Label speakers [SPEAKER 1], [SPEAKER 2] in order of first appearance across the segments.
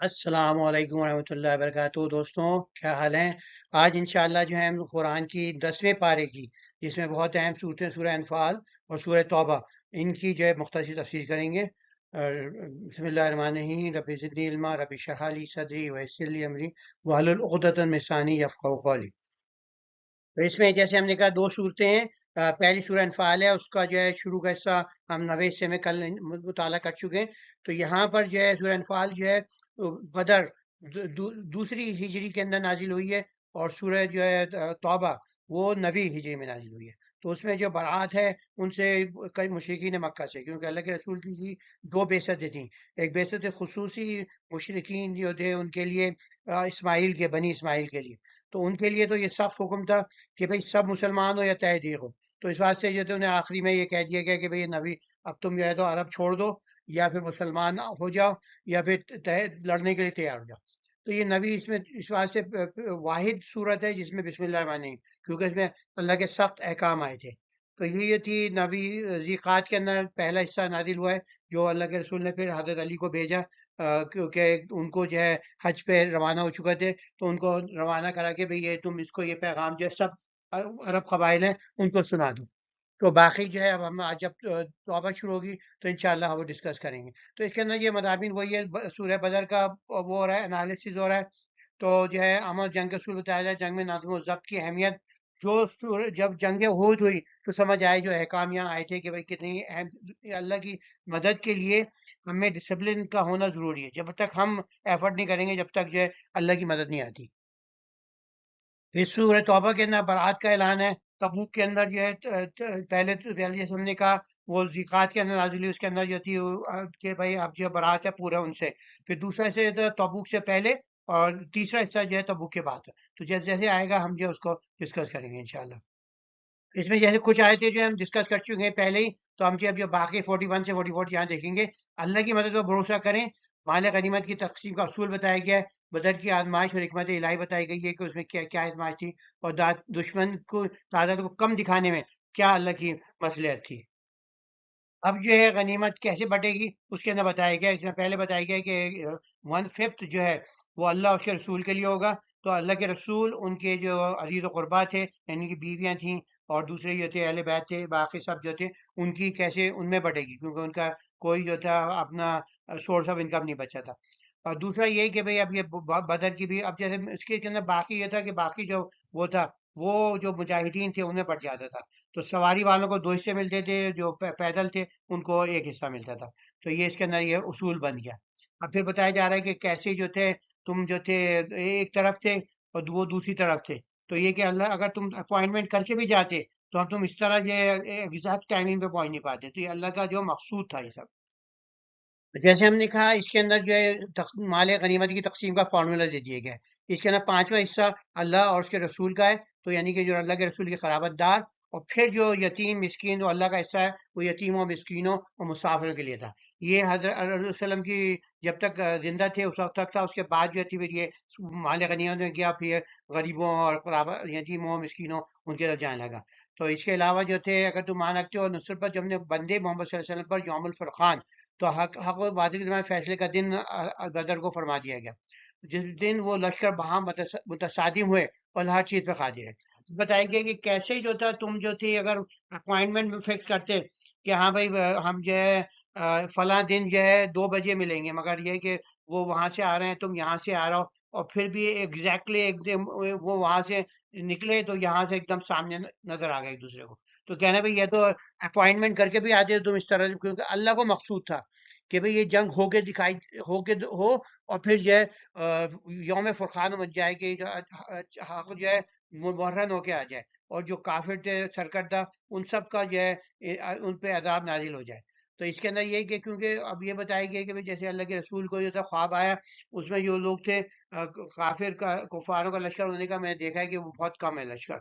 [SPEAKER 1] السلام علیکم ورحمۃ اللہ وبرکاتہ دوستوں، کیا حال ہیں؟ آج انشاءاللہ جو ہے ہم قرآن کی 10ویں پارے کی، جس میں بہت اہم صورتیں سورہ انفال اور سورہ توبہ، ان کی جو ہے مختصر تفسیر کریں گے۔ اور بسم اللہ الرحمن الرحیم، رب زدنی علما، رب اشرح لی صدری ویسر لی امری واحلل عقدۃ من لسانی یفقہوا قولی۔ تو اس میں جیسے ہم نے کہا دو صورتیں ہیں۔ پہلی سورہ انفال ہے، اس کا جو ہے شروع کا حصہ ہم 90 حصے میں کل مطالعہ کر چکے ہیں۔ تو یہاں پر جو ہے سورہ انفال جو ہے بدر دوسری ہجری کے اندر نازل ہوئی ہے، اور سورہ جو ہے توبہ وہ 90 ہجری میں نازل ہوئی ہے۔ تو اس میں جو برات ہے ان سے کئی مشرکین مکہ سے، کیونکہ اللہ کے رسول کی دو بعثتیں تھیں۔ ایک بعثت خصوصی مشرکین جو تھے ان کے لیے، اسماعیل کے بنی اسماعیل کے لیے، تو ان کے لیے تو یہ سخت حکم تھا کہ بھئی سب مسلمان ہو یا تہذیب ہو۔ تو اس واسطے جو تھے انہیں آخری میں یہ کہہ دیا گیا کہ بھئی نبی اب تم جو ہے تو عرب چھوڑ دو، یا پھر مسلمان ہو جاؤ، یا پھر لڑنے کے لیے تیار ہو جاؤ۔ تو یہ نبی اس میں اس واسطے واحد صورت ہے جس میں بسم اللہ الرحمن الرحیم، کیونکہ اس میں اللہ کے سخت احکام آئے تھے۔ تو یہ تھی نبی ذیقات کے اندر پہلا حصہ نازل ہوا ہے، جو اللہ کے رسول نے پھر حضرت علی کو بھیجا، کیونکہ ان کو جو ہے حج پہ روانہ ہو چکے تھے، تو ان کو روانہ کرا کے بھئی یہ تم اس کو یہ پیغام جو ہے سب عرب قبائل ہیں ان کو سنا دو۔ تو باقی جو ہے اب ہم آج جب توبہ شروع ہوگی تو انشاءاللہ وہ ڈسکس کریں گے۔ تو اس کے اندر یہ مضامین وہی ہے، سورہ بدر کا وہ ہو رہا ہے، انالیسز ہو رہا ہے۔ تو جو ہے امر جنگ کے اصول بتایا جائے، جنگ میں نظم و ضبط کی اہمیت، جو جب جنگ احد ہوئی تو سمجھ آئے جو احکام یہاں آئے تھے کہ بھئی کتنی اہم اللہ کی مدد کے لیے ہمیں ڈسپلن کا ہونا ضروری ہے۔ جب تک ہم ایفرٹ نہیں کریں گے، جب تک جو ہے اللہ کی مدد نہیں آتی۔ اس سورہ توبہ کے اندر برات کا اعلان ہے۔ تبوک کے اندر جو ہے پہلے جیسے ہم نے کہا وہ زیقات کے اندر نازل ہوئی، اس کے اندر جو تھی کہ بھائی اب جو برات ہے پورا ان سے۔ پھر دوسرا حصہ جو ہے تبوک سے پہلے، اور تیسرا حصہ جو ہے تبوک کے بعد ہے۔ تو جیسے جیسے آئے گا ہم جو ہے اس کو ڈسکس کریں گے انشاءاللہ۔ اس میں جیسے کچھ آیتیں جو ہم ڈسکس کر چکے ہیں پہلے ہی، تو ہم جو اب جو باقی 41 سے 44 یہاں دیکھیں گے۔ اللہ کی مدد پر بھروسہ کریں، مال غنیمت کی تقسیم کا اصول بتایا گیا ہے، بدر کی آزمائش اور حکمت الہی بتائی گئی ہے کہ اس میں کیا کیا آزمائش تھی، اور دشمن کو تعداد کو کم دکھانے میں کیا اللہ کی مصلحت تھی۔ اب جو ہے غنیمت کیسے بٹے گی اس کے اندر بتایا گیا، اس میں پہلے بتایا گیا کہ 1/5 جو ہے وہ اللہ اور اس کے رسول کے لیے ہوگا۔ تو اللہ کے رسول ان کے جو عزیز و قربا تھے، یعنی کہ بیویاں تھیں، اور دوسرے جو تھے اہل بیت تھے، باقی سب جو تھے ان کی کیسے ان میں بٹے گی، کیونکہ ان کا کوئی جو تھا اپنا سورس آف انکم نہیں بچا تھا۔ اور دوسرا یہی کہ بھئی اب یہ بدر کی بھی، اب جیسے اس کے اندر باقی یہ تھا کہ باقی جو وہ تھا، وہ جو مجاہدین تھے انہیں بٹ جاتا تھا۔ تو سواری والوں کو 2 حصے ملتے تھے، جو پیدل تھے ان کو ایک حصہ ملتا تھا۔ تو یہ اس کے اندر یہ اصول بن گیا۔ اب پھر بتایا جا رہا ہے کہ کیسے جو تھے، تم جو تھے ایک طرف تھے اور وہ دوسری طرف تھے۔ تو یہ کہ اللہ اگر تم اپوائنٹمنٹ کر کے بھی جاتے تو ہم تم اس طرح یہ ایگزیکٹ ٹائمنگ پہ پہنچ نہیں پاتے۔ تو یہ اللہ کا جو مقصود تھا یہ سب۔ جیسے ہم نے کہا اس کے اندر جو ہے مال غنیمت کی تقسیم کا فارمولا دے دیا گیا ہے۔ اس کے اندر 5واں حصہ اللہ اور اس کے رسول کا ہے، تو یعنی کہ جو اللہ کے رسول کی قرابت دار، اور پھر جو یتیم مسکین جو اللہ کا حصہ ہے وہ یتیموں، مسکینوں اور مسافروں کے لیے تھا۔ یہ حضرت علیہ وسلم کی جب تک زندہ تھے اس وقت تک تھا، اس کے بعد جو تھی پھر یہ مال غنیمت میں گیا، پھر غریبوں اور قرابت یتیموں مسکینوں ان کے طرف جانے لگا۔ تو اس کے علاوہ جو تھے، اگر تم مان رکھتے ہو نصرت پر، جب نے بندے محمد صلی اللہ علیہ وسلم پر یوم الفرقان، تو حق و باطل کے درمیان فیصلے کا دن بدر کو فرما دیا گیا، جس دن وہ لشکر بہاں متصادم ہوئے اور ہر چیز پہ قادر ہے۔ بتایا گیا کہ کیسے جو تھا تم جو تھی اگر اپوائنٹمنٹ فکس کرتے کہ ہاں بھائی ہم جو ہے فلاں دن جو ہے 2 بجے ملیں گے، مگر یہ کہ وہ وہاں سے آ رہے ہیں، تم یہاں سے آ رہا ہو، اور پھر بھی ایگزیکٹلی ایک دم وہ وہاں سے نکلے تو یہاں سے ایک دم سامنے نظر آ گئے ایک دوسرے کو۔ تو کہنا بھائی یہ تو اپوائنٹمنٹ کر کے بھی آتے تم اس طرح، کیونکہ اللہ کو مقصود تھا کہ بھئی یہ جنگ ہو کے دکھائی ہو، اور پھر جو ہے یوم فرقان بن جائے کہ جو حق جو ہے مرہن ہو کے آ جائے، اور جو کافر تھے سرکردہ ان سب کا جو ہے ان پہ عذاب نازل ہو جائے۔ تو اس کے اندر یہ کہ کیونکہ اب یہ بتایا گیا کہ جیسے اللہ کے رسول کو جو تھا خواب آیا، اس میں جو لوگ تھے کافر کا کفاروں کا لشکر ہونے کا میں نے دیکھا ہے کہ وہ بہت کم ہے لشکر،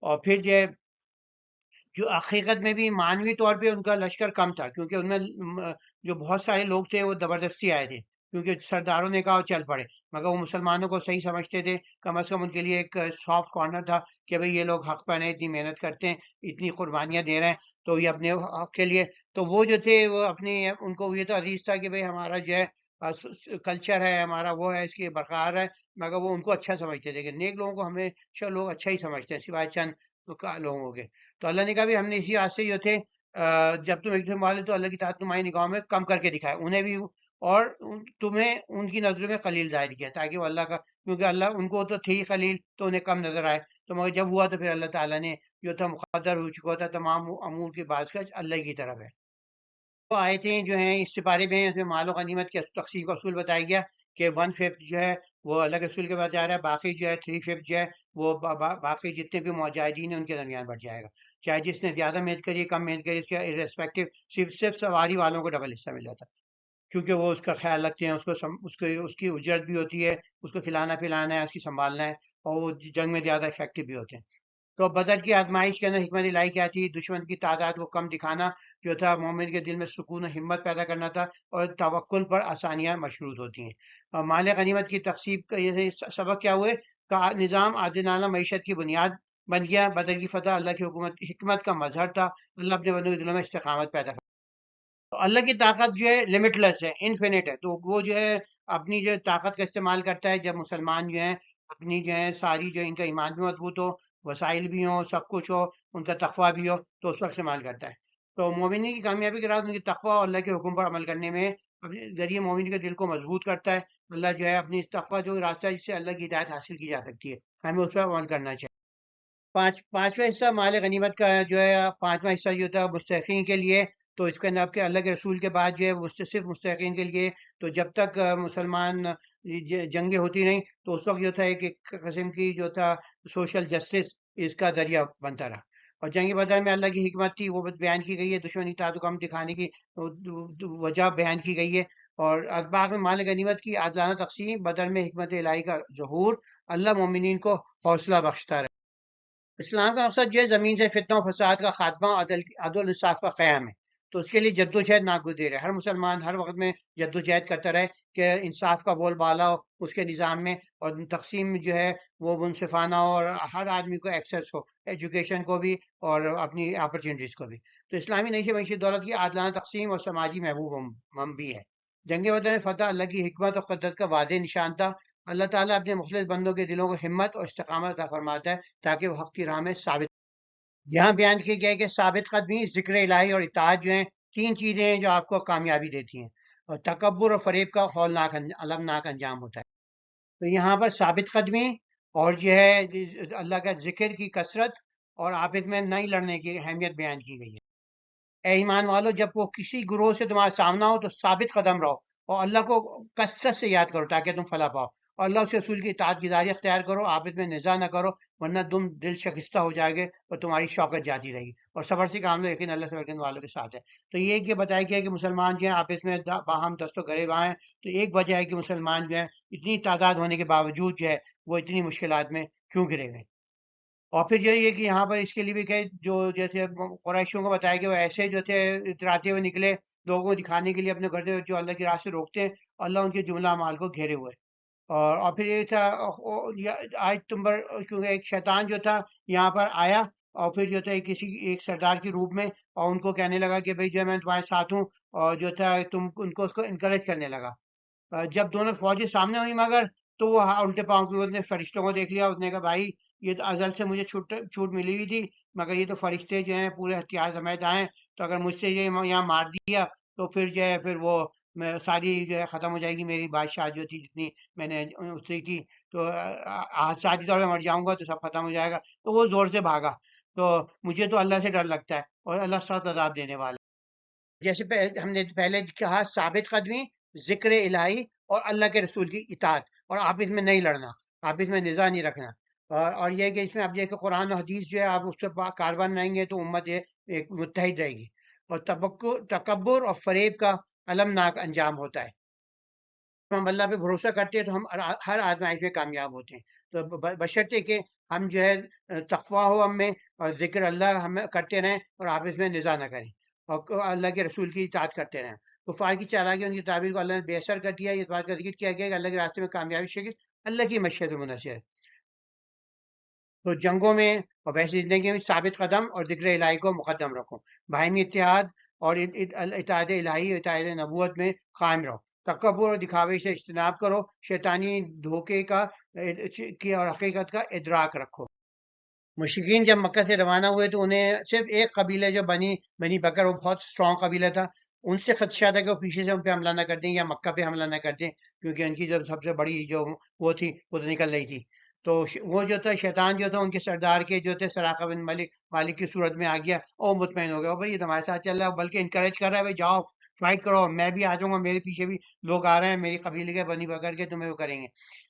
[SPEAKER 1] اور پھر جو حقیقت میں بھی معنوی طور پہ ان کا لشکر کم تھا، کیونکہ ان میں جو بہت سارے لوگ تھے وہ زبردستی آئے تھے، کیونکہ سرداروں نے کہا وہ چل پڑے، مگر وہ مسلمانوں کو صحیح سمجھتے تھے، کم از کم ان کے لیے ایک سافٹ کارنر تھا کہ بھئی یہ لوگ حق پر ہیں، اتنی محنت کرتے ہیں، اتنی قربانیاں دے رہے ہیں، تو یہ اپنے حق کے لیے، تو وہ جو تھے وہ اپنی ان کو یہ تو عزیز تھا کہ بھئی ہمارا جو ہے کلچر ہے ہمارا، وہ ہے، اس کی برقرار ہے، مگر وہ ان کو اچھا سمجھتے تھے کہ نیک لوگوں کو ہمیشہ لوگ اچھا ہی سمجھتے ہیں سوائے چند لوگوں کے. تو اللہ نے کہا بھی ہم نے اسی واسطے جو تھے جب تم ایک دوسرے مالے تو اللہ کی اطاعت تمہاری نگاہوں میں کم کر کے دکھایا انہیں بھی، اور تمہیں ان کی نظروں میں خلیل ظاہر کیا تاکہ وہ اللہ کا، کیونکہ اللہ ان کو تو تھی خلیل تو انہیں کم نظر آئے. تو مگر جب ہوا تو پھر اللہ تعالیٰ نے جو تھا مقدر ہو چکا تھا تمام امور کی باز کا اللہ کی طرف ہے. تو آیتیں جو ہیں اس سپارے میں ہیں، اس میں مال و غنیمت کے تقسیم کا اصول بتایا گیا کہ 1/5 جو ہے وہ اللہ کے رسول کے بعد جا رہا ہے، باقی جو ہے 3/5 جو ہے وہ باقی جتنے بھی مجاہدین ہیں ان کے درمیان بڑھ جائے گا. چاہے جس نے زیادہ محنت کری کم محنت کری، اس کے ریسپیکٹو صرف سواری والوں کو ڈبل حصہ مل جاتا ہے، کیونکہ وہ اس کا خیال رکھتے ہیں، اس کی اجرت بھی ہوتی ہے، اس کو کھلانا پلانا ہے، اس کی سنبھالنا ہے، اور وہ جنگ میں زیادہ افیکٹو بھی ہوتے ہیں. تو بدر کی آزمائش کے اندر حکمت الہی کیا تھی؟ دشمن کی تعداد کو کم دکھانا جو تھا، مومن کے دل میں سکون و ہمت پیدا کرنا تھا، اور توکل پر آسانیاں مشروط ہوتی ہیں. اور مال غنیمت کی تقسیم کا یہ سبق کیا ہوئے کا نظام عادلانہ معیشت کی بنیاد بن گیا. بدر کی فتح اللہ کی حکمت کا مظہر تھا. اللہ اپنے بندوں کے دلوں میں استقامت پیدا کرتا. تو اللہ کی طاقت جو ہے لمٹ لیس ہے، انفینٹ ہے، تو وہ جو ہے اپنی جو طاقت کا استعمال کرتا ہے جب مسلمان جو ہیں اپنی جو ہے ساری جو ان کا ایمان بھی مضبوط ہو، وسائل بھی ہوں، سب کچھ ہو، ان کا تقویٰ بھی ہو، تو اس وقت استعمال کرتا ہے. تو مومنین کی کامیابی کے راز ان کی تقویٰ اور اللہ کے حکم پر عمل کرنے میں اپنے ذریعے مومن کے دل کو مضبوط کرتا ہے. اللہ جو ہے اپنی اس تقویٰ جو راستہ ہے جس سے اللہ کی ہدایت حاصل کی جا سکتی ہے، ہمیں اس پر عمل کرنا چاہیے. پانچواں حصہ مال غنیمت کا جو ہے، پانچواں حصہ جو تھا مستحقین کے لیے. تو اس کے اندر آپ کے اللہ کے رسول کے بعد جو ہے وہ صرف مستحقین کے لیے. تو جب تک مسلمان جنگیں ہوتی نہیں تو اس وقت جو تھا ایک قسم کی جو تھا سوشل جسٹس اس کا ذریعہ بنتا رہا. اور جنگ بدر میں اللہ کی حکمت تھی وہ بیان کی گئی ہے، دشمنی اطاعت کو کم دکھانے کی وجہ بیان کی گئی ہے. اور اسباق میں مال غنیمت کی عادلانہ تقسیم، بدر میں حکمت الہی کا ظہور. اللہ مومنین کو حوصلہ بخشتا رہے. اسلام کا مقصد جو ہے زمین سے فتنہ و فساد کا خاتمہ، عدل انصاف کا قیام ہے. تو اس کے لیے جد و جہد ناگزیر ہے. ہر مسلمان ہر وقت میں جد و جہد کرتا رہے کہ انصاف کا بول بالا ہو اس کے نظام میں، اور تقسیم جو ہے وہ منصفانہ ہو، اور ہر آدمی کو ایکسیس ہو ایجوکیشن کو بھی اور اپنی اپرچونیٹیز کو بھی. تو اسلامی معیشت دولت کی عادلانہ تقسیم اور سماجی محبوب بھی ہے. جنگ بدر میں فتح اللہ کی حکمت اور قدرت کا واضح نشان تھا. اللہ تعالیٰ اپنے مخلص بندوں کے دلوں کو ہمت اور استقامت عطا فرماتا ہے تاکہ وہ حق کی راہ میں ثابت. یہاں بیان کیا گیا ہے کہ ثابت قدمی، ذکر الہی اور اطاعت جو ہیں تین چیزیں ہیں جو آپ کو کامیابی دیتی ہیں، اور تکبر اور فریب کا ہولناک المناک انجام ہوتا ہے. تو یہاں پر ثابت قدمی اور جو ہے اللہ کا ذکر کی کثرت اور آپس میں نہیں لڑنے کی اہمیت بیان کی گئی ہے. اے ایمان والو، جب وہ کسی گروہ سے تمہارا سامنا ہو تو ثابت قدم رہو اور اللہ کو کثرت سے یاد کرو تاکہ تم فلاح پاؤ، اور اللہ اس رسول کی اطاعت گزاری اختیار کرو، آپس میں نزاع نہ کرو، ورنہ تم دل شکستہ ہو جائے گے اور تمہاری شوکت جاتی رہے گی. اور صبر سے کام لو، یقین اللہ صبر کرنے والوں کے ساتھ ہے. تو یہ بتایا گیا کہ مسلمان جو ہیں آپس میں باہم دست و گریباں ہیں. تو ایک وجہ ہے کہ مسلمان جو ہیں اتنی تعداد ہونے کے باوجود جو ہے وہ اتنی مشکلات میں کیوں گرے ہوئے. اور پھر یہ کہ یہاں پر اس کے لیے بھی کہ جو جیسے قریشوں کو بتایا کہ وہ ایسے جو تھے اتراتے ہوئے نکلے لوگوں کو دکھانے کے لیے اپنے گھر جو اللہ کی راہ سے روکتے ہیں، اللہ ان کے جملہ اعمال کو گھیرے ہوئے. اور پھر یہ تھا آج تمبر، کیونکہ ایک شیطان جو تھا یہاں پر آیا اور پھر جو تھا کسی ایک سردار کے روپ میں، اور ان کو کہنے لگا کہ بھئی جو ہے میں تمہارے ساتھ ہوں، اور جو تھا تم ان کو اس کو انکریج کرنے لگا. جب دونوں فوجیں سامنے ہوئی مگر تو وہ الٹے پاؤں کی، نے فرشتوں کو دیکھ لیا. اس نے کہا بھائی یہ تو ازل سے مجھے چھوٹ ملی ہوئی تھی، مگر یہ تو فرشتے جو ہیں پورے ہتھیار سمیت آئے، تو اگر مجھ سے یہ یہاں مار دیا تو پھر جو ہے پھر وہ میں ساری جو ہے ختم ہو جائے گی میری بادشاہ جو تھی جتنی میں نے اس سے کی، تو ساتھی طور پہ مر جاؤں گا تو سب ختم ہو جائے گا. تو وہ زور سے بھاگا. تو مجھے تو اللہ سے ڈر لگتا ہے اور اللہ سخت عذاب دینے والا ہے. جیسے ہم نے پہلے کہا ثابت قدمی، ذکر الہی اور اللہ کے رسول کی اطاعت، اور آپس میں نہیں لڑنا، آپس میں نزاع نہیں رکھنا. اور یہ کہ اس میں اب یہ کہ قرآن و حدیث جو ہے آپ اس سے کاربن رہیں گے تو امت ایک متحد رہے گی. اور تکبر اور فریب کا المناک انجام ہوتا ہے. ہم اللہ پہ بھروسہ کرتے ہیں تو ہم ہر آزمائش میں کامیاب ہوتے ہیں. تو بشرطے کہ ہم جو ہے تقویٰ ہو ہم میں، اور ذکر اللہ ہم کرتے رہیں، اور آپس میں نزاع نہ کریں، اور اللہ کے رسول کی اطاعت کرتے رہیں. کفار کی چالاکی ان کی تعبیر کو اللہ نے بے اثر کر دیا. اس بات کا ذکر کیا گیا کہ اللہ کے راستے میں کامیابی شکست اللہ کی مشیت میں منحصر ہے. تو جنگوں میں اور ویسی زندگی میں ثابت قدم اور ذکر الہی کو مقدم رکھو. باہمی اتحاد اور اطاعت الہی اور اطاعت نبوت میں قائم رہو. تکبر اور دکھاوے سے اجتناب کرو، شیطانی دھوکے کا کی اور حقیقت کا ادراک رکھو۔ مشرکین جب مکہ سے روانہ ہوئے تو انہیں صرف ایک قبیلہ جو بنی بکر، وہ بہت اسٹرانگ قبیلہ تھا، ان سے خدشہ تھا کہ وہ پیچھے سے ان پہ حملہ نہ کر دیں یا مکہ پہ حملہ نہ کر دیں، کیونکہ ان کی جو سب سے بڑی جو وہ تھی وہ تو نکل رہی تھی۔ تو وہ جو تھا شیطان جو تھا ان کے سردار کے جو تھے سراقہ بن مالک کی صورت میں آ گیا اور مطمئن ہو گیا، بھائی یہ تمہارے ساتھ چل رہا ہے، بلکہ انکریج کر رہا ہے، بھائی جاؤ فائٹ کرو، میں بھی آ جاؤں گا، میرے پیچھے بھی لوگ آ رہے ہیں میری قبیلے کے بنی بکر کے، تمہیں وہ کریں گے۔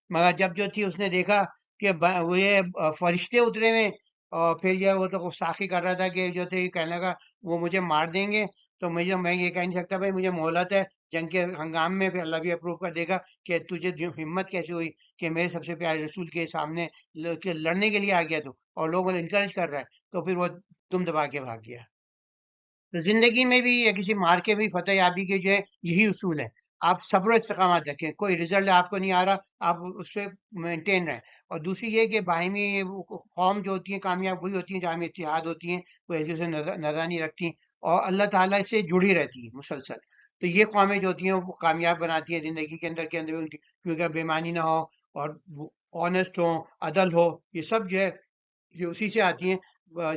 [SPEAKER 1] مگر جب جو تھی اس نے دیکھا کہ وہ یہ فرشتے اترے ہوئے، اور پھر یہ وہ تو ساخی کر رہا تھا کہ جو تھے کہنے لگا وہ مجھے مار دیں گے، تو میں یہ کہہ نہیں سکتا، بھائی مجھے مہلت ہے جنگ کے ہنگام میں، پھر اللہ بھی اپروو کر دے گا کہ تجھے ہمت کیسے ہوئی کہ میرے سب سے پیارے رسول کے سامنے لڑنے کے لیے آ گیا تو، اور لوگوں نے انکریج کر رہا ہے، تو پھر وہ دم دبا کے بھاگ گیا۔ تو زندگی میں بھی یا کسی مارکے میں فتح یابی کے جو ہے یہی اصول ہے، آپ صبر و استقامت رکھیں، کوئی رزلٹ آپ کو نہیں آ رہا، آپ اس پہ مینٹین رہیں۔ اور دوسری یہ کہ باہمی قوم جو ہوتی ہیں کامیاب وہی ہوتی ہیں جہاں میں اتحاد ہوتی ہیں، وہ ایک دوسرے سے نظر نہیں رکھتی اور اللہ تعالیٰ سے جڑی رہتی ہیں مسلسل۔ تو یہ قومیں جو ہوتی ہیں وہ کامیاب بناتی ہیں زندگی کے اندر ان کی، کیونکہ بےمانی نہ ہو اور آنےسٹ ہو، عدل ہو، یہ سب جو ہے یہ اسی سے آتی ہیں،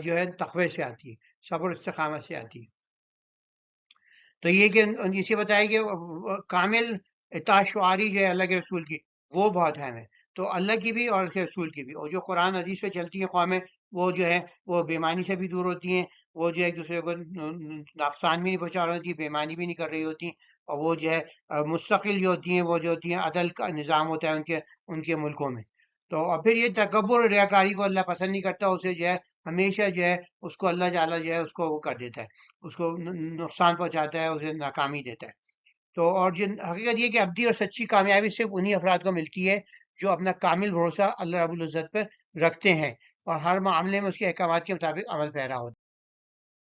[SPEAKER 1] جو ہے تقوی سے آتی ہے، صبر و استقامت سے آتی ہے۔ تو یہ کہ اسے بتایا کہ کامل اطاعت شعاری جو ہے اللہ کے رسول کی وہ بہت اہم ہے، تو اللہ کی بھی اور اس کے رسول کی بھی، اور جو قرآن حدیث پہ چلتی ہیں قومیں وہ جو ہے وہ بےمانی سے بھی دور ہوتی ہیں، وہ جو ہے ایک دوسرے کو نقصان بھی نہیں پہنچا رہی ہوتی، بےمانی بھی نہیں کر رہی ہوتی، اور وہ جو ہے مستقل جو ہوتی ہیں، وہ جو ہوتی ہیں عدل کا نظام ہوتا ہے ان کے ملکوں میں۔ تو اور پھر یہ تکبر اور ریاکاری کو اللہ پسند نہیں کرتا، اسے جو ہے ہمیشہ جو ہے اس کو اللہ تعالیٰ جو ہے اس کو وہ کر دیتا ہے، اس کو نقصان پہنچاتا ہے، اسے ناکامی دیتا ہے۔ تو اور حقیقت یہ کہ ابدی اور سچی کامیابی صرف انہی افراد کو ملتی ہے جو اپنا کامل بھروسہ اللہ رب العزت پر رکھتے ہیں اور ہر معاملے میں اس کے احکامات کے مطابق عمل پیرا ہوتے ہیں۔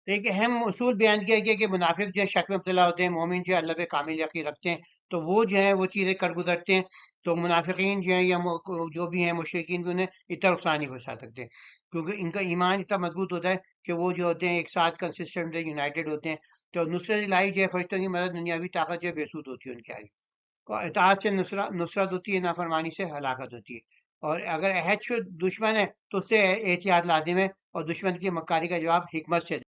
[SPEAKER 1] تو ایک اہم اصول بیان کیا گیا کہ منافق جو ہے شک میں مبتلا ہوتے ہیں، مومن جو ہے اللہ پہ کامل یقین رکھتے ہیں، تو وہ جو ہیں وہ چیزیں کر گزرتے ہیں، تو منافقین جو ہیں یا جو بھی ہیں مشرکین بھی انہیں اتنا نقصان نہیں پہنچا سکتے، کیونکہ ان کا ایمان اتنا مضبوط ہوتا ہے کہ وہ جو ہوتے ہیں ایک ساتھ کنسسٹنٹ یونائٹڈ ہوتے ہیں۔ تو نصرت الہی جو ہے فرشتوں کی مدد دنیاوی طاقت جو ہے بے سود ہوتی ہے ان کے آگے، اور اطاعت سے نصرت ہوتی ہے، نافرمانی سے ہلاکت ہوتی ہے، اور اگر عہد شد دشمن ہے تو اس سے احتیاط لازم ہے، اور دشمن کی مکاری کا جواب حکمت سے۔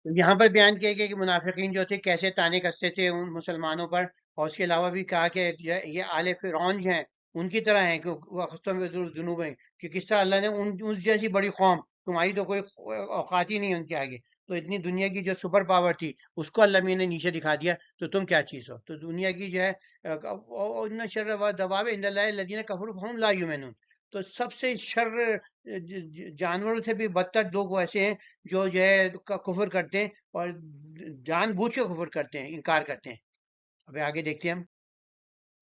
[SPEAKER 1] یہاں پر بیان کیا گیا کہ منافقین جو تھے کیسے طعنے کستے تھے ان مسلمانوں پر، اور اس کے علاوہ بھی کہا کہ یہ آل فرعون جو ہیں ان کی طرح ہیں کہ جنوب ہیں، کہ کس طرح اللہ نے اس جیسی بڑی قوم، تمہاری تو کوئی اوقات ہی نہیں ہے ان کے آگے، تو اتنی دنیا کی جو سپر پاور تھی اس کو اللہ میں نے نیچے دکھا دیا، تو تم کیا چیز ہو؟ تو دنیا کی جو ہے ان شر و دواب عند اللہ الذین کفروا فہم لا یؤمنون، تو سب سے شر جانوروں سے بھی بدتر لوگ ایسے ہیں جو ہے کفر کرتے ہیں اور جان بوجھ کے کفر کرتے ہیں، انکار کرتے ہیں۔ ابھی آگے دیکھتے ہیں ہم۔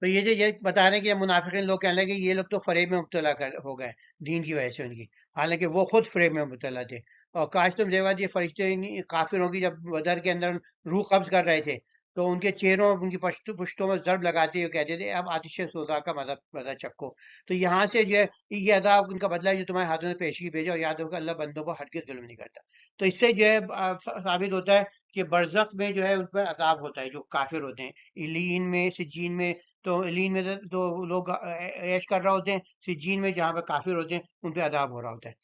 [SPEAKER 1] تو یہ جو یہ بتا رہے ہیں کہ یہ منافقین لوگ کہنے لگے یہ لوگ تو فریب میں مبتلا ہو گئے دین کی وجہ سے ان کی، حالانکہ وہ خود فریب میں مبتلا تھے۔ اور کاش تم دیکھا یہ فرشتے کافروں کی جب بدر کے اندر روح قبض کر رہے تھے تو ان کے چہروں اور ان کی پشتوں میں ضرب لگاتے ہوئے کہتے تھے اب آتش سودا کا مزہ چکھو۔ تو یہاں سے جو ہے یہ عذاب ان کا بدلہ ہے جو تمہارے ہاتھوں نے پیشگی بھیجا، اور یاد ہوگا اللہ بندوں پر ہرگز ظلم نہیں کرتا۔ تو اس سے جو ہے ثابت ہوتا ہے کہ برزخ میں جو ہے ان پر عذاب ہوتا ہے جو کافر ہوتے ہیں، ایلین میں سجین میں، تو ایلین میں تو لوگ عیش کر رہے ہوتے ہیں، سجین میں جہاں پہ کافر ہوتے ہیں ان پہ عذاب ہو رہا ہوتا ہے۔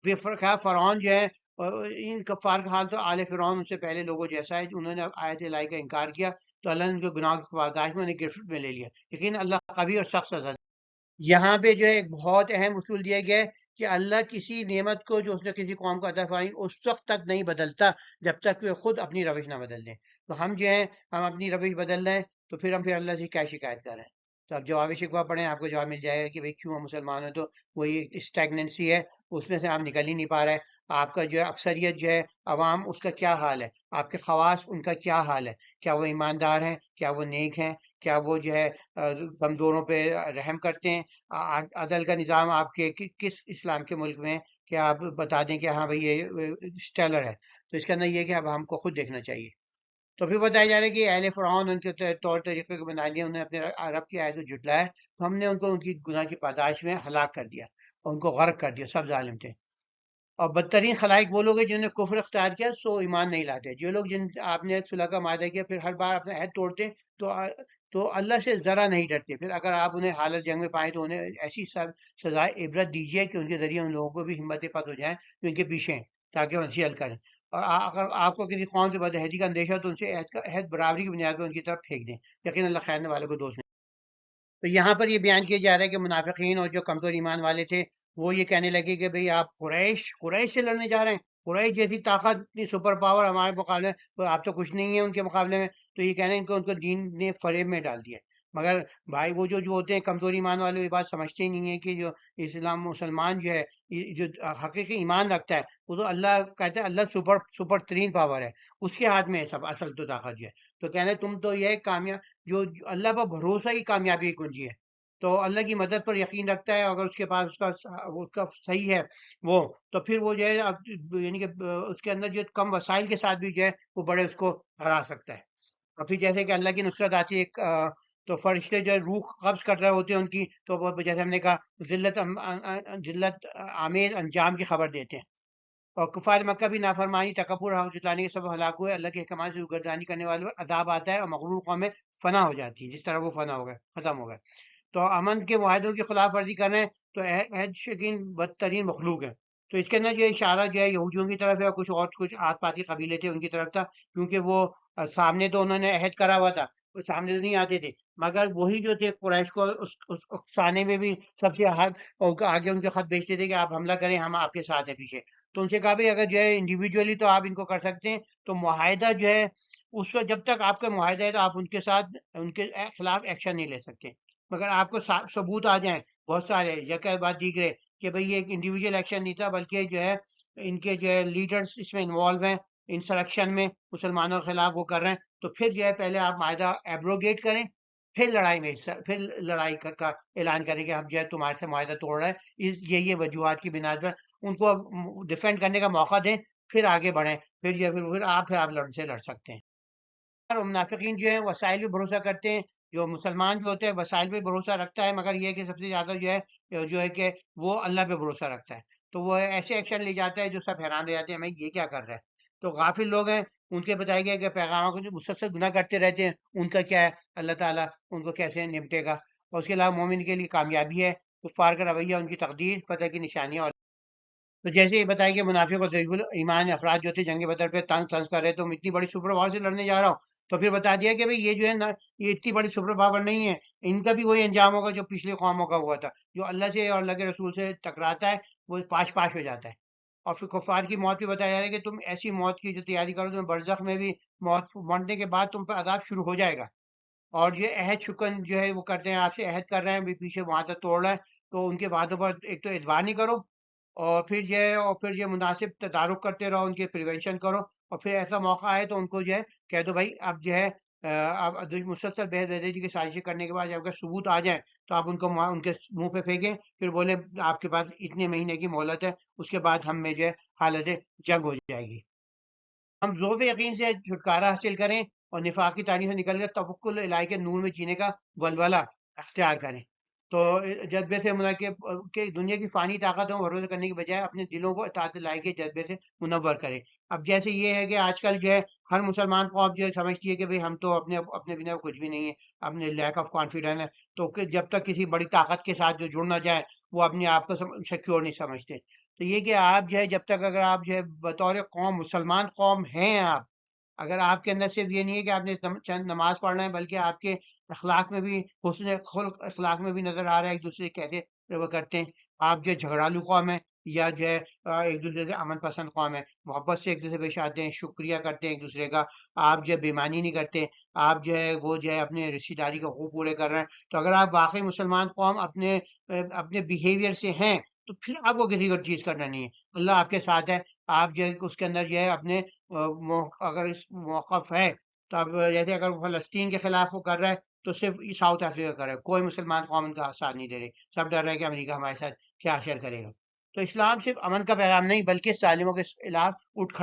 [SPEAKER 1] پھر فرعون جو ہے ان کفار کا حال تو آل فرعون ان سے پہلے لوگوں جیسا ہے، انہوں نے آیت الہی کا انکار کیا تو اللہ نے ان کے گناہ کی پاداش میں انہیں گرفت میں لے لیا، لیکن اللہ قوی اور سخت سزا۔ یہاں پہ جو ہے ایک بہت اہم اصول دیا گیا ہے کہ اللہ کسی نعمت کو جو اس نے کسی قوم کو عطا فرمائی اس وقت تک نہیں بدلتا جب تک کہ وہ خود اپنی روش نہ بدل دیں۔ تو ہم جو ہیں ہم اپنی روش بدل رہے ہیں تو پھر ہم اللہ سے کیا شکایت کر رہے ہیں؟ تو اب جواب شکوہ پڑھیں، آپ کو جواب مل جائے گا کہ بھئی کیوں ہم مسلمان ہیں، تو وہی اسٹیگننسی ہے، اس میں سے آپ نکل ہی نہیں پا رہے ہیں۔ آپ کا جو ہے اکثریت جو ہے عوام اس کا کیا حال ہے، آپ کے خواص ان کا کیا حال ہے، کیا وہ ایماندار ہیں، کیا وہ نیک ہیں، کیا وہ جو ہے کمزوروں پہ رحم کرتے ہیں؟ عدل کا نظام آپ کے کس اسلام کے ملک میں کہ آپ بتا دیں کہ ہاں بھئی یہ اسٹیلر ہے؟ تو اس کا اندر یہ ہے کہ اب ہم کو خود دیکھنا چاہیے۔ تو پھر بتایا جا رہا ہے کہ اہل فرعون ان کے طور طریقے کو بنا لیا، انہوں نے اپنے عرب کی آیت کو جھٹلایا، تو ہم نے ان کو ان کی گناہ کی پاداش میں ہلاک کر دیا اور ان کو غرق کر دیا، سب ظالم تھے۔ اور بدترین خلائق وہ لوگ ہیں جنہوں نے کفر اختیار کیا سو ایمان نہیں لاتے، جو لوگ آپ نے صلح کا معاہدہ کیا پھر ہر بار اپنا عہد توڑتے ہیں، تو تو اللہ سے ذرا نہیں ڈرتے. پھر اگر آپ انہیں حالت جنگ میں پائیں تو انہیں ایسی سزائے عبرت دیجیے کہ ان کے ذریعے ان لوگوں کو بھی ہمت پت ہو جائیں جو ان کے پیچھے ہیں، تاکہ وہ نصیحت کریں. اور اگر آپ کو کسی قوم سے بدعہدی کا اندیشہ ہو تو ان سے عہد برابری کی بنیاد پر ان کی طرف پھینک دیں. یقین اللہ خیر والے کو دوست نہیں. تو یہاں پر یہ بیان کیا جا رہا ہے کہ منافقین اور جو کمزور ایمان والے تھے وہ یہ کہنے لگے کہ بھئی آپ قریش سے لڑنے جا رہے ہیں، قریش جیسی طاقت، اتنی سپر پاور ہمارے مقابلے میں، آپ تو کچھ نہیں ہے ان کے مقابلے میں. تو یہ کہنے ان کو دین نے فریب میں ڈال دیا. مگر بھائی وہ جو ہوتے ہیں کمزور ایمان والے یہ بات سمجھتے ہی نہیں ہے کہ جو اسلام مسلمان جو ہے، جو حقیقی ایمان رکھتا ہے وہ تو اللہ کہتے ہیں اللہ سپر ترین پاور ہے، اس کے ہاتھ میں ہے سب اصل تو طاقت جو ہے. تو کہنے تم تو یہ کامیاب جو اللہ پر بھروسہ ہی کامیابی کی کنجی ہے. تو اللہ کی مدد پر یقین رکھتا ہے، اگر اس کے پاس اس کا صحیح ہے وہ، تو پھر وہ جو ہے یعنی کہ اس کے اندر جو کم وسائل کے ساتھ بھی جو ہے وہ بڑے اس کو ہرا سکتا ہے. اور پھر جیسے کہ اللہ کی نصرت آتی ہے تو فرشتے جو ہے روح قبض کر رہے ہوتے ہیں ان کی، تو وہ جیسے ہم نے کہا ذلت آمیز انجام کی خبر دیتے ہیں. اور کفار مکہ بھی نافرمانی تکبر اور جتلانے کے سبب ہلاک ہوئے. اللہ کے احکامات سے روگردانی کرنے والے پر عذاب آتا ہے اور مغرور قومیں فنا ہو جاتی ہیں، جس طرح وہ فنا ہو گئے، ختم ہو گئے. تو امن کے معاہدوں کی خلاف ورزی کر رہے ہیں تو عہد شکین بدترین مخلوق ہے. تو اس کے اندر جو اشارہ جو ہے یہودیوں کی طرف ہے، اور کچھ آس پاتی قبیلے تھے ان کی طرف تھا، کیونکہ وہ سامنے تو انہوں نے عہد کرا ہوا تھا، وہ سامنے تو نہیں آتے تھے. مگر وہی جو تھے قریش کو اس اکسانے میں بھی سب سے آگے ان کے خط بھیجتے تھے کہ آپ حملہ کریں، ہم آپ کے ساتھ ہیں پیچھے. تو ان سے کہا بھائی اگر جو ہے انڈیویجولی تو آپ ان کو کر سکتے ہیں، تو معاہدہ جو ہے اس وقت جب تک آپ کا معاہدہ ہے تو آپ ان کے ساتھ ان کے خلاف ایکشن نہیں لے سکتے. مگر آپ کو ثبوت آ جائیں بہت سارے یکے بعد دیگرے کہ بھئی یہ ایک انڈیویجول ایکشن نہیں تھا، بلکہ جو ہے ان کے جو ہے لیڈرز اس میں انوالو ہیں، انسرکشن میں مسلمانوں کے خلاف وہ کر رہے ہیں، تو پھر جو ہے پہلے آپ معاہدہ ایبروگیٹ کریں، پھر لڑائی میں پھر لڑائی کا اعلان کریں کہ ہم جو ہے تمہارے سے معاہدہ توڑ رہے ہیں. یہ وجوہات کی بنیاد پر ان کو ڈیفینڈ کرنے کا موقع دیں، پھر آگے بڑھیں، پھر آپ لڑ سکتے ہیں. اور منافقین جو ہیں وسائل پہ بھروسہ کرتے ہیں، جو مسلمان جو ہوتے ہیں وسائل پہ بھروسہ رکھتا ہے، مگر یہ ہے کہ سب سے زیادہ جو ہے کہ وہ اللہ پہ بھروسہ رکھتا ہے. تو وہ ایسے ایکشن لے جاتا ہے جو سب حیران رہ جاتے ہیں میں یہ کیا کر رہا ہے. تو غافل لوگ ہیں ان کے بتایا گیا کہ پیغاموں کو جو مسلسل گناہ کرتے رہتے ہیں ان کا کیا ہے، اللہ تعالیٰ ان کو کیسے نمٹے گا. اور اس کے علاوہ مومن کے لیے کامیابی ہے، کفار کا رویہ ان کی تقدیر، فتح کی نشانیاں. تو جیسے یہ بتایا کہ منافق اور ضعیف ایمان افراد جو تھے جنگ بدر پہ طنز کر رہے تو اتنی بڑی سپر پاور سے لڑنے جا رہا ہوں. تو پھر بتا دیا کہ بھئی یہ جو ہے نا یہ اتنی بڑی سپر پاور نہیں ہے، ان کا بھی وہی انجام ہوگا جو پچھلی قوموں کا ہوا تھا. جو اللہ سے اور اللہ کے رسول سے ٹکراتا ہے وہ پاش ہو جاتا ہے. اور پھر کفار کی موت بھی بتایا جا رہا ہے کہ تم ایسی موت کی جو تیاری کرو، تمہیں برزخ میں بھی مرنے کے بعد تم پر عذاب شروع ہو جائے گا. اور یہ عہد شکن جو ہے وہ کرتے ہیں، آپ سے عہد کر رہے ہیں پیچھے وعدہ توڑ رہے ہیں، تو ان کے وعدوں پر ایک تو اعتبار نہیں کرو، اور پھر یہ مناسب تدارک کرتے رہو، ان کے پریونشن کرو. اور پھر ایسا موقع آئے تو ان کو جو ہے کہہ دو بھائی اب جو ہے اب مسلسل بے دردی کی سازشیں کرنے کے بعد جب ثبوت آ جائیں تو آپ ان کو ان کے منہ پہ پھینکیں، پھر بولے آپ کے پاس اتنے مہینے کی مہلت ہے، اس کے بعد ہم میں جو ہے حالت جنگ ہو جائے گی. ہم ذوف یقین سے چھٹکارا حاصل کریں اور نفاق کی تاریخ سے نکل کر توکل الہی کے نور میں جینے کا ولولہ اختیار کریں. تو جذبے سے منعقد کہ دنیا کی فانی طاقتوں پر بھروسہ کرنے کی بجائے اپنے دلوں کو اطاعت الہی کے جذبے سے منور کریں. اب جیسے یہ ہے کہ آج کل جو ہے ہر مسلمان قوم جو ہے سمجھتی ہے کہ بھئی ہم تو اپنے بنا کچھ بھی نہیں ہے، اپنے لیک آف کانفیڈنس ہے. تو جب تک کسی بڑی طاقت کے ساتھ جو جڑ نہ جائے وہ اپنے آپ کو سیکیور نہیں سمجھتے. تو یہ کہ آپ جو ہے جب تک اگر آپ جو ہے بطور قوم مسلمان قوم ہیں، آپ اگر آپ کے اندر صرف یہ نہیں ہے کہ آپ نے چند نماز پڑھنا ہے، بلکہ آپ کے اخلاق میں بھی حسن خلق اخلاق میں بھی نظر آ رہا ہے ایک دوسرے کیسے وہ کرتے ہیں. آپ جو ہے جھگڑالو قوم ہے یا جو ہے ایک دوسرے سے امن پسند قوم ہے، محبت سے ایک دوسرے پیش آتے ہیں، شکریہ کرتے ہیں ایک دوسرے کا، آپ جو ہے بےمانی نہیں کرتے، آپ جو ہے وہ جو ہے اپنے رشتہ داری کے حقوق پورے کر رہے ہیں. تو اگر آپ واقعی مسلمان قوم اپنے بیہیویئر سے ہیں تو پھر آپ کو کسی اور چیز کرنا نہیں ہے، اللہ آپ کے ساتھ ہے. آپ جو ہے اس کے اندر جو ہے اپنے اگر اس موقف ہے تو اب جیسے اگر فلسطین کے خلاف وہ کر رہا ہے تو صرف ساؤتھ افریقہ کر رہا ہے، کوئی مسلمان قوم ان کا ساتھ نہیں دے رہی، سب ڈر رہے ہیں کہ امریکہ ہمارے ساتھ کیا شیئر کرے گا. تو اسلام صرف امن کا پیغام نہیں بلکہ ظالموں کے خلاف اٹھ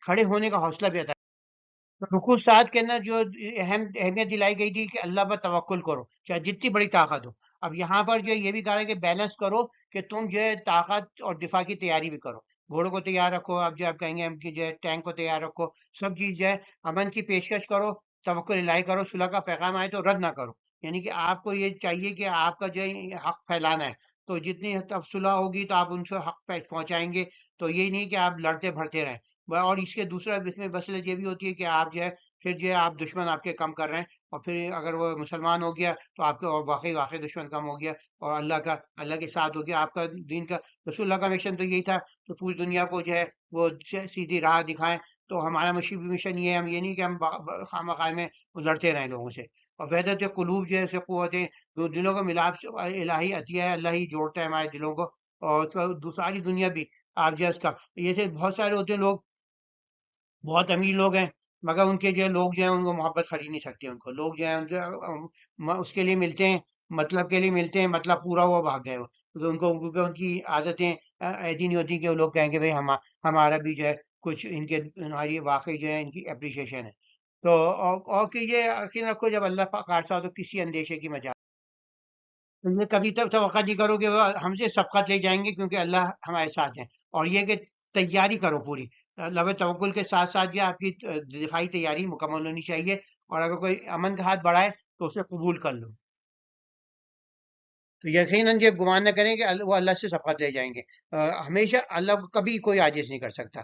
[SPEAKER 1] کھڑے ہونے کا حوصلہ بھی عطا. رکوع 7 کے اندر جو اہمیت دلائی گئی تھی کہ اللہ پر توکل کرو چاہے جتنی بڑی طاقت ہو. اب یہاں پر جو یہ بھی کہا ہے کہ بیلنس کرو کہ تم جو ہے طاقت اور دفاع کی تیاری بھی کرو، گھوڑوں کو تیار رکھو، اب جو آپ کہیں گے ہم کی جو ہے ٹینک کو تیار رکھو، سب چیز جو ہے امن کی پیشکش کرو توکل الہی کرو، صلح کا پیغام آئے تو رد نہ کرو، یعنی کہ آپ کو یہ چاہیے کہ آپ کا جو ہے حق پھیلانا ہے، تو جتنی حد تک صلح ہوگی تو آپ ان سے حق پہنچائیں گے، تو یہ نہیں کہ آپ لڑتے بھرتے رہیں۔ اور اس کے دوسرا اس میں بصلت یہ بھی ہوتی ہے کہ آپ جو ہے پھر جو ہے آپ دشمن آپ کے کم کر رہے ہیں، اور پھر اگر وہ مسلمان ہو گیا تو آپ کے اور واقعی دشمن کم ہو گیا، اور اللہ کے ساتھ ہو گیا آپ کا دین کا۔ رسول اللہ کا مشن تو یہی تھا کہ پوری دنیا کو جو ہے وہ سیدھی راہ دکھائیں، تو ہمارا مشن یہ ہے، ہم یہ نہیں کہ ہم خواہ مخواہ میں لڑتے رہیں لوگوں سے۔ اور وحدت قلوب جو ہے اسے قوتیں دو دلوں کا ملاپ سے الہی عطیہ ہے، اللہ ہی جوڑتا ہے ہمارے دلوں کو، اور ساری دنیا بھی آپ جو ہے اس کا یہ سے بہت سارے ہوتے ہیں لوگ، بہت امیر لوگ ہیں، مگر ان کے جو ہے لوگ جو ہیں ان کو محبت خرید نہیں سکتے، ان کو لوگ جو ہیں اس کے لیے ملتے ہیں، مطلب کے لیے ملتے ہیں، مطلب پورا ہوا بھاگ گئے وہ، تو ان کو کیونکہ ان کی عادتیں ایسی نہیں ہوتی کہ وہ لوگ کہیں گے بھائی ہمارا بھی جو ہے کچھ ان کے ہماری واقعی جو ہے ان کی اپریشیشن ہے۔ تو اور کہ یہ یقین رکھو جب اللہ پاک خاصا ہو تو کسی اندیشے کی مجال، تو یہ کبھی تک توقع نہیں کرو کہ وہ ہم سے سبقت لے جائیں گے، کیونکہ اللہ ہمارے ساتھ ہیں۔ اور یہ کہ تیاری کرو پوری، لب توکل کے ساتھ ساتھ یہ آپ کی دفاعی تیاری مکمل ہونی چاہیے، اور اگر کوئی امن کا ہاتھ بڑھائے تو اسے قبول کر لو، تو یقیناً یہ گمان نہ کریں کہ وہ اللہ سے سبقت لے جائیں گے۔ ہمیشہ اللہ کو کبھی کوئی عاجز نہیں کر سکتا،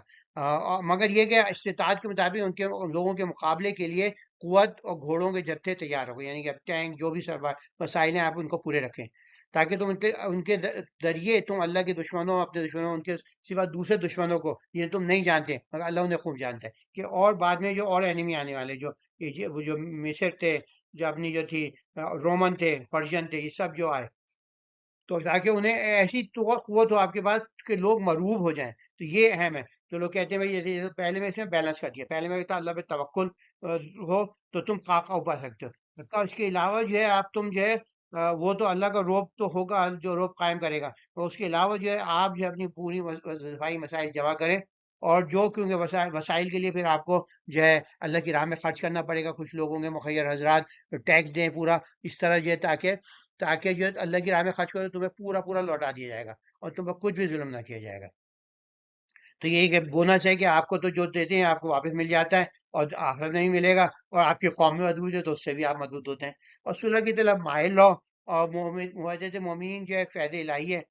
[SPEAKER 1] مگر یہ کہ استطاعت کے مطابق ان لوگوں کے مقابلے کے لیے قوت اور گھوڑوں کے جتھے تیار ہو، یعنی کہ ٹینک جو بھی وسائل ہیں آپ ان کو پورے رکھیں، تاکہ تم ان کے ذریعے تم اللہ کے دشمنوں، اپنے دشمنوں، ان کے سوا دوسرے دشمنوں کو یہ تم نہیں جانتے مگر اللہ انہیں خوب جانتا ہے، کہ اور بعد میں جو اور اینیمی آنے والے وہ جو مصر تھے، جو اپنی جو تھی رومن تھے، پرشین تھے، یہ سب جو آئے، تو تاکہ انہیں ایسی قوت ہو آپ کے پاس کہ لوگ مرعوب ہو جائیں، تو یہ اہم ہے۔ تو لوگ کہتے ہیں بھائی جیسے پہلے میں اس میں بیلنس کر دیا، پہلے میں کہتا اللہ پہ توکل ہو تو تم خاکہ پا سکتے ہو، اس کے علاوہ جو ہے آپ تم جو ہے وہ تو اللہ کا روب تو ہوگا جو روب قائم کرے گا، اور اس کے علاوہ جو ہے آپ جو ہے اپنی پوری دفاعی مسائل جمع کریں، اور جو کیونکہ وسائل کے لیے پھر آپ کو جو ہے اللہ کی راہ میں خرچ کرنا پڑے گا، کچھ لوگوں کے مخیر حضرات ٹیکس دیں پورا اس طرح جو ہے تاکہ جو ہے اللہ کی راہ میں خرچ کرو تمہیں پورا لوٹا دیا جائے گا، اور تم پر کچھ بھی ظلم نہ کیا جائے گا۔ تو یہی کہ بونس ہے کہ آپ کو تو جو دیتے ہیں آپ کو واپس مل جاتا ہے، اور آخرت نہیں ملے گا، اور آپ کی قوم میں مضبوط ہے تو اس سے بھی آپ مضبوط ہوتے ہیں، اور صلح کی طرف مائل رہو، اور معاہدۃ مومنین جو ہے فیض الہی ہے،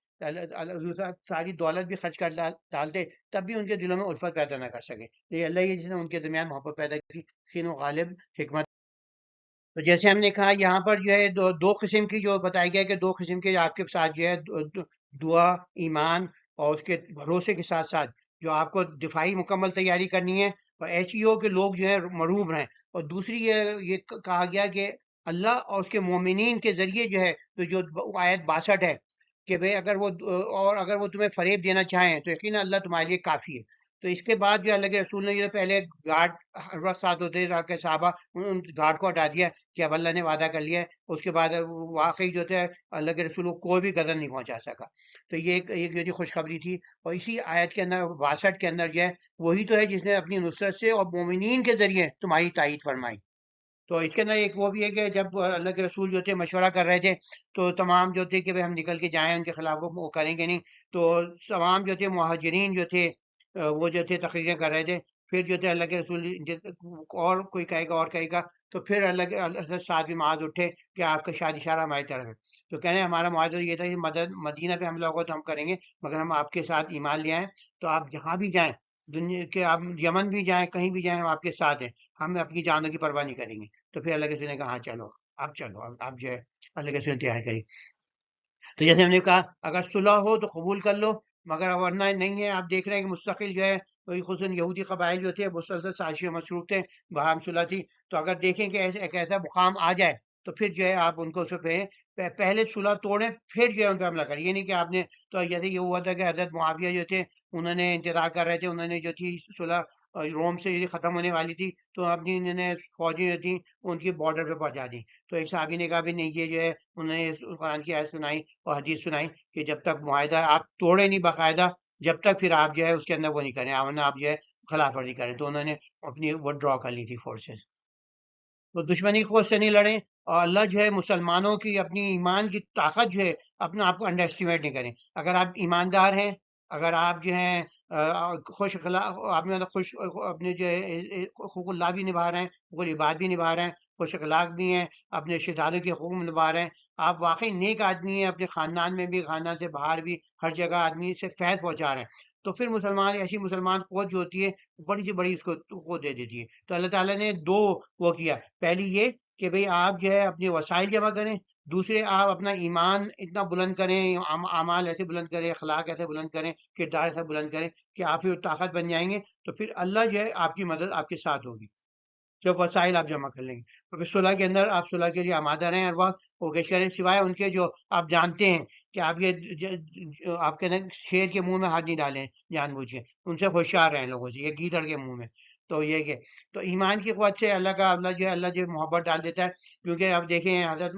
[SPEAKER 1] ساری دولت بھی خرچ کر ڈالتے تب بھی ان کے دلوں میں الفت پیدا نہ کر سکے، یہ اللہ ہی جس نے ان کے درمیان محبت پیدا کی، خین و غالب حکمت۔ تو جیسے ہم نے کہا یہاں پر جو ہے دو قسم کی جو بتائی گیا کہ دو قسم کے آپ کے ساتھ جو ہے دعا، ایمان، اور اس کے بھروسے کے ساتھ ساتھ جو آپ کو دفاعی مکمل تیاری کرنی ہے، اور ایسی ہو کہ لوگ جو ہے مرعوب رہیں، اور دوسری یہ کہا گیا کہ اللہ اور اس کے مومنین کے ذریعے جو ہے تو جو آیت 62 ہے کہ بھئی اگر وہ تمہیں فریب دینا چاہیں تو یقینا اللہ تمہارے لیے کافی ہے۔ تو اس کے بعد جو اللہ کے رسول نے یہ پہلے گارڈ ہر وقت ساتھ ہوتے تھے صحابہ، ان گارڈ کو ہٹا دیا کہ اب اللہ نے وعدہ کر لیا ہے، اس کے بعد واقعی جو تھے اللہ کے رسول کو کوئی بھی قدر نہیں پہنچا سکا، تو یہ ایک جو خوشخبری تھی۔ اور اسی آیت کے اندر 62 کے اندر جو ہے وہی تو ہے جس نے اپنی نصرت سے اور مومنین کے ذریعے تمہاری تائید فرمائی۔ تو اس کے اندر ایک وہ بھی ہے کہ جب اللہ کے رسول جو تھے مشورہ کر رہے تھے تو تمام جو تھے کہ ہم نکل کے جائیں ان کے خلاف، وہ کریں گے نہیں، تو تمام جو تھے مہاجرین جو تھے وہ جو تھے تقریریں کر رہے تھے، پھر جو تھے اللہ کے رسول اور کوئی کہے گا اور کہے گا، تو پھر اللہ سے ساتھ بھی معاذ اٹھے کہ آپ کا شاد اشارہ ہماری طرف ہے، تو کہنے ہمارا معاہدہ یہ تھا کہ مدینہ پہ حملہ ہوگا تو ہم کریں گے، مگر ہم آپ کے ساتھ ایمان لے آئیں، تو آپ جہاں بھی جائیں دنیا کے، آپ یمن بھی جائیں کہیں بھی جائیں ہم آپ کے ساتھ ہیں، ہم اپنی جانوں کی پرواہ نہیں کریں گے۔ تو پھر اللہ کے رسول نے کہا ہاں چلو، اب چلو، اب آپ جو ہے اللہ کے رسول نے تیار کری۔ تو جیسے ہم نے کہا اگر صلح ہو تو قبول کر لو، مگر ورنہ نہیں ہے، آپ دیکھ رہے ہیں کہ مستقل جو ہے وہی خصوصاً یہودی قبائل جو تھے مسلسل سازشی و مصروف تھے، باہم صلح تھی، تو اگر دیکھیں کہ ایک ایسا مقام آ جائے تو پھر جو ہے آپ ان کو اس پہ پہلے صلح توڑیں پھر جو ہے ان پہ حملہ کریں، یہ نہیں کہ آپ نے تو جیسے یہ ہوا تھا کہ حضرت معاویہ جو تھے انہوں نے انتظار کر رہے تھے، انہوں نے جو تھی صلح روم سے یہ ختم ہونے والی تھی تو اپنی انہوں نے فوجیں جو تھیں ان کی بارڈر پہ پہنچا دی، تو ایک صحابی نے کہا بھی نہیں، یہ جو ہے انہوں نے قرآن کی آیت سنائی اور حدیث سنائی کہ جب تک معاہدہ آپ توڑے نہیں باقاعدہ، جب تک پھر آپ جو ہے اس کے اندر وہ نہیں کریں، ورنہ آپ جو ہے خلاف ورزی کریں، تو انہوں نے اپنی ڈرا کر لی تھی فورسز، تو دشمنی خود سے نہیں لڑیں، اور اللہ جو ہے مسلمانوں کی اپنی ایمان کی طاقت جو ہے اپنا آپ کو انڈر اسٹیمیٹ نہیں کریں، اگر آپ ایماندار ہیں، اگر آپ جو ہیں خوش اخلاق آپ میں خوش اپنے جو ہے حقوق اللہ بھی نبھا رہے ہیں، حقوق العباد بھی نبھا رہے ہیں، خوش اخلاق بھی ہیں، اپنے رشتے داروں کے حقوق نبھا رہے ہیں، آپ واقعی نیک آدمی ہیں، اپنے خاندان میں بھی، خاندان سے باہر بھی، ہر جگہ آدمی سے فیض پہنچا رہے ہیں، تو پھر مسلمان ایسی مسلمان قوت جو ہوتی ہے بڑی سے بڑی اس کو قوت دے دیتی ہے۔ تو اللہ تعالیٰ نے دو وہ کیا، پہلی یہ کہ بھئی آپ جو ہے اپنے وسائل جمع کریں، دوسرے آپ اپنا ایمان اتنا بلند کریں، اعمال ایسے بلند کریں، اخلاق ایسے بلند کریں، کردار ایسا بلند کریں کہ آپ پھر طاقت بن جائیں گے، تو پھر اللہ جو ہے آپ کی مدد آپ کے ساتھ ہوگی جب وسائل آپ جمع کر لیں گے۔ تو پھر صلح کے اندر آپ صلح کے لیے آمادہ رہیں ہر وقت، کوشش کریں سوائے ان کے جو آپ جانتے ہیں کہ آپ یہ آپ کے شیر کے منہ میں ہاتھ نہیں ڈالیں جان بوجھ کے، ان سے ہوشیار رہیں لوگوں سے، یہ گیدڑ کے منہ میں۔ تو یہ کہ تو ایمان کی قوت سے اللہ کا اللہ جو ہے محبت ڈال دیتا ہے، کیونکہ آپ دیکھیں حضرت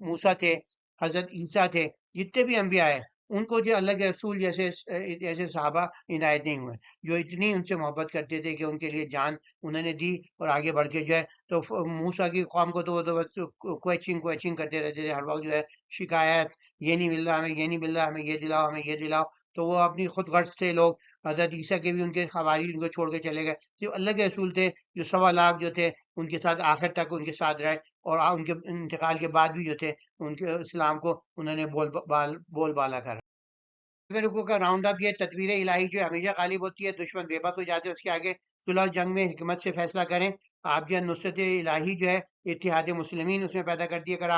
[SPEAKER 1] موسیٰ تھے، حضرت عیسیٰ تھے، جتنے بھی انبیاء ہیں، ان کو جو اللہ کے رسول جیسے جیسے صحابہ عنایت نہیں ہوئے، جو اتنی ان سے محبت کرتے تھے کہ ان کے لیے جان انہوں نے دی اور آگے بڑھ کے جو ہے تو موسیٰ کی قوم کو تو وہ تو بس کوئچنگ کرتے رہتے تھے ہر وقت، جو ہے شکایت، یہ نہیں مل رہا ہمیں، یہ نہیں مل رہا ہمیں، یہ دلاؤ ہمیں، یہ دلاؤ، تو وہ اپنی خود غرض تھے لوگ۔ حضرت عیسیٰ کے بھی ان کے حواری ان کو چھوڑ کے چلے گئے، جو اللہ کے رسول تھے، جو 1.25 لاکھ جو تھے ان کے ساتھ آخر تک ان کے ساتھ رہے، اور ان کے انتقال کے بعد بھی جو تھے ان کے اسلام کو انہوں نے بول بالا کرا۔ رکوع کا راؤنڈ اپ، یہ تدبیر الہی جو ہمیشہ غالب ہوتی ہے، دشمن بے بس ہو جاتے ہیں اس کے آگے، صلح جنگ میں حکمت سے فیصلہ کریں، آپ جو ہے نصرت الہی جو ہے اتحاد مسلمین اس میں پیدا کرتی ہے۔ اگر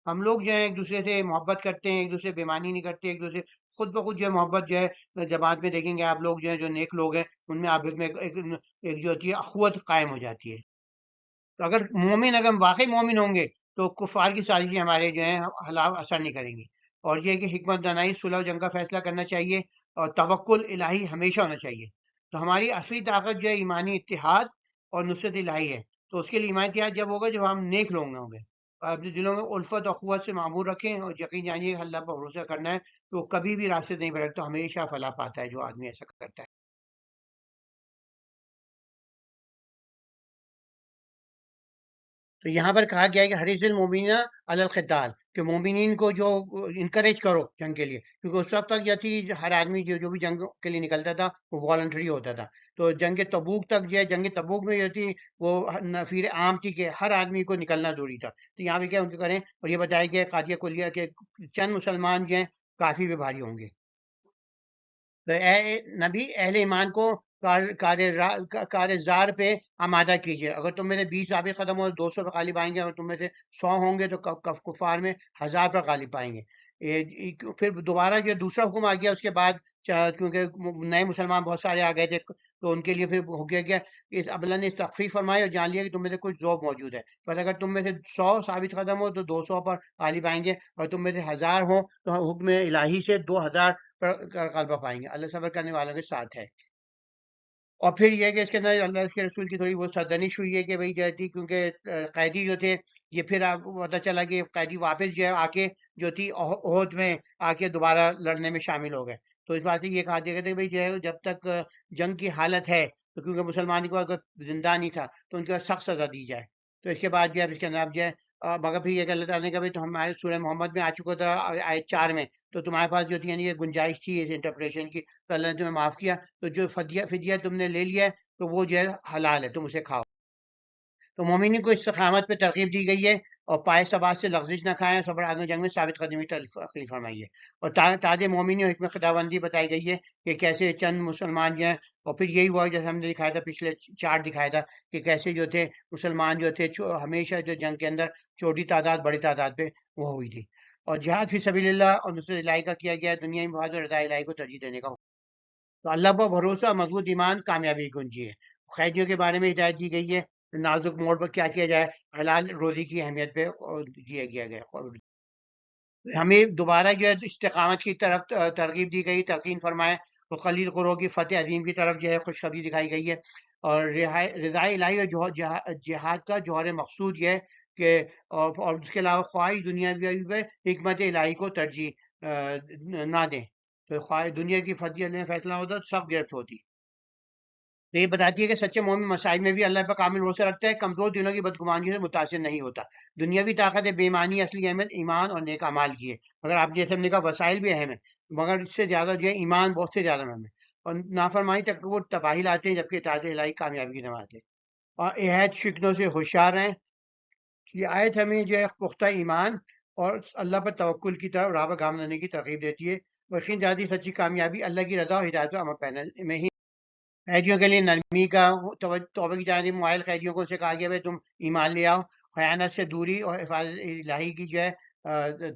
[SPEAKER 1] ہم لوگ جو ہے ایک دوسرے سے محبت کرتے ہیں، ایک دوسرے بےمانی نہیں کرتے، ایک دوسرے خود بخود جو ہے محبت جو ہے جماعت میں دیکھیں گے آپ لوگ جو ہے جو نیک لوگ ہیں ان میں آپس میں ایک جو ہوتی ہے اخوت قائم ہو جاتی ہے۔ تو اگر واقعی مومن ہوں گے تو کفار کی سازشیں ہمارے جو ہیں خلاف اثر نہیں کریں گی۔ اور یہ کہ حکمت دانائی صلح و جنگ کا فیصلہ کرنا چاہیے، اور توکل الہی ہمیشہ ہونا چاہیے۔ تو ہماری اصلی طاقت جو ہے ایمانی اتحاد اور نصرت الہی ہے، تو اس کے لیے ایمانی اتحاد جب ہوگا جب ہم نیک لوگ ہوں گے، اور اپنے دلوں میں الفت اور قوت سے معمور رکھیں اور یقین جانیے کہ اللہ پر بھروسہ کرنا ہے، تو کبھی بھی راستے نہیں بھٹکتا، ہمیشہ فلاح پاتا ہے جو آدمی ایسا کرتا ہے۔ تو یہاں پر کہا گیا ہے کہ حریص المومنین علی القتال، کہ مومنین کو جو انکریج کرو جنگ کے لیے، کیونکہ اس وقت تک یہ تھی ہر آدمی جو بھی جنگ کے لیے نکلتا تھا وہ والنٹری ہوتا تھا، تو جنگ تبوک تک جو ہے، جنگ تبوک میں جو تھی وہ نفیر عام تھی کہ ہر آدمی کو نکلنا ضروری تھا، تو یہاں پہ کیا ان کو کریں، اور یہ بتایا گیا قادیہ کلیہ کے چند مسلمان جو ہیں کافی پہ بھاری ہوں گے۔ تو اے نبی، اہل ایمان کو کار زار پہ آمادہ کیجیے، اگر تم میں سے 20 ثابت قدم ہو 200 پہ غالب آئیں گے، اگر تم میں سے 100 ہوں گے تو کفار میں 1000 پر غالب پائیں گے۔ پھر دوبارہ جو دوسرا حکم آ گیا اس کے بعد، کیونکہ نئے مسلمان بہت سارے آ گئے تھے، تو ان کے لیے پھر ہو گیا اب اللہ نے تخفیف فرمائی اور جان لیا کہ تم میں سے کچھ ذوق موجود ہے، بس اگر تم میں سے 100 ثابت قدم ہو تو 200 پر غالب آئیں گے، اور تم میں سے 1000 ہو تو حکم الہی سے 2000 پر غلبہ پائیں گے، اللہ صبر کرنے والوں کے ساتھ ہے۔ اور پھر یہ کہ اس کے اندر اللہ کے رسول کی تھوڑی وہ سرزنش ہوئی ہے کہ بھئی جو تھی، کیونکہ قیدی جو تھے، یہ پھر آپ کو پتہ چلا کہ قیدی واپس جو ہے آ کے جو تھی عہد میں آ کے دوبارہ لڑنے میں شامل ہو گئے، تو اس بات سے یہ کہا گیا کہ بھئی جو ہے جب تک جنگ کی حالت ہے، تو کیونکہ مسلمان کے پاس کوئی زندہ نہیں تھا تو ان کے پاس سخت سزا دی جائے، تو اس کے بعد جو ہے اس کے اندر آپ جو ہے مگر پھر یہ کہ اللہ تعالیٰ نے کہا بھئی تو ہمارے سورہ محمد میں آ چکا تھا آیت 4 میں، تو تمہارے پاس جو تھی یعنی یہ گنجائش تھی اس انٹرپریشن کی، تو اللہ نے تمہیں معاف کیا، تو جو فدیہ تم نے لے لیا ہے تو وہ جو ہے حلال ہے، تم اسے کھاؤ۔ تو مومنین کو استقامت پہ ترغیب دی گئی ہے، اور پائے ثبات سے لغزش نہ کھائیں، صبر آدمی جنگ میں ثابت قدمی تلقین فرمائی ہے، اور تاج مومنی اور حکمت خداوندی بتائی گئی ہے کہ کیسے چند مسلمان جو ہیں، اور پھر یہی ہوا جیسے ہم نے دکھایا تھا پچھلے چارٹ دکھایا تھا کہ کیسے جو تھے مسلمان جو تھے ہمیشہ جو جنگ کے اندر چھوٹی تعداد بڑی تعداد پہ وہ ہوئی تھی۔ اور جہاد فی سبیل اللہ اور نصرت الہی کا کیا گیا ہے، دنیا میں مفاد اور رضا الہی کو ترجیح دینے کا۔ تو اللہ پر بھروسہ، مضبوط ایمان کامیابی کی کنجی ہے۔ قیدیوں کے بارے میں ہدایت دی گئی ہے، نازک موڑ پر کیا کیا جائے، حلال روزی کی اہمیت پہ دیا گیا ہمیں دوبارہ جو ہے استقامت کی طرف ترغیب دی گئی، تلقین فرمائے، تو خلیل قرو کی فتح عظیم کی طرف جو ہے خوشخبری دکھائی گئی ہے، اور رضا الہی اور جہاد کا جوہر مقصود یہ ہے کہ اور اس کے علاوہ خواہش دنیا میں حکمت الہی کو ترجیح نہ دیں، تو خواہش دنیا کی فتح میں فیصلہ ہوتا تو سخت گرفت ہوتی۔ تو یہ بتاتی ہے کہ سچے مومن مسائل میں بھی اللہ پر کامل بھروسہ رکھتا ہے، کمزور دلوں کی بدگمانیوں سے متاثر نہیں ہوتا۔ دنیاوی طاقت بے ایمانی، اصلی اہمیت ایمان اور نیک اعمال کی ہے، مگر آپ جیسے ہم نے کہا وسائل بھی اہم ہیں، مگر اس سے زیادہ جو ہے ایمان بہت سے زیادہ اہم ہے۔ اور نافرمانی تک وہ تباہی لاتے ہیں، جبکہ اطاعت الہی کامیابی کی نماز ہے۔ اور عہد شکنوں سے ہوشیار ہیں۔ یہ آیت ہمیں جو ہے پختہ ایمان اور اللہ پر توکل کی طرف راہ پر گامزن ہونے کی ترغیب دیتی ہے۔ یقین جاتی سچی کامیابی اللہ کی رضا اور ہدایت پر عمل پیرنے میں ہی۔ قیدیوں کے لیے نرمی کا توبہ کی جانب مائل قیدیوں کو سے کہا گیا بھائی تم ایمان لے آؤ، خیانت سے دوری اور حفاظت الہی کی جو ہے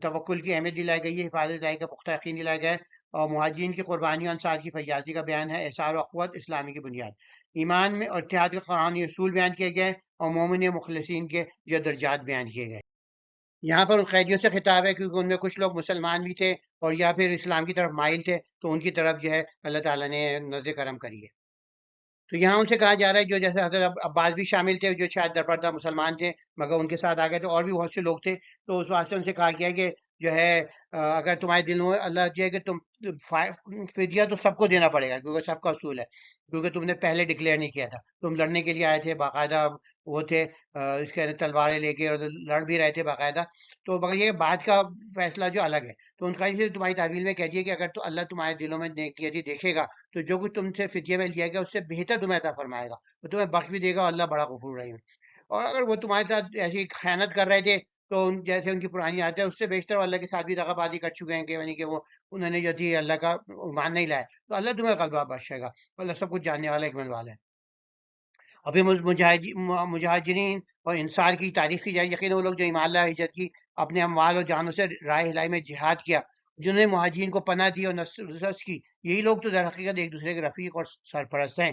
[SPEAKER 1] توکل کی اہمیت دلائی گئی ہے، حفاظت الہی کا پختہ یقین دلایا گیا ہے۔ اور مہاجرین کی قربانی اور انصار کی فیاضی کا بیان ہے۔ احسان و اخوت اسلامی کی بنیاد، ایمان میں اور اتحاد کے قرآنی اصول بیان کیے گئے اور مومن مخلصین کے جو درجات بیان کیے گئے۔ یہاں پر ان قیدیوں سے خطاب ہے کیونکہ ان میں کچھ لوگ مسلمان بھی تھے اور یا پھر اسلام کی طرف مائل تھے، تو ان کی طرف جو ہے اللہ تعالیٰ نے نظر کرم کری ہے۔ تو یہاں ان سے کہا جا رہا ہے جو جیسے حضرت عباس بھی شامل تھے، جو شاید درپردہ مسلمان تھے مگر ان کے ساتھ آ گئے تھے، اور بھی بہت سے لوگ تھے، تو اس واسطے ان سے کہا گیا کہ جو ہے اگر تمہارے دلوں میں اللہ جو ہے کہ تم فدیہ تو سب کو دینا پڑے گا، کیونکہ سب کا اصول ہے، کیونکہ تم نے پہلے ڈکلیئر نہیں کیا تھا، تم لڑنے کے لیے آئے تھے باقاعدہ، وہ تھے اس کے تلواریں لے کے اور لڑ بھی رہے تھے باقاعدہ، تو مگر یہ بات کا فیصلہ جو الگ ہے، تو ان کا سے تمہاری تعویل میں کہہ دیا کہ اگر تو اللہ تمہارے دلوں میں نیکی دیکھے گا تو جو کچھ تم سے فدیہ میں لیا گیا اس سے بہتر تمہیں عطا فرمائے گا، وہ تمہیں بخش بھی دے گا، اور اللہ بڑا غفور رحیم۔ اور اگر وہ تمہارے ساتھ ایسی خیانت کر رہے تھے تو جیسے ان کی پرانی عادت ہے اس سے بیشتر وہ اللہ کے ساتھ بھی دغا بازی کر چکے ہیں، کہ یعنی کہ وہ انہوں نے جو تھی اللہ کا مان نہیں لایا، تو اللہ تمہیں غلبہ بخشے گا، اللہ سب کچھ جاننے والا حکمت والا ہے۔ ابھی مہاجرین اور انصار کی تاریخ کی جائے، یقین وہ لوگ جو ایمان لائے، ہجرت کی، اپنے اموال اور جانوں سے راہ الہی میں جہاد کیا، جنہوں نے مہاجرین کو پناہ دی اور نصرت کی، یہی لوگ تو در حقیقت ایک دوسرے کے رفیق اور سرپرست ہیں۔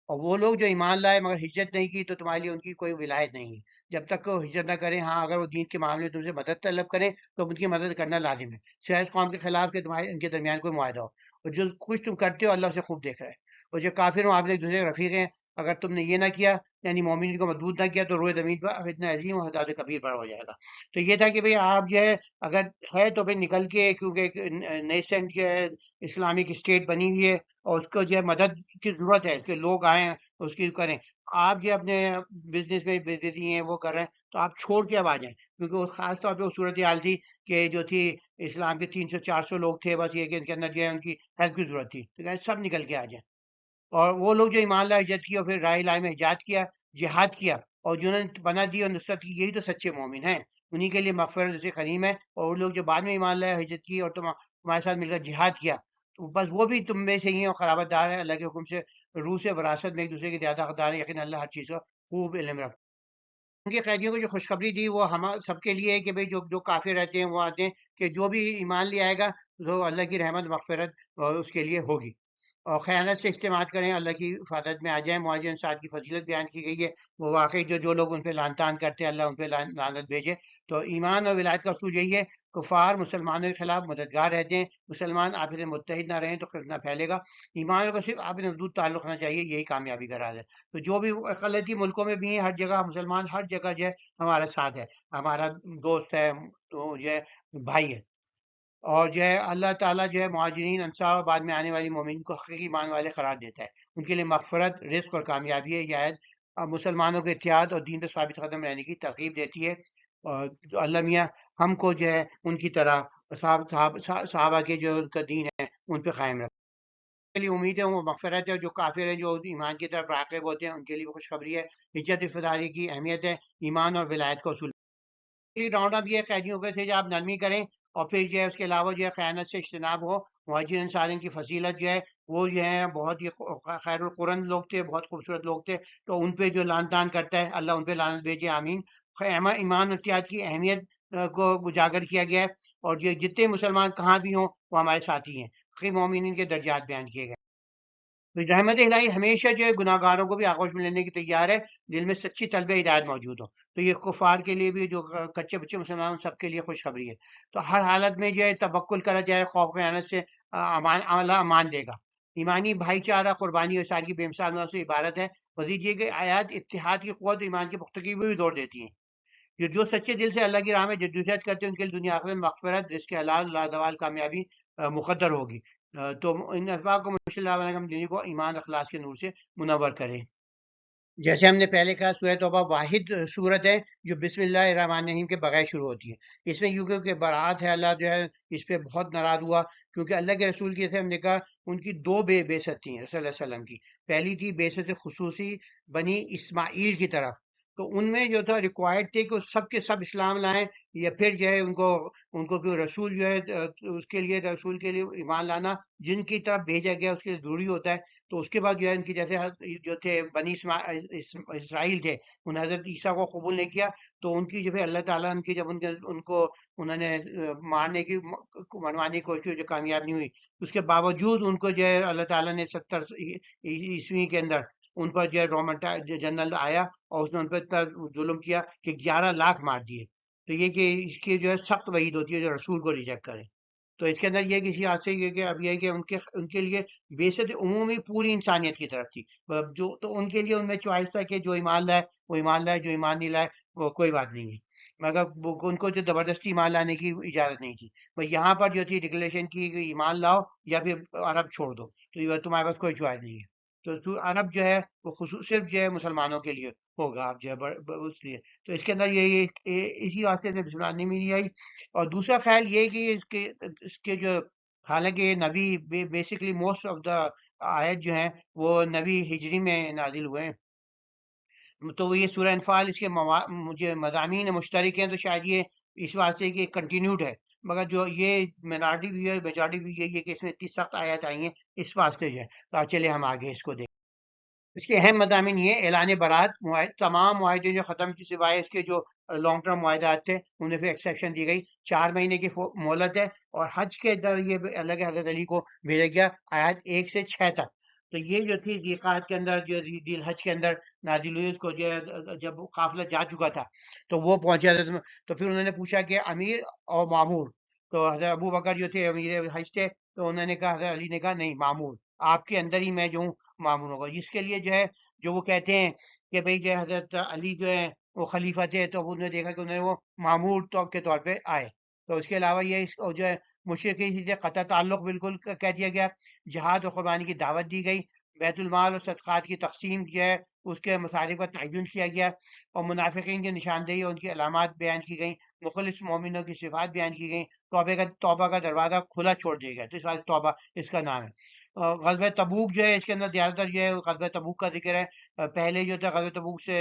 [SPEAKER 1] اور وہ لوگ جو ایمان لائے مگر ہجرت نہیں کی، تو تمہارے لیے ان کی کوئی ولایت نہیں ہے جب تک کہ وہ ہجرت نہ کریں۔ ہاں اگر وہ دین کے معاملے میں تم سے مدد طلب کریں تو ان کی مدد کرنا لازم ہے، سوائے اس قوم کے خلاف کہ تمہارے ان کے درمیان کوئی معاہدہ ہو، اور جو کچھ تم کرتے ہو اللہ اسے خوب دیکھ رہا ہے۔ اور جو کافر معاملے ایک دوسرے کے رفیق ہیں، اگر تم نے یہ نہ کیا یعنی مومن کو مضبوط نہ کیا، تو روئے زمین پر فتنہ عظیم اور حضرت کبیر بڑا ہو جائے گا۔ تو یہ تھا کہ بھئی آپ جو ہے اگر ہے تو پھر نکل کے، کیونکہ ایک نیسنٹ جو ہے اسلامک اسٹیٹ بنی ہوئی ہے اور اس کو جو ہے مدد کی ضرورت ہے، اس کے لوگ آئیں اس کی کریں۔ آپ جو اپنے بزنس میں بزی ہیں وہ کر رہے ہیں، تو آپ چھوڑ کے اب آ جائیں، کیونکہ وہ خاص طور پہ وہ صورتحال تھی کہ جو تھی اسلام کے 300-400 لوگ تھے، بس یہ کہ ان کے اندر جو ہے ان کی ہیلپ کی ضرورت تھی، تو سب نکل کے آ جائیں۔ اور وہ لوگ جو ایمان لائے، ہجرت کی اور پھر راہ الہی میں جہاد کیا اور جنہوں نے پناہ دی اور نصرت کی، یہی تو سچے مومن ہیں، انہی کے لیے مغفرت جیسے کریم ہے۔ اور وہ لوگ جو بعد میں ایمان لائے، ہجرت کی اور تمہارے ساتھ مل کر جہاد کیا، تو بس وہ بھی تم میں سے ہی ہیں اور قرابت دار ہے، اللہ کے حکم سے روح سے وراثت میں ایک دوسرے کے زیادہ حقدار ہے، یقین اللہ ہر چیز کا خوب علم رکھ۔ ان کے قیدیوں کو جو خوشخبری دی وہ ہم سب کے لیے ہے کہ بھئی جو کافر رہتے ہیں وہ آتے ہیں کہ جو بھی ایمان لے آئے گا تو اللہ کی رحمت مغفرت اس کے لیے ہوگی، اور خیانت سے اجتماع کریں، اللہ کی حفاظت میں آ جائیں۔ مہاجر انصار کی فضیلت بیان کی گئی ہے، وہ واقعی جو لوگ ان پہ لعن طعن کرتے ہیں اللہ ان پہ لعنت بھیجے۔ تو ایمان اور ولایت کا اصول یہی ہے، کفار مسلمانوں کے خلاف مددگار رہتے ہیں، مسلمان آپس میں متحد نہ رہیں تو فتنہ پھیلے گا، ایمان کو صرف آپس میں مضبوط تعلق رکھنا چاہیے، یہی کامیابی کا راز ہے۔ تو جو بھی اقلیتی ملکوں میں بھی ہیں، ہر جگہ مسلمان ہر جگہ جو ہے ہمارے ساتھ ہے، ہمارا دوست ہے، تو جو ہے بھائی ہے۔ اور جو ہے اللہ تعالیٰ جو ہے مہاجرین انصار اور بعد میں آنے والی مومنین کو حقیقی ایمان والے قرار دیتا ہے، ان کے لیے مغفرت، رزق اور کامیابی ہے۔ یہ آیت مسلمانوں کے اتحاد اور دین پہ ثابت قدم رہنے کی ترغیب دیتی ہے، اور اللہ میاں ہم کو جو ہے ان کی طرح صحابہ کے جو ان کا دین ہے ان پہ قائم رکھے۔ کے لیے امید ہے وہ مغفرت ہے، جو کافر ہیں جو ایمان کی طرف راغب ہوتے ہیں ان کے لیے بھی خوشخبری ہے۔ ہجرت فداری کی اہمیت ہے، ایمان اور ولایت کا اصول۔ راؤنڈ اپ یہ قیدیوں کے تھے جو آپ نرمی کریں، اور پھر جو ہے اس کے علاوہ جو ہے خیانت سے اجتناب ہو۔ مہاجر انصار کی فضیلت جو ہے وہ جو ہے بہت ہی خیر القرن لوگ تھے، بہت خوبصورت لوگ تھے، تو ان پہ جو لعن طعن کرتا ہے اللہ ان پہ لعنت بھیجے، آمین۔ ایمان اور اتحاد کی اہمیت کو اجاگر کیا گیا ہے، اور جو جتنے مسلمان کہاں بھی ہوں وہ ہمارے ساتھی ہیں، حقیقی مومنین کے درجات بیان کیے گئے۔ تو رحمت الہی ہمیشہ جو ہے گناہ گاروں کو بھی آغوش میں لینے کی تیار ہے، دل میں سچی طلب ہدایت موجود ہو۔ تو یہ کفار کے لیے بھی، جو کچے بچے مسلمان سب کے لیے خوشخبری ہے۔ تو ہر حالت میں جو ہے توکل کرا جائے، خوف خیانت سے اللہ امان دے گا۔ ایمانی بھائی چارہ، قربانی اور ساری کی بے مثال سے عبارت ہے۔ مزید یہ کہ آیات اتحاد کی قوت، ایمان کی پختگی بھی زور دیتی ہیں۔ جو سچے دل سے اللہ کی راہ میں جدوجہد کرتے ہیں ان کے لیے دنیا آخرت میں مغفرت، رزق حلال، لازوال کامیابی مقدر ہوگی۔ تو ان اسباب کو مشکل اللہ علیہ دینی کو ایمان اخلاص کے نور سے منور کرے۔ جیسے ہم نے پہلے کہا سورہ توبہ واحد سورت ہے جو بسم اللہ الرحمن الرحیم کے بغیر شروع ہوتی ہے۔ اس میں کیونکہ کہ برات ہے، اللہ جو ہے اس پہ بہت ناراض ہوا، کیونکہ اللہ کے رسول کی، جیسے ہم نے کہا، ان کی دو بعثت تھیں صلی اللہ علیہ وسلم کی۔ پہلی تھی بعثت خصوصی بنی اسماعیل کی طرف، تو ان میں جو تھا ریکوائرڈ تھے کہ وہ سب کے سب اسلام لائیں، یا پھر جو ہے ان کو کوئی رسول جو ہے اس کے لیے، رسول کے لیے ایمان لانا جن کی طرف بھیجا گیا اس کے لیے ضروری ہوتا ہے۔ تو اس کے بعد جو ہے ان کی، جیسے جو تھے بنی اسرائیل تھے، ان حضرت عیسیٰ کو قبول نہیں کیا، تو ان کی جو ہے اللہ تعالیٰ ان کی جب ان کو انہوں نے مارنے کی منوانے کی کوشش کی، جو کامیاب نہیں ہوئی، اس کے باوجود ان کو جو ہے اللہ تعالیٰ نے 70 عیسوی کے اندر ان پر جو ہے رومن جنرل آیا اور اس نے ان پر اتنا ظلم کیا کہ 11 لاکھ مار دیے۔ تو یہ کہ اس کی جو ہے سخت وعید ہوتی ہے جو رسول کو ریجیکٹ کرے۔ تو اس کے اندر یہ کسی حد سے یہ کہ اب یہ کہ ان کے لیے بیست عمومی پوری انسانیت کی طرف تھی، جو تو ان کے لیے ان میں چوائس تھا کہ جو ایمان لائے وہ ایمان لائے، جو ایمان نہیں لائے وہ کوئی بات نہیں ہے، مگر ان کو جو زبردستی ایمان لانے کی اجازت نہیں تھی۔ بس یہاں پر جو تھی ڈکلیریشن کی کہ ایمان لاؤ یا پھر عرب چھوڑ دو، تو یہ تمہارے پاس کوئی چوائس نہیں ہے۔ تو عرب جو ہے وہ خصوص صرف جو ہے مسلمانوں کے لیے ہوگا، آپ جو ہے اس لیے تو اس کے اندر اسی واسطے سے بسم اللہ نہیں آئی۔ اور دوسرا خیال یہ کہ اس کے جو، حالانکہ یہ نبی بیسکلی موسٹ آف دا آیت جو ہیں وہ نبی ہجری میں نازل ہوئے ہیں، تو یہ سورہ انفال اس کے مجھے مضامین مشترک ہیں، تو شاید یہ اس واسطے کہ کنٹینیوڈ ہے، مگر جو یہ مینارٹی بھی ہے، میجارٹی بھی یہی ہے کہ اس میں اتنی سخت آیت آئی ہیں اس واسطے جو ہے۔ تو چلے ہم آگے اس کو دیکھیں۔ اس کے اہم مضامین یہ اعلان برات، تمام معاہدے جو ختم کی سوائے اس کے جو لانگ ٹرم معاہدات تھے انہیں پھر ایکسیپشن دی گئی، 4 مہینے کی مہلت ہے، اور حج کے در یہ اللہ کے حضرت علی کو بھیجا گیا، آیات 1 سے 6 تک۔ تو یہ جو تھی ذیقات کے اندر، جو ذی الحج کے اندر نازل ہوئی، اس کو جو ہے جب قافلہ جا چکا تھا تو وہ پہنچے حضرت، تو پھر انہوں نے پوچھا کہ امیر اور معمور، تو حضرت ابو بکر جو تھے امیر حج تھے، تو انہوں نے کہا، حضرت علی نے کہا نہیں، معمور، آپ کے اندر ہی میں جو ہوں معمول ہوگا، جس کے لیے جو ہے جو وہ کہتے ہیں کہ بھئی جو ہے حضرت علی جو ہے وہ خلیفہ تھے، تو انہوں نے دیکھا کہ انہوں نے وہ معمور کے طور پہ آئے۔ تو اس کے علاوہ یہ جو ہے مشرکین سے قطع تعلق بالکل کہہ دیا گیا، جہاد و قربانی کی دعوت دی گئی، بیت المال اور صدقات کی تقسیم جو ہے اس کے مصارف کا تعین کیا گیا، اور منافقین کی نشاندہی اور ان کی علامات بیان کی گئیں، مخلص مومنوں کی صفات بیان کی گئیں، توبہ کا دروازہ کھلا چھوڑ دیا گیا، تو اس واسطے توبہ اس کا نام ہے۔ غزوہ تبوک جو ہے اس کے اندر زیادہ تر جو ہے غزوہ تبوک کا ذکر ہے، پہلے جو تھا غزوہ تبوک سے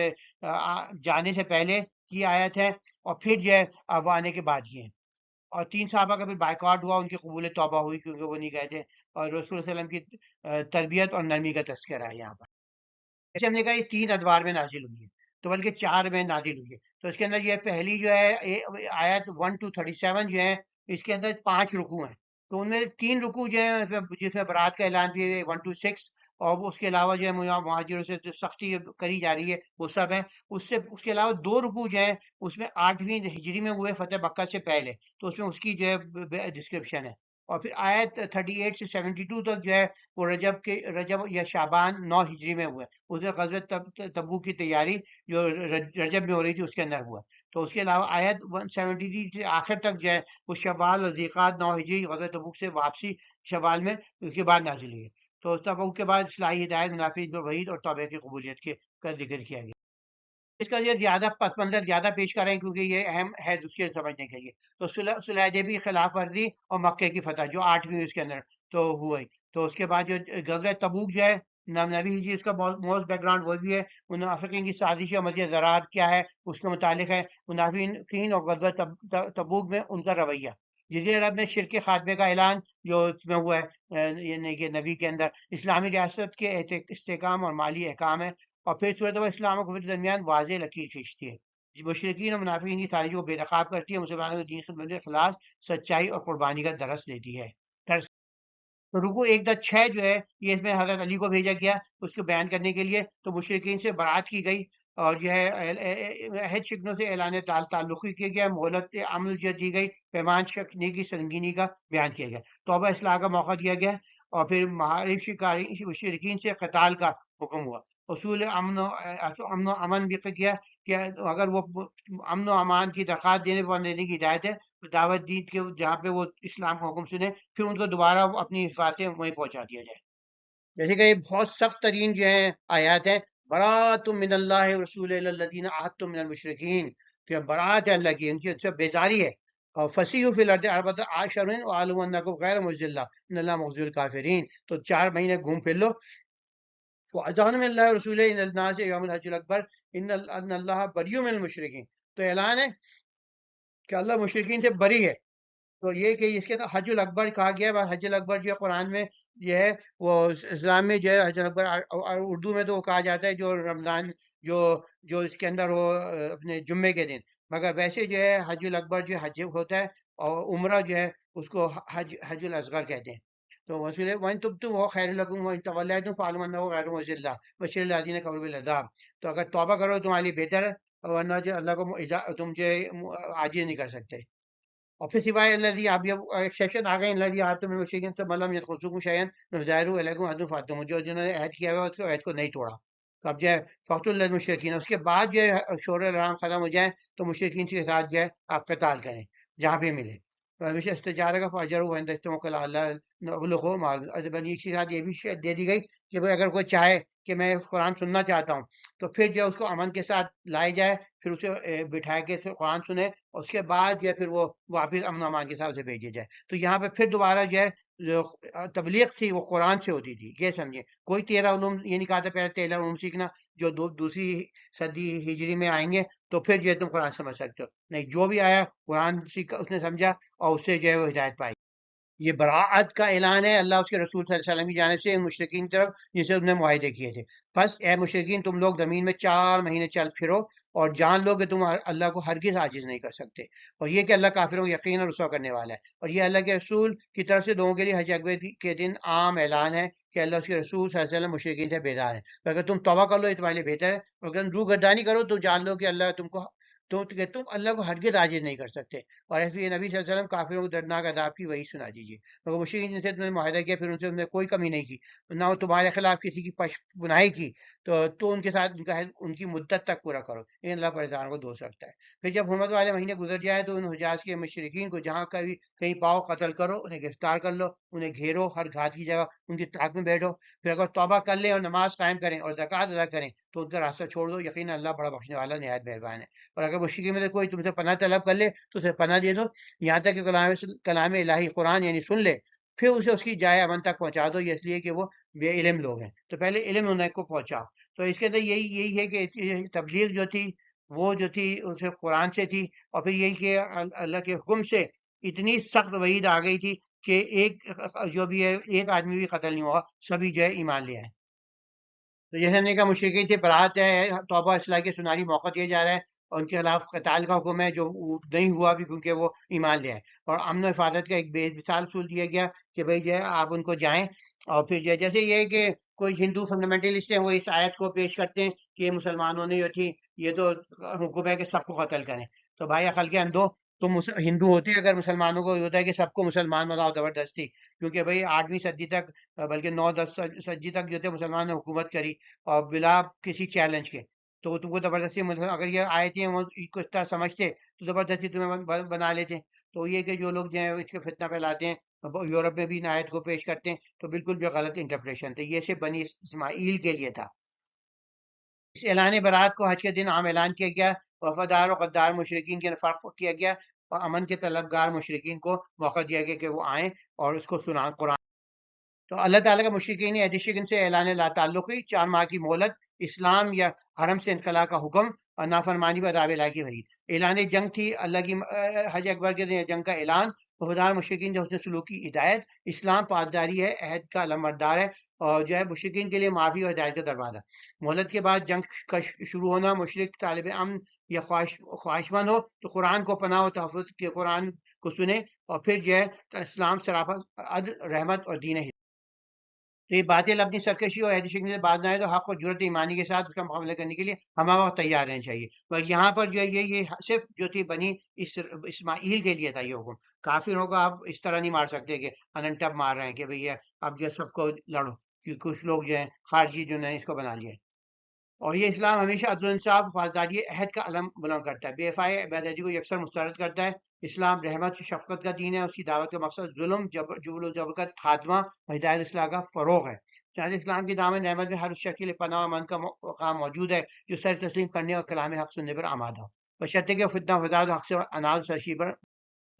[SPEAKER 1] جانے سے پہلے کی آیت ہے، اور پھر جو ہے وہ آنے کے بعد کی ہے۔ اور 3 صحابہ کا پھر بائیکاٹ ہوا، ان کی قبول توبہ ہوئی کیونکہ وہ نہیں گئے تھے، اور رسول صلی اللہ علیہ وسلم کی تربیت اور نرمی کا تذکرہ ہے یہاں پر۔ جیسے ہم نے کہا یہ 3 ادوار میں نازل ہوئی ہے، تو بلکہ 4 میں نازل ہوئی ہے۔ تو اس کے اندر یہ پہلی جو ہے آیت 1 to 37 جو ہے، اس کے اندر 5 رکوع ہیں، تو ان میں 3 رکوع جو ہیں جس میں برات کا اعلان بھی ہے 1 to 6، اور اس کے علاوہ جو ہے مہاجروں سے جو سختی کری جا رہی ہے وہ سب ہے۔ اس کے علاوہ 2 رکوع جو ہیں اس میں 8ویں ہجری میں ہوئے، فتح مکہ سے پہلے، تو اس میں اس کی جو ہے ڈسکرپشن ہے۔ اور پھر آیت 38 سے 72 تک جو ہے وہ رجب یا شعبان 9 ہجری میں ہوئے، اس میں غزوہ تبوک کی تیاری جو رجب میں ہو رہی تھی اس کے اندر ہوا۔ تو اس کے علاوہ آیت 173 سے آخر تک جو ہے وہ شوال اور ذیقات 9 ہجری، غزوہ تبوک سے واپسی شوال میں، اس کے بعد نازل ہوئی ہے۔ تو اس تبوک کے بعد اصلاحی ہدایت، منافق وعید اور توبہ کی قبولیت کا ذکر کیا گیا۔ اس کا یہ زیادہ پس منظر زیادہ پیش کر رہے ہیں کیونکہ یہ اہم ہے دوسرے سمجھنے کے لیے۔ تو صلح حدیبیہ خلاف ورزی اور مکے کی فتح جو 8ویں اس کے اندر تو ہوئی۔ تو اس کے بعد جو غزوہ تبوک جو ہے، نبی ہجری اس کا موسٹ بیک گراؤنڈ وہ بھی ہے، منافقین کی سازش اور مزید ذرات کیا ہے اس کے متعلق ہے، منافقین اور غزوہ تبوک میں ان کا رویہ، جزیرہ عرب میں شرک خاتمے کا اعلان جو اس میں ہوا ہے، یعنی کہ نبی کے اندر اسلامی ریاست کے استحکام اور مالی احکام ہے، اور پھر صورت اسلام و کفر کے درمیان واضح لکیر کھینچتی ہے، مشرکین اور منافقین کی تاریخ کو بے نقاب کرتی ہے، مسلمانوں کے دین خدمت کے خلاص سچائی اور قربانی کا درس دیتی ہے۔ رکوع 1 تا 6 جو ہے یہ اس میں حضرت علی کو بھیجا گیا اس کو بیان کرنے کے لیے، تو مشرکین سے برات کی گئی، اور جو ہے عہد شکنوں سے اعلان تعلقی کیا گیا، مہلت عمل جو دی گئی، پیمان شکنی کی سنگینی کا بیان کیا گیا، توبہ اصلاح کا موقع دیا گیا، اور پھر محارب شکاری مشرکین سے قتال کا حکم ہوا، اصول امن و امن بھی کیا کہ اگر وہ امن و امان کی درخواست دینے کی ہدایت ہے تو دعوت دی کہ جہاں پہ وہ اسلام کا حکم سنے پھر ان کو دوبارہ اپنی حفاظتیں وہیں پہنچا دیا جائے۔ جیسے کہ یہ بہت سخت ترین جو ہیں آیات ہیں، براۃ من اللہ رسول الذین عاہدتم من المشرکین، تو یہ برات ہے اللہ کی، ان کی سے بیزاری ہے. اور فسیحوا فی الارض اربعۃ اشہر واعلموا انکم غیر معجز اللہ ان اللہ مخزی الکافرین، تو 4 مہینے گھوم پھر لو. وَأَذَانٌ مِّنَ اللَّهِ وَرَسُولِهِ إِلَى النَّاسِ يَوْمَ الْحَجِّ الْأَكْبَرِ أَنَّ اللَّهَ بَرِيءٌ مِّنَ الْمُشْرِكِينَ. تو اعلان ہے کہ اللہ مشرکین سے بری ہے. تو یہ کہ اس کے تو حج الاکبر کہا گیا ہے. حج الاکبر جو ہے قرآن میں جو ہے وہ اسلام میں جو ہے حج الاکبر، اور اردو میں تو وہ کہا جاتا ہے جو رمضان جو جو اس کے اندر ہو اپنے جمعے کے دن. مگر ویسے جو ہے حج الاکبر جو حج ہوتا ہے، اور عمرہ جو ہے اس کو حج الاصغر کہتے ہیں. تو وسیل وَإِن تُبْتُمْ وَهُوَ خَيْرٌ لَكُمْ وَإِن تَوَلَّيْتُمْ فَاعْلَمُوا أَنَّهُ غَيْرُ مُخْزِي اللَّهِ وَبَشِّرِ الَّذِينَ كَفَرُوا بِالْعَذَابِ. تو اگر توبہ کرو تمہارے لیے بہتر ہے، ورنہ جو اللہ کو تم جو عاجز نہیں کر سکتے. اور پھر سوائے الذی، آپ یہ ایکسیپشن آ گئے، الذی آپ تم مشرکین سے ملم یدخلوکم شیئا نظاہر علیکم حد فاتم، جو جنہوں نے عہد کیا ہوا اس کو عہد کو نہیں توڑا. تو اب جو ہے فقت المشرکین، اس کے بعد جو ہے شور الحرام ختم ہو جائے تو مشرکین کے ساتھ جو ہے آپ قتال کریں جہاں بھی ملے. ہمیشہ استجارہ کا فاجر ہوا اللہ نبلغ بنی کے ساتھ یہ بھی شرط دے دی گئی کہ بھائی اگر کوئی چاہے کہ میں قرآن سننا چاہتا ہوں تو پھر جو ہے اس کو امن کے ساتھ لائے جائے، پھر اسے بٹھائے کے قرآن سنے، اور اس کے بعد جو ہے پھر وہ واپس امن و امان کے ساتھ اسے بھیجے جائے. تو یہاں پہ پھر دوبارہ جو ہے جو تبلیغ تھی وہ قرآن سے ہوتی تھی. یہ سمجھے، کوئی 13 علوم یہ نہیں کہا تھا پہلے 13 علوم سیکھنا جو دوسری صدی ہجری میں آئیں گے تو پھر جو ہے تم قرآن سمجھ سکتے ہو. نہیں، جو بھی آیا قرآن سیکھا، اس نے سمجھا اور اس سے جو ہے وہ ہدایت پائی. یہ براعت کا اعلان ہے اللہ اس کے رسول صلی اللہ علیہ وسلم کی جانب سے ان مشرکین کی طرف جن سے انہوں نے معاہدے کیے تھے. بس اے مشرکین، تم لوگ زمین میں 4 مہینے چل پھرو اور جان لو کہ تم اللہ کو ہرگز عاجز نہیں کر سکتے. اور یہ کہ اللہ کافروں کو یقینا رسوا کرنے والا ہے. اور یہ اللہ کے رسول کی طرف سے لوگوں کے لیے حج اکبر کے دن عام اعلان ہے کہ اللہ اس کے رسول صلی اللہ علیہ وسلم مشرکین سے بیدار ہیں. تو اگر تم توبہ کر لو یہ تمہارے لیے بہتر ہے، اور اگر تم روح گردانی کرو تو جان لو کہ اللہ تم کو تم اللہ کو ہرگز عاجز نہیں کر سکتے. اور ایسے نبی صلی اللہ علیہ وسلم کافروں کو دردناک عذاب کی وہی سنا دیجیے. مگر مشرکین جن سے تم نے معاہدہ کیا پھر ان سے تم نے کوئی کمی نہیں کی، نہ وہ تمہارے خلاف کسی کی پشپناہی کی، تو ان کے ساتھ ان کی مدت تک پورا کرو. ان اللہ پریزان کو دوست رکھتا ہے. پھر جب حرمت والے مہینے گزر جائے تو ان حجاز کے مشرکین کو جہاں کبھی کہیں پاؤ قتل کرو، انہیں گرفتار کر لو، انہیں گھیرو، ہر گھاٹ کی جگہ ان کی طاق میں بیٹھو. پھر اگر توبہ کر لیں اور نماز قائم کریں اور زکوٰۃ ادا کریں تو ان کا راستہ چھوڑ دو، یقینا اللہ بڑا بخشنے والا نہایت مہربان ہے. اور اگر مشرکین میں سے کوئی تم سے پناہ طلب کر لے تو اسے پناہ دے دو یہاں تک کہ کلام الہی قرآن یعنی سن لے، پھر اسے اس کی جائے امن تک پہنچا دو. یہ اس لیے کہ وہ بے علم لوگ ہیں، تو پہلے علم انہیں کو پہنچاؤ. تو اس کے اندر یہی ہے کہ تبلیغ جو تھی وہ جو تھی اسے قرآن سے تھی. اور پھر یہی کہ اللہ کے حکم سے اتنی سخت وعید آ گئی تھی کہ ایک جو بھی ہے ایک آدمی بھی قتل نہیں ہوا، سبھی جو ہے ایمان لے آئے. تو جیسے ہم نے کہا مشرکین سے برات ہے، توبہ اصلاح کے سنہری موقع دیا جا رہا ہے، اور ان کے خلاف قتال کا حکم ہے جو نہیں ہوا بھی کیونکہ وہ ایمان لے آئے. اور امن و حفاظت کا ایک بے مثال اصول دیا گیا کہ بھئی جو ہے آپ ان کو جائیں. اور پھر جو ہے جیسے یہ ہے کہ کوئی ہندو فنڈامنٹلسٹ ہیں وہ اس آیت کو پیش کرتے ہیں کہ یہ مسلمانوں نے جو تھی یہ تو حکم ہے کہ سب کو قتل کریں. تو بھائی عقل کے اندھو، تم ہندو ہوتے اگر مسلمانوں کو یہ ہوتا ہے کہ سب کو مسلمان بناؤ زبردستی، کیونکہ بھئی 8ویں صدی تک بلکہ 9-10 صدی تک جو تھے مسلمان نے حکومت کری اور بلا کسی چیلنج کے. تو تم کو زبردستی اگر یہ آیتیں وہ اس طرح سمجھتے تو زبردستی تمہیں بنا لیتے. تو یہ کہ جو لوگ جو ہیں اس کے فتنہ پھیلاتے ہیں، یورپ میں بھی ان آیت کو پیش کرتے ہیں، تو بالکل جو غلط انٹرپریشن تھے. یہ صرف بنی اسماعیل کے لیے تھا. اس اعلان برات کو حج کے دن عام اعلان کیا گیا. وفادار و غدار مشرکین کے فرق کیا گیا اور امن کے طلبگار مشرکین کو موقع دیا گیا کہ وہ آئیں اور اس کو سنائیں قرآن. تو اللہ تعالیٰ کا مشرکین عہد شکن سے اعلان لا تعلقی، 4 ماہ کی مہلت، اسلام یا حرم سے انخلا کا حکم اور نافرمانی پر عذاب الہی کی وعید. اعلان جنگ تھی اللہ کی حج اکبر کے دن جنگ کا اعلان. وفادار مشرکین جو حسن سلوک کی ہدایت. اسلام پاسداری ہے، عہد کا علمبردار ہے، اور جو ہے مشرکین کے لیے معافی اور ہدایت کا دروازہ. مہلت کے بعد جنگ کا شروع ہونا. مشرک طالب امن یا خواہشمند ہو تو قرآن کو پناہ و تحفظ کے قرآن کو سنے، اور پھر جو ہے اسلام شرافت، عدل، رحمت اور دین تو یہ باطل اپنی سرکشی اور عہد شکنی سے باز نہ آئے تو حق و جرت ایمانی کے ساتھ اس کا مقابلہ کرنے کے لیے ہمہ وقت تیار رہنا چاہیے. مگر یہاں پر جو ہے یہ صرف جو تھی بنی اسماعیل کے لیے تھا یہ حکم. کافروں کو آپ اس طرح نہیں مار سکتے کہ اننٹب مار رہے ہیں کہ بھئی اب جو سب کو لڑو، کہ کچھ لوگ جو ہیں خارجی جو نے اس کو بنا لیا ہے. اور یہ اسلام ہمیشہ عدل و انصاف، پاسداری عہد کا علم بلند کرتا ہے، بے وفائی بے عدالتی کو یکسر مسترد کرتا ہے، اسلام رحمت و شفقت کا دین ہے، اس کی دعوت کا مقصد ظلم، جبر و جبر کا خاتمہ اور ہدایت اصلاح کا فروغ ہے۔ چاہے اسلام کی دامن رحمت میں ہر اس شخص کے لیے پناہ و امن کا مقام موجود ہے جو سر تسلیم کرنے اور کلام حق سننے پر آمادہ ہو، بشرطے کہ فتنہ فساد و حق سے انال سرشی پر۔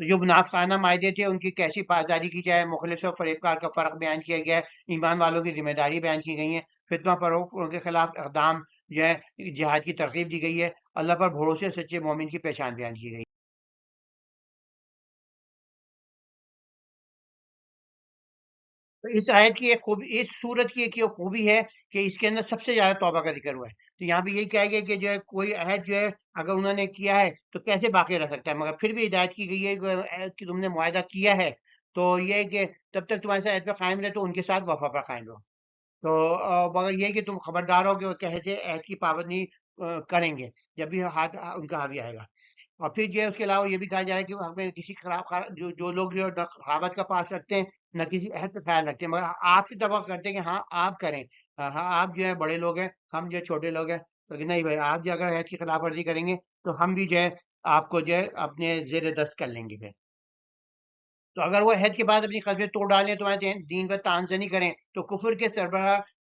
[SPEAKER 1] تو جو منافقانہ معاہدے تھے ان کی کیسی پاسداری کی جائے، مخلص اور فریب کار کا فرق بیان کیا گیا ہے، ایمان والوں کی ذمہ داری بیان کی گئی ہے، فتنہ فروغ کے خلاف اقدام جو ہے جہاد کی ترغیب دی گئی ہے، اللہ پر بھروسے سچے مومن کی پہچان بیان کی گئی۔ تو اس آیت کی ایک خوبی، اس سورت کی ایک یہ خوبی ہے کہ اس کے اندر سب سے زیادہ توبہ کا ذکر ہوا ہے۔ تو یہاں پہ یہی کہا گیا کہ جو ہے کوئی عہد جو ہے اگر انہوں نے کیا ہے تو کیسے باقی رہ سکتا ہے، مگر پھر بھی ہدایت کی گئی ہے کہ عہد کی تم نے معاہدہ کیا ہے تو یہ ہے کہ تب تک تمہارے ساتھ عہد پہ قائم رہے تو ان کے ساتھ وفا پر قائم رہو۔ تو مگر یہ کہ تم خبردار ہو کہ وہ کیسے عہد کی پابندی کریں گے جب بھی ہاتھ ان کا حاوی آئے گا۔ اور پھر جو ہے اس کے علاوہ یہ بھی کہا جا رہا ہے کہ وہ ہمیں کسی جو لوگ جو نہ خرابت کا پاس رکھتے ہیں نہ کسی عہد کا خیال رکھتے ہیں، مگر آپ سے توقع کرتے ہیں کہ ہاں آپ کریں، ہاں آپ جو ہے بڑے لوگ ہیں، ہم جو ہے چھوٹے لوگ ہیں، تو کہ نہیں بھائی آپ جو اگر عہد کی خلاف ورزی کریں گے تو ہم بھی جو ہے آپ کو جو ہے اپنے زیر دست کر لیں گے پھر۔ تو اگر وہ عہد کے بعد اپنی قصبے توڑ ڈالیں، تمہارے دین پر تانزنی کریں، تو کفر کے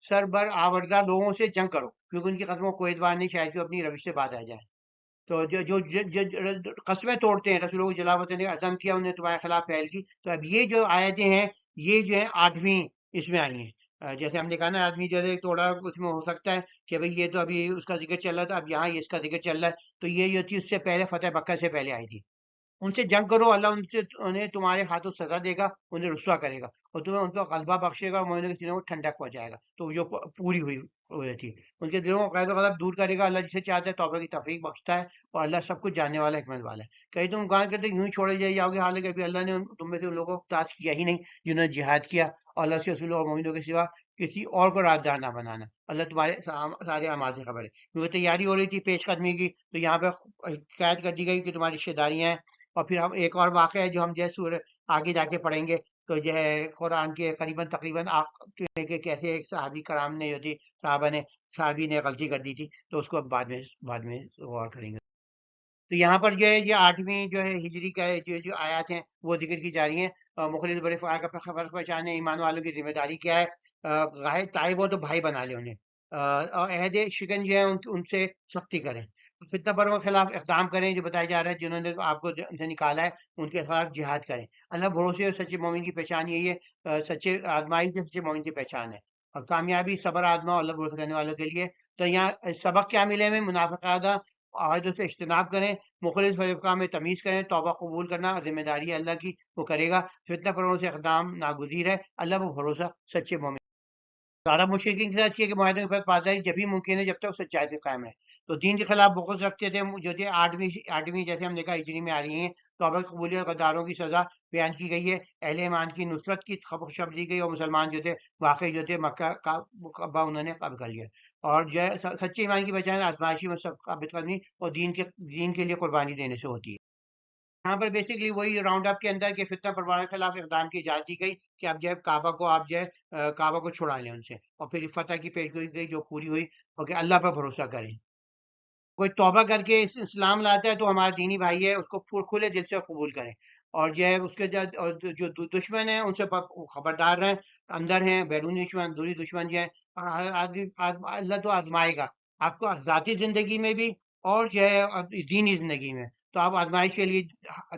[SPEAKER 1] سربر آوردہ لوگوں سے جنگ کرو، کیونکہ ان کی قسموں کو کوئی اعتبار نہیں، شاید کہ وہ اپنی روش سے بعد آ جائیں۔ تو جو قسمیں توڑتے ہیں، رسولوں کو جلا وطن نے عزم کیا، انہیں تمہارے خلاف پہل کی، تو اب یہ جو آیتیں ہیں یہ جو ہے 8ویں اس میں آئی ہیں۔ جیسے ہم نے کہا نا آدمی جیسے توڑا اس میں ہو سکتا ہے کہ بھئی یہ تو ابھی اس کا ذکر چل رہا تھا، اب یہاں یہ اس کا ذکر چل رہا ہے، تو یہ جو چیز اس سے پہلے فتح مکہ سے پہلے آئی تھی۔ ان سے جنگ کرو، اللہ انہیں تمہارے ہاتھوں سزا دے گا، انہیں رسوا کرے گا اور تمہیں ان پر غلبہ بخشے گا، مومنوں کے سینوں کو ٹھنڈک پہنچائے گا، تو جو پوری ہوئی تھی ان کے دلوں کو قید و غضب دور کرے گا، اللہ جسے چاہتا ہے توبہ کی توفیق بخشتا ہے اور اللہ سب کچھ جاننے والا حکمت والا ہے۔ کہیں تم گان کرتے یوں ہی چھوڑے جاؤ گے، حالانکہ ابھی اللہ نے تم میں سے ان لوگوں کو تاش کیا ہی نہیں جنہوں نے جہاد کیا، اور اللہ سے رسولوں اور مومنوں کے سوا کسی اور کو رازدار نہ بنانا، اللہ تمہارے سارے اعمال سے خبر ہے۔ کیونکہ تیاری ہو رہی تھی پیش قدمی کی، تو یہاں پہ قید کر دی گئی کہ تمہاری رشتے داریاں ہیں۔ اور پھر ہم ایک اور واقعہ ہے جو ہم جو ہے سورہ آگے جا کے پڑھیں گے، تو جو ہے قرآن کے قریباً تقریباً کہ کیسے ایک صحابی کرام نے جو تھی صحابی نے غلطی کر دی تھی، تو اس کو بعد میں غور کریں گے۔ تو یہاں پر جو ہے یہ 8ویں جو ہے ہجری کا جو آیات ہیں وہ ذکر کی جا رہی ہیں۔ مخلص بڑے فقار کا فرق پہچانے، ایمان والوں کی ذمہ داری کیا ہے، غائب طائب ہو تو بھائی بنا لے انہیں، اور عہد شکن جو ہے ان سے سختی کریں، فتنہ پروں کے خلاف اقدام کریں جو بتایا جا رہا ہے جنہوں نے آپ کو سے نکالا ہے ان کے خلاف جہاد کریں۔ اللہ بھروسے اور سچے مومن کی پہچان یہی ہے، سچے آزمائی سے سچے مومن کی پہچان ہے، اور کامیابی صبر آزما اور اللہ بھروسہ کرنے والوں کے لیے۔ تو یہاں سبق کیا ملے ہمیں، منافقانہ عہدوں سے اجتناب کریں، مخلص فرقہ میں تمیز کریں، توبہ قبول کرنا ذمہ داری ہے اللہ کی، وہ کرے گا، فتنہ پروں سے اقدام ناگزیر ہے، اللہ پر بھروسہ سچے مومن۔ سارا مشرکین کے ساتھ کیا کہ معاہدوں کے بعد پاسداری جب بھی ممکن ہے جب تک سچائی سے قائم رہے۔ تو دین کے خلاف بغض رکھتے تھے جو تھے 8ویں جیسے ہم نے کہا ہجری میں آ رہی ہیں، توبہ کی قبولیت اور غداروں کی سزا بیان کی گئی ہے، اہل ایمان کی نصرت کی خبر دی گئی، اور مسلمان جو تھے واقعی جو تھے مکہ کا مقبہ انہوں نے قبض کر لیا، اور جو ہے سچے ایمان کی پہچان آزمائشی میں سب ثابت کرنی اور دین کے لیے قربانی دینے سے ہوتی ہے۔ یہاں پر بیسکلی وہی راؤنڈ اپ کے اندر کے فتنہ پروان کے خلاف اقدام کی اجازت دی گئی کہ اب جو ہے کعبہ کو آپ جو ہے کعبہ کو چھڑا لیں ان سے، اور پھر فتح کی پیشگوئی گئی جو پوری ہوئی، اور کہ اللہ پر بھروسہ کریں۔ کوئی توبہ کر کے اسلام لاتا ہے تو ہمارا دینی بھائی ہے، اس کو کھلے دل سے قبول کریں، اور جو ہے اس کے اور جو دشمن ہیں ان سے خبردار رہیں، اندر ہیں بیرونی دشمن، دوری دشمن جو ہے، اور اللہ تو آزمائے گا آپ کو ذاتی زندگی میں بھی اور جو ہے دینی زندگی میں، تو آپ آزمائش کے لیے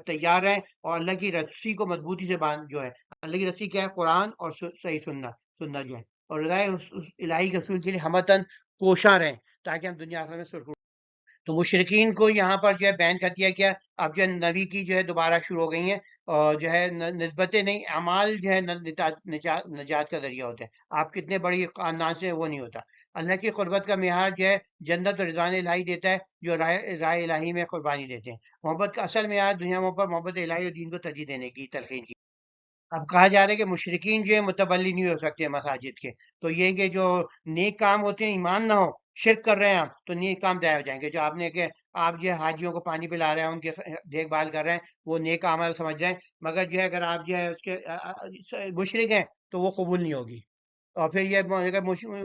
[SPEAKER 1] تیار ہیں، اور اللہ کی رسی کو مضبوطی سے باندھ جو ہے، اللہ کی رسی کیا ہے، قرآن اور صحیح سننا جو ہے، اور اس الہی کے اصول کے لیے ہمتاً کوشاں رہیں تاکہ ہم دنیا آخرت میں سرخرو۔ تو مشرقین کو یہاں پر جو ہے بین کر دیا گیا، اب جو ہے نبی کی جو ہے دوبارہ شروع ہو گئی ہیں، اور جو ہے نسبتیں نہیں، اعمال جو ہے نجات کا ذریعہ ہوتے ہیں، آپ کتنے بڑی خاندان سے وہ نہیں ہوتا۔ اللہ کی قربت کا معیار جو ہے جنت اور رضوان الہی دیتا ہے جو راہ الہی میں قربانی دیتے ہیں، محبت کا اصل معیار دنیا محبت الہی اور دین کو ترجیح دینے کی تلقین کی۔ اب کہا جا رہا ہے کہ مشرقین جو ہے متولی نہیں ہو سکتے مساجد کے، تو یہ کہ جو نیک کام ہوتے ہیں ایمان نہ ہو، شرک کر رہے ہیں آپ تو نیک کام ضائع ہو جائیں گے، جو آپ نے کہ آپ جو ہے حاجیوں کو پانی پلا رہے ہیں، ان کے دیکھ بھال کر رہے ہیں، وہ نیک عمل سمجھ رہے ہیں، مگر جو ہے اگر آپ جو ہے اس کے مشرک ہیں تو وہ قبول نہیں ہوگی۔ اور پھر یہ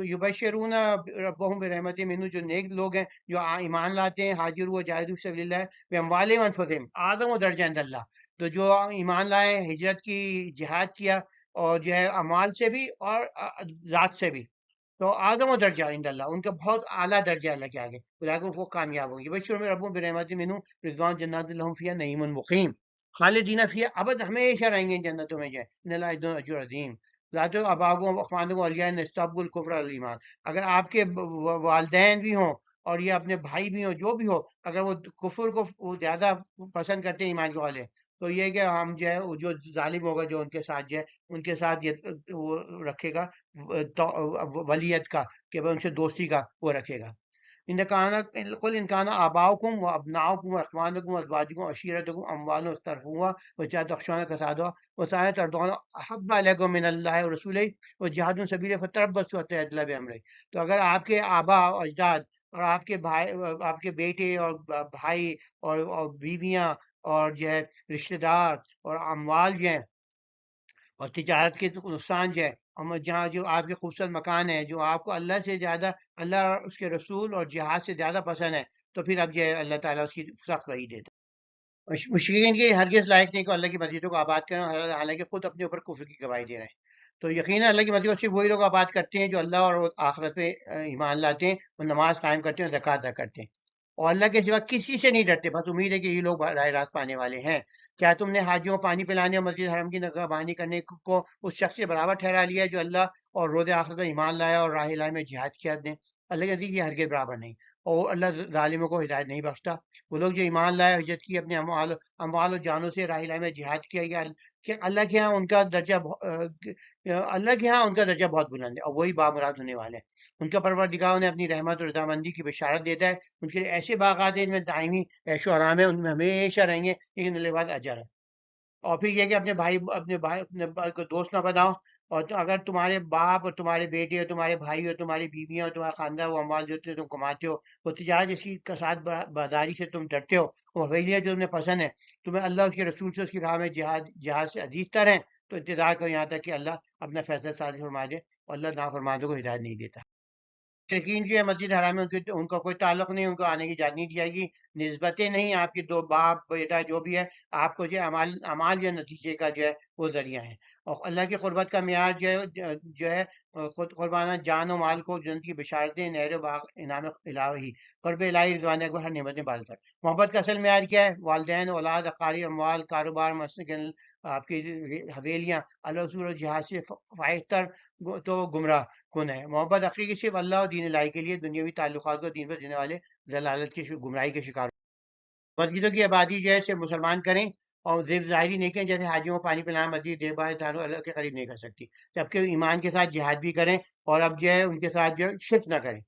[SPEAKER 1] یبشرون ربهم برحمت منہ، جو نیک لوگ ہیں جو ایمان لاتے ہیں، حاجر و جاہد فی سبیل اللہ باموالہم وانفسہم اعظم و درجہ عند اللہ، تو جو ایمان لائے، ہجرت کی، جہاد کیا، اور جو ہے اموال سے بھی اور ذات سے بھی، تو اعظم و درجہ عند اللہ، ان کا بہت اعلیٰ درجہ اللہ کے آگے، بلاکن وہ کامیاب ہوں گے. بشر میں ربوں برحمت منہ رضوان جنات لہم فیہا نعیم مقیم خالدین فیہا ابد، ہمیشہ رہیں گے ان جنتوں میں جو ہے. ان اللہ ذو اجر عظیم. ذات اباؤں و اخوانوں علیاء نستحب الکفر علی الایمان، اگر آپ کے والدین بھی ہوں اور یہ اپنے بھائی بھی ہوں، جو بھی ہو، اگر وہ کفر کو وہ زیادہ پسند کرتے ہیں ایمان کے والے، تو یہ کہ ہم جو ہے جو ظالم ہوگا جو ان کے ساتھ جو ہے ان کے ساتھ یہ وہ رکھے گا ولیت کا، کہ وہ ان سے دوستی کا وہ رکھے گا. ان کانا قل ان کانا آباؤکم و ابناؤکم و اخوانکم و ازواجکم و عشیرتکم اموال اقترفوها وتجارة تخشون كسادها وسارة ترضون احب علیکم من اللہ ورسولہ وجہاد سبیلہ فتربصوا حتی یأتی اللہ بامرہ. تو اگر آپ کے آبا و اجداد اور آپ کے بھائی، آپ کے بیٹے اور بھائی اور بیویاں اور جو ہے رشتہ دار اور اموال جو ہیں اور تجارت کے نقصان جو ہے، اور جہاں جو آپ کے خوبصورت مکان ہے جو آپ کو اللہ سے زیادہ، اللہ اور اس کے رسول اور جہاد سے زیادہ پسند ہے، تو پھر اب جو ہے اللہ تعالیٰ اس کی سخت وعید دیتا ہے. مشرکین کی ہرگز لائق نہیں کہ اللہ کی مسجدوں کو آباد کریں، حالانکہ خود اپنے اوپر کفر کی گواہی دے رہے ہیں. تو یقیناً اللہ کی مسجد کو صرف وہی لوگ آباد کرتے ہیں جو اللہ اور آخرت پہ ایمان لاتے ہیں، وہ نماز قائم کرتے ہیں اور زکوٰۃ ادا کرتے ہیں، اور اللہ کے سوا کسی سے نہیں ڈرتے. بس امید ہے کہ یہ لوگ راہ راست پانے والے ہیں. کیا تم نے حاجیوں کو پانی پلانے اور مسجد حرم کی نگہبانی کرنے کو اس شخص سے برابر ٹھہرا لیا ہے جو اللہ اور روز آخرت میں ایمان لایا اور راہ الہی میں جہاد کیا نے؟ اللہ کے نزدیک یہ ہرگز برابر نہیں، اور اللہ ظالموں کو ہدایت نہیں بخشتا. وہ لوگ جو ایمان لائے، ہجرت کی، اپنے اموال و جانوں سے راہ الہی میں جہاد کیا گیا، کہ اللہ کے ہاں ان کا درجہ اللہ کے ہاں ان کا درجہ بہت بلند ہے، اور وہی بامراد ہونے والے ہیں. ان کا پروردگار انہیں اپنی رحمت اور رضامندی کی بشارت دیتا ہے. ان کے لیے ایسے باغات ہیں جن میں دائمی عیش و آرام ہے، ان میں ہمیشہ رہیں گے، لیکن اللہ کے بعد اجر ہے. اور پھر یہ کہ اپنے بھائی کو دوست نہ بناؤ، اور تو اگر تمہارے باپ اور تمہارے بیٹے اور تمہارے بھائی اور تمہاری بیویاں اور تمہارا خاندان وہ اموال جو تم کماتے ہو، وہ تجارت جس کی کساد بازاری سے تم ڈرتے ہو، وہ حویلیت جو تمہیں پسند ہے، تمہیں اللہ اس کے رسول سے اس کی راہ میں جہاد سے عزیز تر ہیں، تو انتظار کرو یہاں تک کہ اللہ اپنا فیصلہ صادق فرما دے، اور اللہ نافرمانوں کو ہدایت نہیں دیتا. مشرکین جو ہے مسجد حرام میں ان کا کوئی تعلق نہیں، ان کو آنے کی اجازت نہیں دی جائے گی. نسبتیں نہیں، آپ کے دو باپ بیٹا جو بھی ہے، آپ کو جو اعمال جو نتیجے کا جو ہے وہ ذریعہ ہے. اور اللہ کی قربت کا معیار جو ہے خود قربانہ جان و مال کو جنت کی بشارتیں، نہر و باغ، انعام الہی، قرب الہی، رضوان اکبر، ہر نعمتیں بالتر. محبت کا اصل معیار کیا ہے؟ والدین، اولاد، اقارب، اموال، کاروبار، مسکن، آپ کی حویلیاں، اللہ رسول اور جہاد سے فائق تر تو گمراہ کن ہے. محبت حقیقی صرف اللہ اور دین الہی کے لیے، دنیاوی تعلقات کو دین پر دینے والے ضلالت کی گمراہی کے شکار. مسجدوں کی آبادی جو ہے صرف مسلمان کریں، اور ظاہری نیکیاں جیسے حاجیوں کو پانی پلانا، مسجد دیکھ بھال سانوں اللہ کے قریب نہیں کر سکتی، جبکہ ایمان کے ساتھ جہاد بھی کریں، اور اب جو ہے ان کے ساتھ جو ہے شرک نہ کریں.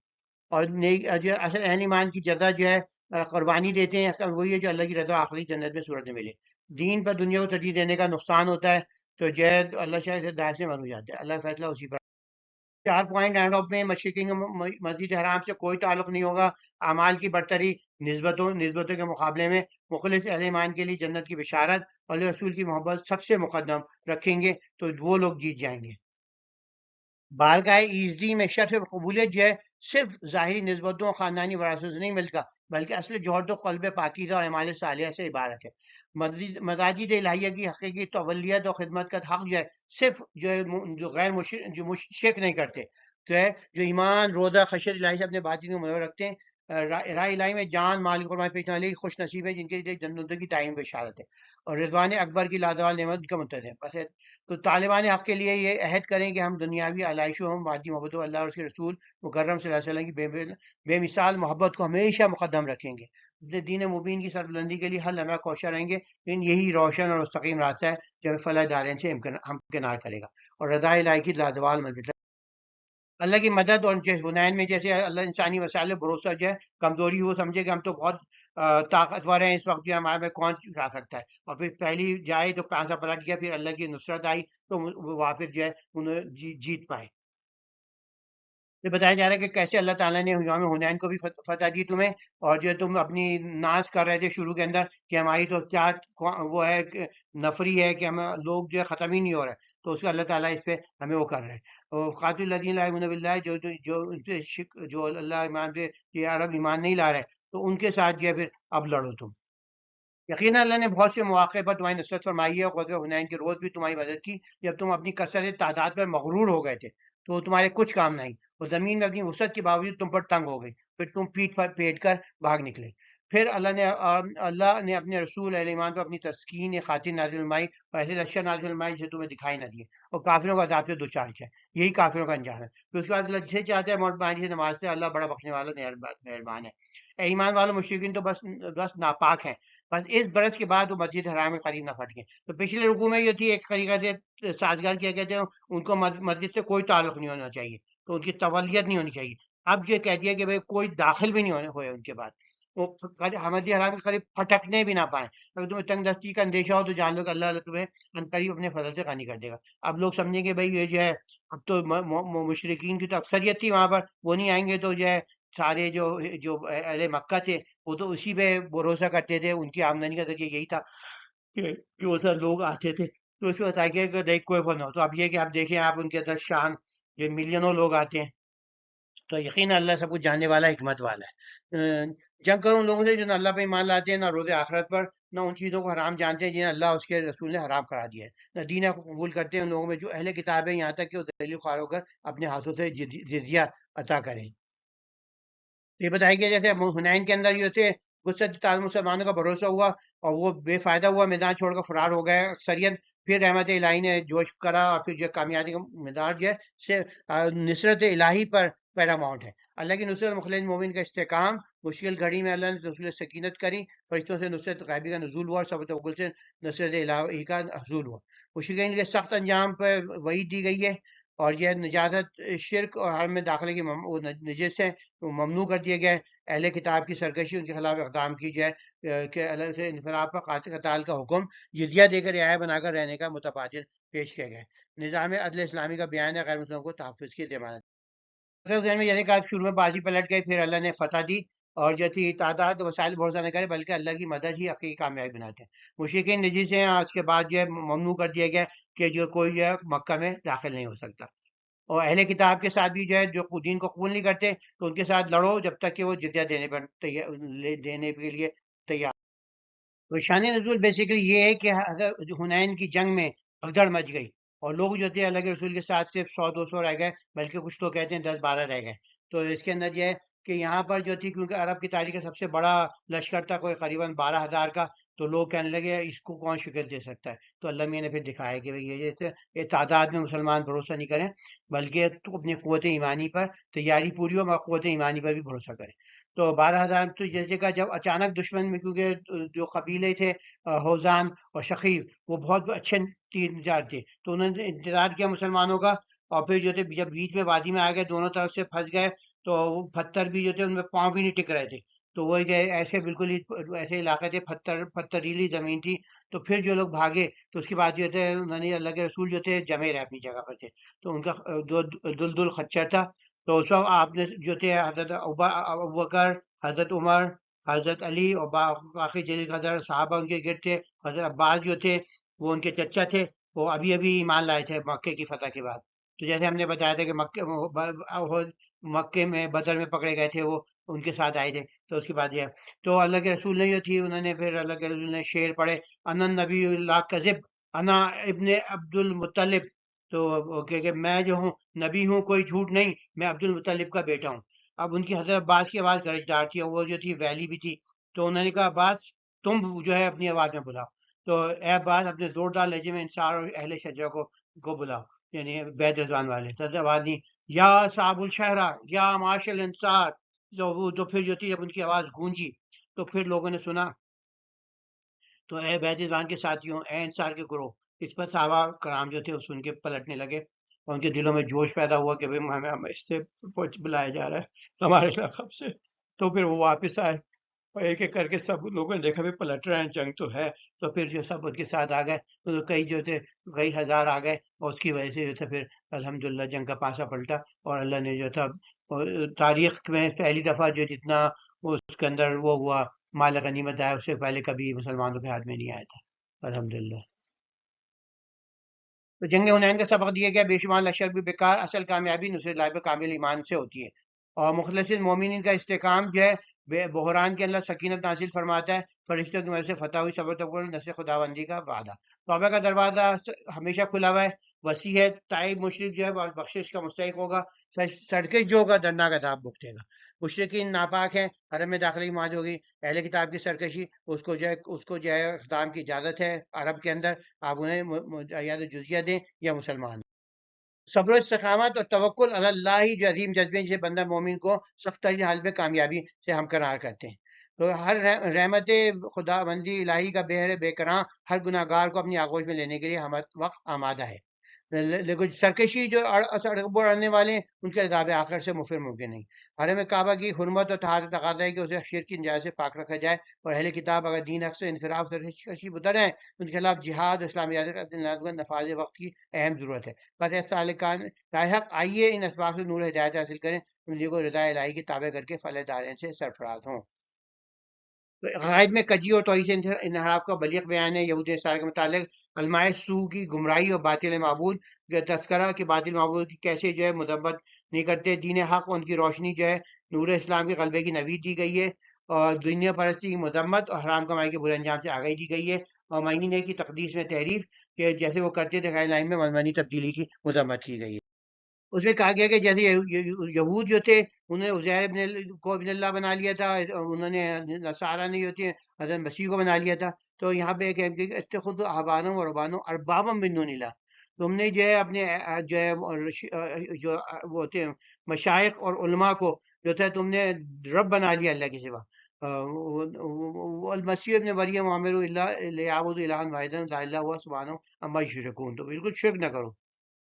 [SPEAKER 1] اور نیک جو اصل اہل ایمان کی جزا جو ہے قربانی دیتے ہیں، وہی ہے جو اللہ کی رضا آخری جنت میں صورت میں ملے. دین پر دنیا کو ترجیح دینے کا نقصان ہوتا ہے، تو جو ہے اللہ شاید سے داعش سے من ہو جاتا ہے. اللہ کا فیصلہ اسی پر. 4 پوائنٹ رائنڈ اپ میں، مشرقین کو مسجد حرام سے کوئی تعلق نہیں ہوگا. اعمال کی برتری، نسبتوں کے مقابلے میں مخلص اہل ایمان کے لیے جنت کی بشارت، اور رسول کی محبت سب سے مقدم رکھیں گے تو وہ لوگ جیت جائیں گے. بارگاہ ایزدی میں شرف قبولیت جو ہے صرف ظاہری نسبتوں اور خاندانی وراثت سے نہیں ملتا، بلکہ اصل جوہر تو قلب پاکیزہ اور اعمال صالحہ سے عبارت ہے. مساجد الہیہ کی حقیقی تولیت اور خدمت کا حق جو ہے صرف جو ہے جو غیر شرک نہیں کرتے، جو ہے جو ایمان، روزہ، خشیت الہی سے اپنے باطن کو منور رکھتے ہیں، راہ الہی میں جان مال کی قربانی پیش کرنے والے خوش نصیب ہیں جن کے لیے جنتوں کی دائمی بشارت ہے، اور رضوان اکبر کی لازوال نعمت کا منتظر ہے. بس تو طالبان حق کے لیے یہ عہد کریں کہ ہم دنیاوی علائشوں، ہم مادی محبت و اللہ اور اس کے رسول مکرم صلی اللہ علیہ وسلم کی بے مثال محبت کو ہمیشہ مقدم رکھیں گے. اپنے دین مبین کی سربلندی کے لیے ہر لمحہ کوشاں رہیں گے، لیکن یہی روشن اور مستقیم راستہ ہے جو ہمیں فلاح دارین سے ہمکنار کرے گا اور رضا الہی کی لازوال منزل. اللہ کی مدد اور حنین میں جیسے اللہ انسانی وسائل میں بھروسہ جو ہے کمزوری ہو، سمجھے کہ ہم تو بہت طاقتور ہیں، اس وقت جو ہے ہمارے میں کون چکا سکتا ہے، اور پھر پہلی جائے تو پانسا پلٹ گیا، پھر اللہ کی نصرت آئی تو وہ واپس جو ہے انہیں جیت پائے. یہ بتایا جا رہا ہے کہ کیسے اللہ تعالیٰ نے یوم حنین کو بھی فتح دی تمہیں، اور جو تم اپنی ناز کر رہے تھے شروع کے اندر کہ ہماری تو کیا وہ ہے کہ نفری ہے کہ ہم لوگ جو ہے ختم ہی نہیں ہو رہے، تو اس کا اللہ تعالیٰ اس پہ ہمیں وہ کر رہے ہیں. اور قاتل الذین لا یؤمنون باللہ، جو اللہ ایمان پہ یہ عرب ایمان نہیں لا رہے، تو ان کے ساتھ جو ہے پھر اب لڑو تم. یقیناً اللہ نے بہت سے مواقع پر تمہاری نصرت فرمائی ہے، غزوہ حنین کے روز بھی تمہاری مدد کی جب تم اپنی کثرت تعداد پر مغرور ہو گئے تھے، تو وہ تمہارے کچھ کام نہیں، وہ زمین میں اپنی وسعت کے باوجود تم پر تنگ ہو گئی، پھر تم پیٹ پر پیٹ کر بھاگ نکلے. پھر اللہ نے اپنے رسول اہل ایمان پر اپنی تسکین خاطر نازل فرمائی اور ایسے لشکر نازل فرمائی جسے تمہیں دکھائی نہ دیے، اور کافروں کا عذاب سے دوچار کیا. یہی کافروں کا انجام ہے. پھر اس کے بعد اللہ جسے چاہتا ہے موت پانی سے نمازتے ہیں، اللہ بڑا بخشنے والا مہربان ہے. اے ایمان والوں، مشرکین تو بس ناپاک ہیں، بس اس برس کے بعد وہ مسجد حرام کے قریب نہ پھٹ گئے. تو پچھلے رکوع میں یہ تھی ایک طریقہ سے سازگار کیا گیا تھا، ان کو مسجد سے کوئی تعلق نہیں ہونا چاہیے، تو ان کی تولیت نہیں ہونی چاہیے. اب یہ کہہ دیا کہ بھائی کوئی داخل بھی نہیں ہوئے ان کے بعد، وہ مسجد حرام کے قریب پھٹکنے بھی نہ پائیں. اگر تمہیں تنگ دستی کا اندیشہ ہو تو جان لو کہ اللہ تمہیں عنقریب اپنے فضل سے غنی کر دے گا. اب لوگ سمجھیں گے بھائی یہ جو ہے اب تو مشرکین کی تو اکثریت تھی وہاں پر، وہ نہیں آئیں گے تو جو ہے سارے جو اہل مکہ تھے وہ تو اسی پہ بھروسہ کرتے تھے، ان کی آمدنی کا ذریعہ یہی تھا کہ ادھر لوگ آتے تھے. تو اس میں بتایا گیا کہ دیکھ کوئی فن ہو، تو اب یہ کہ آپ دیکھیں آپ ان کے اندر شان، یہ ملینوں لوگ آتے ہیں. تو یقینا اللہ سب کچھ جاننے والا، حکمت والا ہے. جنگ کرو ان لوگوں سے جو نہ اللہ پہ ایمان لاتے ہیں، نہ روز آخرت پر، نہ ان چیزوں کو حرام جانتے ہیں جنہیں اللہ اس کے رسول نے حرام کرا دیا ہے، نہ دین کو قبول کرتے ہیں ان لوگوں میں جو اہل کتاب ہے، یہاں تک کہ وہ دلیل خوار ہو کر اپنے ہاتھوں سے جزیہ عطا کریں. یہ بتایا گیا جیسے حنین کے اندر یہ تھے وسعت تعداد مسلمانوں کا بھروسہ ہوا اور وہ بے فائدہ ہوا، میدان چھوڑ کر فرار ہو گئے اکثریت. پھر رحمت الہی نے جوش کرا اور پھر جو کامیابی کا میدان جو ہے سے نصرت الہی پر پیراماؤنٹ ہے. اللہ کی نصرت مخلص مومن کا استحکام. مشکل گھڑی میں اللہ نے رسول سکینت کری، فرشتوں سے نصرت غیبی کا نزول ہوا اور سب توکل سے نصرت الہی کا حصول ہوا. مشرکین کے سخت انجام پر وعید دی گئی ہے، اور یہ نجازت شرک اور حرم میں داخلے کی نجس ہے، ممنوع کر دیا گیا ہے. اہل کتاب کی سرکشی، ان کے خلاف اقدام کی جائے کہ الگ سے انفراد پر قتال کا حکم، جزیہ دے کر رعایا بنا کر رہنے کا متبادل پیش کیا گیا ہے. نظام عدل اسلامی کا بیان ہے، غیر مسلموں کو تحفظ کی ضمانت. ذہن میں یعنی کہ شروع میں بازی پلٹ گئی، پھر اللہ نے فتح دی، اور جو تھی تعداد وسائل بھروسہ نہ کرے بلکہ اللہ کی مدد ہی حقیقی کامیابی بناتے ہیں. مشرکین نجیس ہیں، اس کے بعد جو ہے ممنوع کر دیا گیا کہ جو کوئی جو ہے مکہ میں داخل نہیں ہو سکتا. اور اہل کتاب کے ساتھ بھی جو ہے جو دین کو قبول نہیں کرتے تو ان کے ساتھ لڑو جب تک کہ وہ جزیہ دینے پر دینے کے لیے تیار. تو شان نزول بیسیکلی یہ ہے کہ حنین کی جنگ میں بھگدڑ مچ گئی، اور لوگ جو تھے اللہ کے رسول کے ساتھ صرف 100-200 رہ گئے، بلکہ کچھ تو کہتے ہیں 10-12 رہ گئے. تو اس کے اندر یہ ہے کہ یہاں پر جو تھی کیونکہ عرب کی تاریخ کا سب سے بڑا لشکر تھا کوئی قریباً 12,000 کا، تو لوگ کہنے لگے اس کو کون شکست دے سکتا ہے. تو اللہ میاں نے پھر دکھایا کہ یہ تعداد میں مسلمان بھروسہ نہیں کریں بلکہ تو اپنی قوت ایمانی پر تیاری پوری ہو، مگر قوت ایمانی پر بھی بھروسہ کریں. تو 12,000 تو جیسے کا جب اچانک دشمن میں، کیونکہ جو قبیلے تھے ہوزان اور شقیب وہ بہت اچھے تیر نجات تھے، تو انہوں نے انتظار کیا مسلمانوں کا، اور پھر جو تھے جب بیچ میں وادی میں آ گئے دونوں طرف سے پھنس گئے، تو وہ پتھر بھی جو تھے ان میں پاؤں بھی نہیں ٹک رہے تھے. تو وہ ایسے بالکل ہی ایسے علاقے تھے، پتھریلی زمین تھی. تو پھر جو لوگ بھاگے تو اس کے بعد جو تھے انہوں نے اللہ کے رسول جو تھے جمے رہے اپنی جگہ پر تھے، تو ان کا دل خچر تھا. تو اس وقت آپ نے جو تھے حضرت ابوبکر، حضرت عمر، حضرت علی اور باقی جلیل قدر صحابہ ان کے گرد تھے. حضرت عباس جو تھے وہ ان کے چچا تھے، وہ ابھی ابھی ایمان لائے تھے مکے کی فتح کے بعد. تو جیسے ہم نے بتایا تھا کہ مکے میں بدر میں پکڑے گئے تھے، وہ ان کے ساتھ آئے تھے. تو اس کے بعد یہ تو اللہ کے رسول نے جو تھی انہوں نے پھر اللہ کے رسول نے شعر پڑھے، انا نبی اللہ کذب، انا ابن عبد المطلب. تو کہ میں جو ہوں نبی ہوں، کوئی جھوٹ نہیں، میں عبد المطلب کا بیٹا ہوں. اب ان کی حضرت عباس کی آواز گرجدار تھی اور وہ جو تھی ویلی بھی تھی. تو انہوں نے کہا عباس تم جو ہے اپنی آواز میں بلاؤ. تو اے عباس اپنے زوردار لہجے میں انصار اور اہل شجرہ کو بلاؤ، یعنی بیت رضوان والے. حضرت عباس نے یا صاحب الشہرہ یا معاشر الانصار. تو پھر جو تھی جب ان کی آواز گونجی تو پھر لوگوں نے سنا، تو اے بیت رضوان کے ساتھیوں، اے انصار کے گروہ. اس پر صحابہ کرام جو تھے وہ سن کے پلٹنے لگے، اور ان کے دلوں میں جوش پیدا ہوا کہ ہمیں اس سے بلایا جا رہا ہے ہمارے لقب سے. تو پھر وہ واپس آئے اور ایک ایک کر کے سب لوگوں نے دیکھا بھی پلٹ رہے ہیں، جنگ تو ہے، تو پھر جو سب ان کے ساتھ آ گئے، تو کئی جو تھے کئی ہزار آ گئے، اور اس کی وجہ سے جو تھا پھر الحمدللہ جنگ کا پاسا پلٹا، اور اللہ نے جو تھا تاریخ میں پہلی دفعہ جو جتنا اس کے اندر وہ ہوا مال غنیمت آیا، اس سے پہلے کبھی مسلمانوں کے ہاتھ میں نہیں آیا تھا الحمدللہ۔ تو جنگ حنین کا سبق دیا گیا بے شمار لشکر بھی بیکار، اصل کامیابی نصرت لائب کامل ایمان سے ہوتی ہے، اور مخلص مومنین کا استحکام جو ہے بحران کے اللہ سکینت نازل فرماتا ہے، فرشتوں کی مدد سے فتح ہوئی، صبر تقوی نصر خداوندی کا وعدہ۔ توبہ کا دروازہ ہمیشہ کھلا ہوا ہے، وسیع ہے، تائب مشرک جو ہے بخشش کا مستحق ہوگا، سرکش جو ہوگا درناک عذاب بھگتے گا۔ مشرکین ناپاک ہیں، حرم میں داخلے کی مانع ہوگی، اہل کتاب کی سرکشی اس کو جو ہے اقدام کی اجازت ہے عرب کے اندر، آپ انہیں یا تو جزیہ دیں یا مسلمان۔ صبر و استقامت اور توکل علی اللہ ہی جو عظیم جذبے جسے بندہ مومن کو سخت ترین حال میں کامیابی سے ہمکنار کرتے ہیں۔ تو ہر رحمت خدا بندی الہی کا بحر بے کراں ہر گناہ گار کو اپنی آغوش میں لینے کے لیے ہم وقت آمادہ ہے، لیکن سرکشی جو اڑنے والے ہیں ان کے عذاب آخر سے مفر ممکن نہیں۔ حرم کعبہ کی حرمت اور طہارت تقاضا ہے کہ اسے شرک کی نجات سے پاک رکھا جائے، اور اہل کتاب اگر دین حق سے انحراف سرکشی اتر ہیں ان کے خلاف جہاد اسلامیات کا نفاذ وقت کی اہم ضرورت ہے۔ بس اے سالکان رائے حق، آئیے ان اسباب سے نور ہدایت حاصل کریں، زندگی کو رضا الہی کی تابع کر کے فلاح دارین سے سرفراز ہوں۔ تو عقائد میں کجی اور توحید سے انحراف کا بلیغ بیان ہے یہود نصارہ کے متعلق، علماء سو کی گمراہی اور باطل معبود جو تذکرہ کہ باطل معبود کی کیسے جو ہے مذمت نہیں کرتے، دین حق ان کی روشنی جو ہے نور اسلام کے غلبے کی نوید دی گئی ہے، اور دنیا پرستی کی مذمت اور حرام کمائی کے برے انجام سے آگاہی دی گئی ہے، اور مہینے کی تقدیس میں تحریف کہ جیسے وہ کرتے تھے غیر لائن میں منمانی تبدیلی کی مذمت کی گئی ہے۔ اس میں کہا گیا کہ جیسے یہود جو تھے انہوں نے عزیر کو ابن اللہ بنا لیا تھا، انہوں نے نصارہ نہیں ہوتے ہیں حضرت مسیح کو بنا لیا تھا، تو یہاں پہ ایک ہے کہ اتخذوا احبارهم ورهبانهم اربابا من دون اللہ، تم نے جو ہے اپنے جو ہے جو وہ ہوتے ہیں مشائخ اور علماء کو جو تھا تم نے رب بنا لیا اللہ کے سوا، المسیح ابن مریم امروا اللہ لیعبدوا الہا واحدا لا الہ الا هو سبحانہ عما یشرکون، تو بالکل شرک نہ کرو۔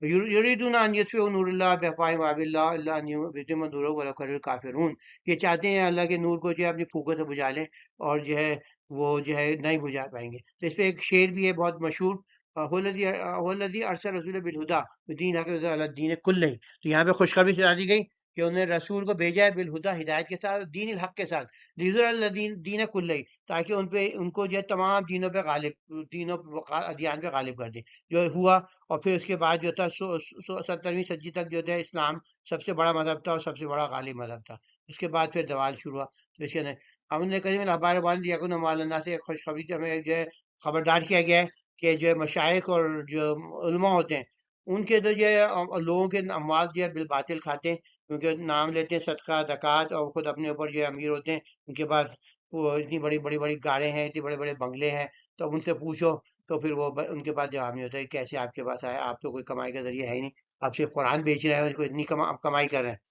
[SPEAKER 1] یریدون ان یطفئوا نور اللہ بافواہہم ویأبی اللہ الا ان یتم نورہ ولو کرہ الکافرون، یہ چاہتے ہیں اللہ کے نور کو جو ہے اپنی پھوکوں سے بجھا لیں، اور جو ہے وہ جو ہے نہیں بجھا پائیں گے۔ تو اس پہ ایک شعر بھی ہے بہت مشہور، هو الذی ارسل رسول بالہدی ودین الحق علی الدین کلہ، تو یہاں پہ خوشخبری سنا دی گئی کہ انہوں نے رسول کو بھیجا ہے بالہدی ہدایت کے ساتھ، دین الحق کے ساتھ، لیظہر علی الدین دین کلہ، تاکہ ان کو جو ہے تمام دینوں پہ غالب، دینوں ادیان پہ غالب کر دے، جو ہوا۔ اور پھر اس کے بعد جو تھا 70ویں صدی تک جو تھا اسلام سب سے بڑا مذہب تھا اور سب سے بڑا غالب مذہب تھا، اس کے بعد پھر زوال شروع ہوا۔ تو اس کے ہم نے کریم الحبار والد یقین مولانا سے خوشخبری ہمیں جو ہے خبردار کیا گیا ہے کہ جو ہے مشائخ اور جو علماء ہوتے ہیں ان کے تو جو ہے لوگوں کے اموال جو ہے بالباطل کھاتے ہیں، کیونکہ نام لیتے ہیں صدقہ زکوٰۃ، اور خود اپنے اوپر جو ہے امیر ہوتے ہیں، ان کے پاس وہ اتنی بڑی بڑی بڑی گاڑیں ہیں، اتنے بڑے بڑے بنگلے ہیں، تو ان سے پوچھو تو پھر وہ ان کے پاس جواب نہیں ہوتا ہے کیسے آپ کے پاس آئے، آپ تو کوئی کمائی کا ذریعہ ہے ہی نہیں، آپ صرف قرآن بیچ رہے ہیں، اس کو اتنی کمائی کر رہے ہیں۔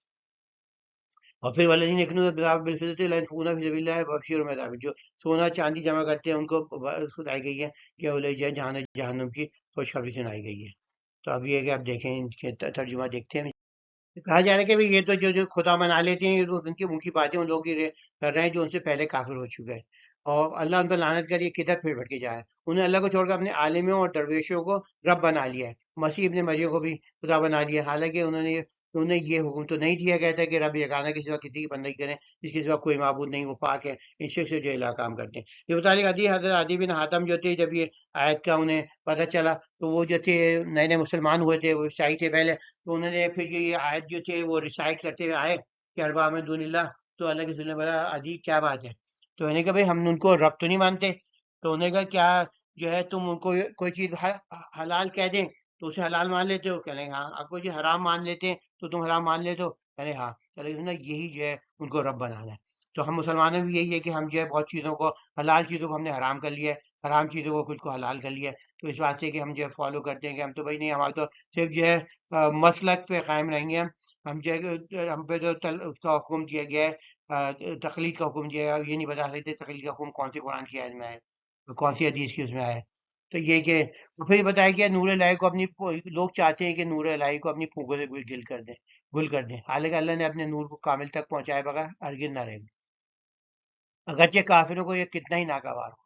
[SPEAKER 1] اور پھر والذین یکنزون الذهب بالفضة لا ينفقونها في سبيل الله فبشرهم بعذاب، جو سونا چاندی جمع کرتے ہیں ان کو سنائی گئی ہے کہ وہ لے جائیں جہنم کی خوشخبری سنائی گئی ہے۔ تو اب یہ ہے کہ آپ دیکھیں ان کے ترجمہ دیکھتے ہیں، کہا جا رہا ہے کہ یہ تو جو خدا منا لیتے ہیں، ان کی باتیں ان لوگوں کی کر رہے ہیں جو ان سے پہلے کافر ہو چکے ہیں، اور اللہ ان پر لعنت کریے کدھر پھر بھٹکے جا رہے ہیں۔ انہوں نے اللہ کو چھوڑ کر اپنے عالموں اور درویشوں کو رب بنا لیا ہے، مسیح ابن مریم کو بھی خدا بنا لیا، حالانکہ انہیں یہ حکم تو نہیں دیا گیا تھا کہ رب یگانہ کے سوا کسی کی بندگی کریں، جس کے سوا کوئی معبود نہیں، وہ پاک ہے ان شرک سے جو الہ کام کرتے ہیں۔ یہ متعلق حضرت عدی بن حاتم جو تھے، جب یہ آیت کا انہیں پتہ چلا تو وہ جو تھے نئے نئے مسلمان ہوئے تھے، وہ عیسائی تھے پہلے، تو انہوں نے پھر یہ آیت جو تھے وہ ریسائٹ کرتے ہوئے آئے کہ ارباب من دون اللہ، تو اللہ کے رسول نے بولا عدی کیا بات ہے؟ تو انہوں نے کہا بھائی ہم ان کو رب تو نہیں مانتے، تو انہوں نے کہا کیا جو ہے تم ان کو کوئی چیز حلال کہہ دیں تو اسے حلال مان لیتے ہو؟ کہنے ہاں۔ آپ کو یہ حرام مان لیتے ہیں تو تم حرام مان لیتے ہو؟ کہنے ہاں۔ چلے یہی جو ہے ان کو رب بنانا ہے۔ تو ہم مسلمانوں میں بھی یہی ہے کہ ہم جو ہے بہت چیزوں کو، حلال چیزوں کو ہم نے حرام کر لیا ہے، حرام چیزوں کو کچھ کو حلال کر لیا ہے، تو اس واسطے کہ ہم جو ہے فالو کرتے ہیں کہ ہم تو بھائی نہیں، ہمارا تو صرف جو ہے مسلک پہ قائم رہیں گے، ہم جو ہے ہم پہ جو اس کا حکم دیا گیا ہے، تقلید کا حکم دیا ہے، یہ نہیں بتا سکتے تقلید کا حکم کون سی قرآن کی آیت میں ہے، کون سی حدیث کی اس میں ہے۔ تو یہ کہ پھر بتایا کہ نور الہی کو اپنی، لوگ چاہتے ہیں کہ نور الہی کو اپنی پھونکوں سے گل کر دیں، حالانکہ اللہ نے اپنے نور کو کامل تک پہنچائے بغیر ہرگز نہ رہے گا۔ اگرچہ کافروں کو یہ کتنا ہی ناگوار ہو۔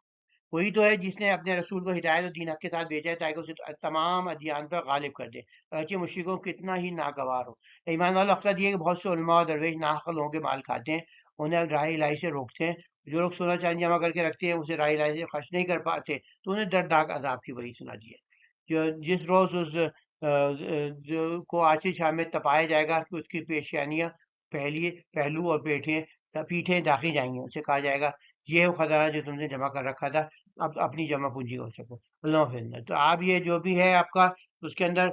[SPEAKER 1] وہی تو ہے جس نے اپنے رسول کو ہدایت اور دین حق کے ساتھ بھیجا ہے تاکہ اسے تمام ادیان پر غالب کر دے، اگرچہ مشرکوں کو کتنا ہی ناگوار ہو۔ ایمان والا عقیدہ یہ ہے کہ بہت سے علماء اور درویش ناحق لوگوں کے مال کھاتے ہیں، انہیں راہ الہی سے روکتے ہیں۔ جو لوگ سونا چاندی جمع کر کے رکھتے ہیں اسے راہ الہی سے خرچ نہیں کر پاتے تو انہیں دردناک عذاب کی وعید سنا دی ہے۔ جس روز اس کو آتش شام میں تپایا جائے گا کہ اس کی پیشانیاں، پہلو اور پیٹھیں داخل جائیں گی، اسے کہا جائے گا یہ وہ خزانہ جو تم نے جمع کر رکھا تھا، اب اپنی جمع پونجی ہو سکو اللہ حافظ۔ تو آپ یہ جو بھی ہے آپ کا اس کے اندر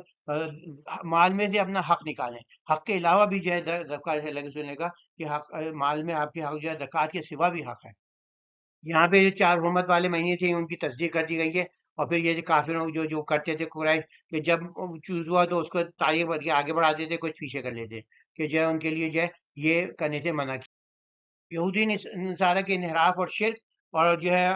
[SPEAKER 1] مال میں سے اپنا حق نکالیں، حق کے علاوہ بھی جو ہے زکوٰۃ سے لگے سننے کا کہ حق مال میں آپ کے حق جو ہے زکوٰۃ کے سوا بھی حق ہے۔ یہاں پہ جو 4 حرمت والے مہینے تھے ان کی تصدیق کر دی گئی ہے، اور پھر یہ جو کافروں جو کرتے تھے قریش کہ جب چوز ہوا تو اس کو تاریخ بد کے آگے بڑھا دیتے، کچھ پیچھے کر لیتے کہ جو ہے ان کے لیے جو ہے یہ کرنے سے منع کیا۔ یہودی نصارہ کے انحراف اور شرک اور جو ہے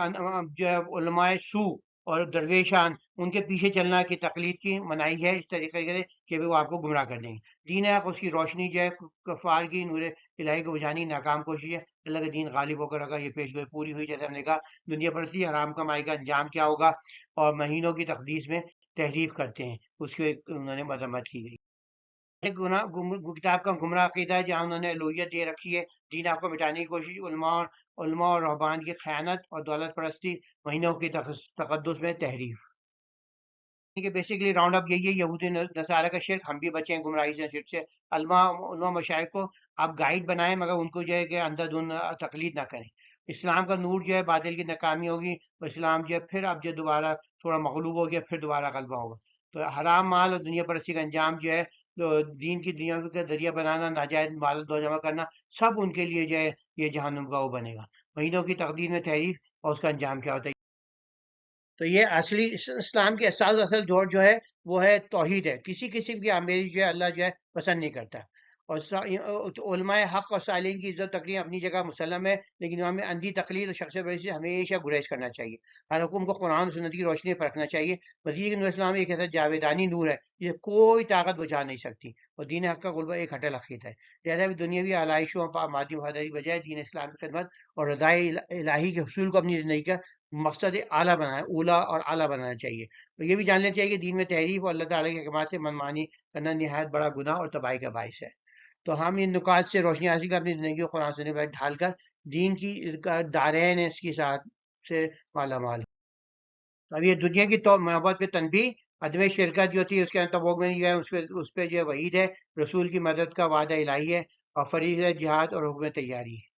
[SPEAKER 1] علماء سو اور درویشان ان کے پیچھے چلنا کی تقلید کی منائی ہے، اس طریقے سے کہ وہ آپ کو گمراہ کر دیں گے۔ دین حق اس کی روشنی جو ہے کفار کی نور الہی کو بجھانے کی ناکام کوشش ہے، اللہ کا دین غالب ہو کر رکھا، یہ پیشگوئی پوری ہوئی۔ جیسے ہم نے کہا دنیا پرستی حرام کمائی کا انجام کیا ہوگا، اور مہینوں کی تقدیس میں تحریف کرتے ہیں، اس کی انہوں نے مذمت کی گئی۔ ایک کتاب کا گمراہ عقیدہ ہے جہاں انہوں نے الوہیت دے رکھی ہے، دین آپ کو مٹانے کی کوشش، علماء اور رہبان کی خیانت اور دولت پرستی، مہینوں کی تقدس میں تحریف۔ کہ بیسیکلی راؤنڈ اپ یہی ہے، یہودی نصارہ کا شرک، ہم بھی بچیں گمراہی سے، شرک سے۔ علماء مشائخ کو آپ گائیڈ بنائیں مگر ان کو جو ہے کہ اندھا دھند تقلید نہ کریں۔ اسلام کا نور جو ہے باطل کی ناکامی ہوگی، اسلام جو ہے پھر اب جو دوبارہ تھوڑا مغلوب ہو گیا، پھر دوبارہ غلبہ ہوگا۔ تو حرام مال اور دنیا پرستی کا انجام جو ہے، تو دین کی دنیا کا ذریعہ بنانا، ناجائز مال دو جمع کرنا، سب ان کے لیے جو ہے یہ جہنم کا وہ بنے گا۔ مہینوں کی تقدیر میں تحریف اور اس کا انجام کیا ہوتا ہے۔ تو یہ اصلی اسلام کی اصل جوڑ جو ہے وہ ہے توحید ہے، کسی قسم کی آمیزش جو ہے اللہ جو ہے پسند نہیں کرتا۔ اور علماء حق اور صالحین کی عزت تقریم اپنی جگہ مسلم ہے، لیکن وہاں میں اندھی تقلید اور شخص برسی سے ہمیشہ گریز کرنا چاہیے۔ ہر حکم کو قرآن و سنت کی روشنی پر رکھنا چاہیے۔ وزیر نور اسلام ایک ایسا جاویدانی نور ہے جسے کوئی طاقت بجھا نہیں سکتی، اور دین حق کا غلبہ ایک ہٹل عقیدہ ہے۔ لہٰذا بھی دنیاوی آلائشوں اور مادی مفادات کی بجائے دین اسلام کی خدمت اور رضائے الہی کے حصول کو اپنی زندگی کا مقصد اعلیٰ بنانا، اولا اور اعلیٰ بنانا چاہیے۔ تو یہ بھی جان لینا چاہیے کہ دین میں تحریف اور اللہ تعالیٰ کے احکامات سے منمانی کرنا نہایت بڑا گناہ اور تباہی کا باعث ہے۔ تو ہم ان نکات سے روشنی حاصل کر اپنی زندگی کو قرآن سنت پر ڈھال کر دین کی دارین اس کی ساتھ سے مالا مال۔ اب یہ دنیا کی تو محبت پہ تنبیہ، عدم شرکت جو تھی اس کے اندر تبوک میں جو ہے اس پہ جو ہے وعید ہے، رسول کی مدد کا وعدہ الہی ہے، اور فریضہ جہاد اور حکم تیاری ہے۔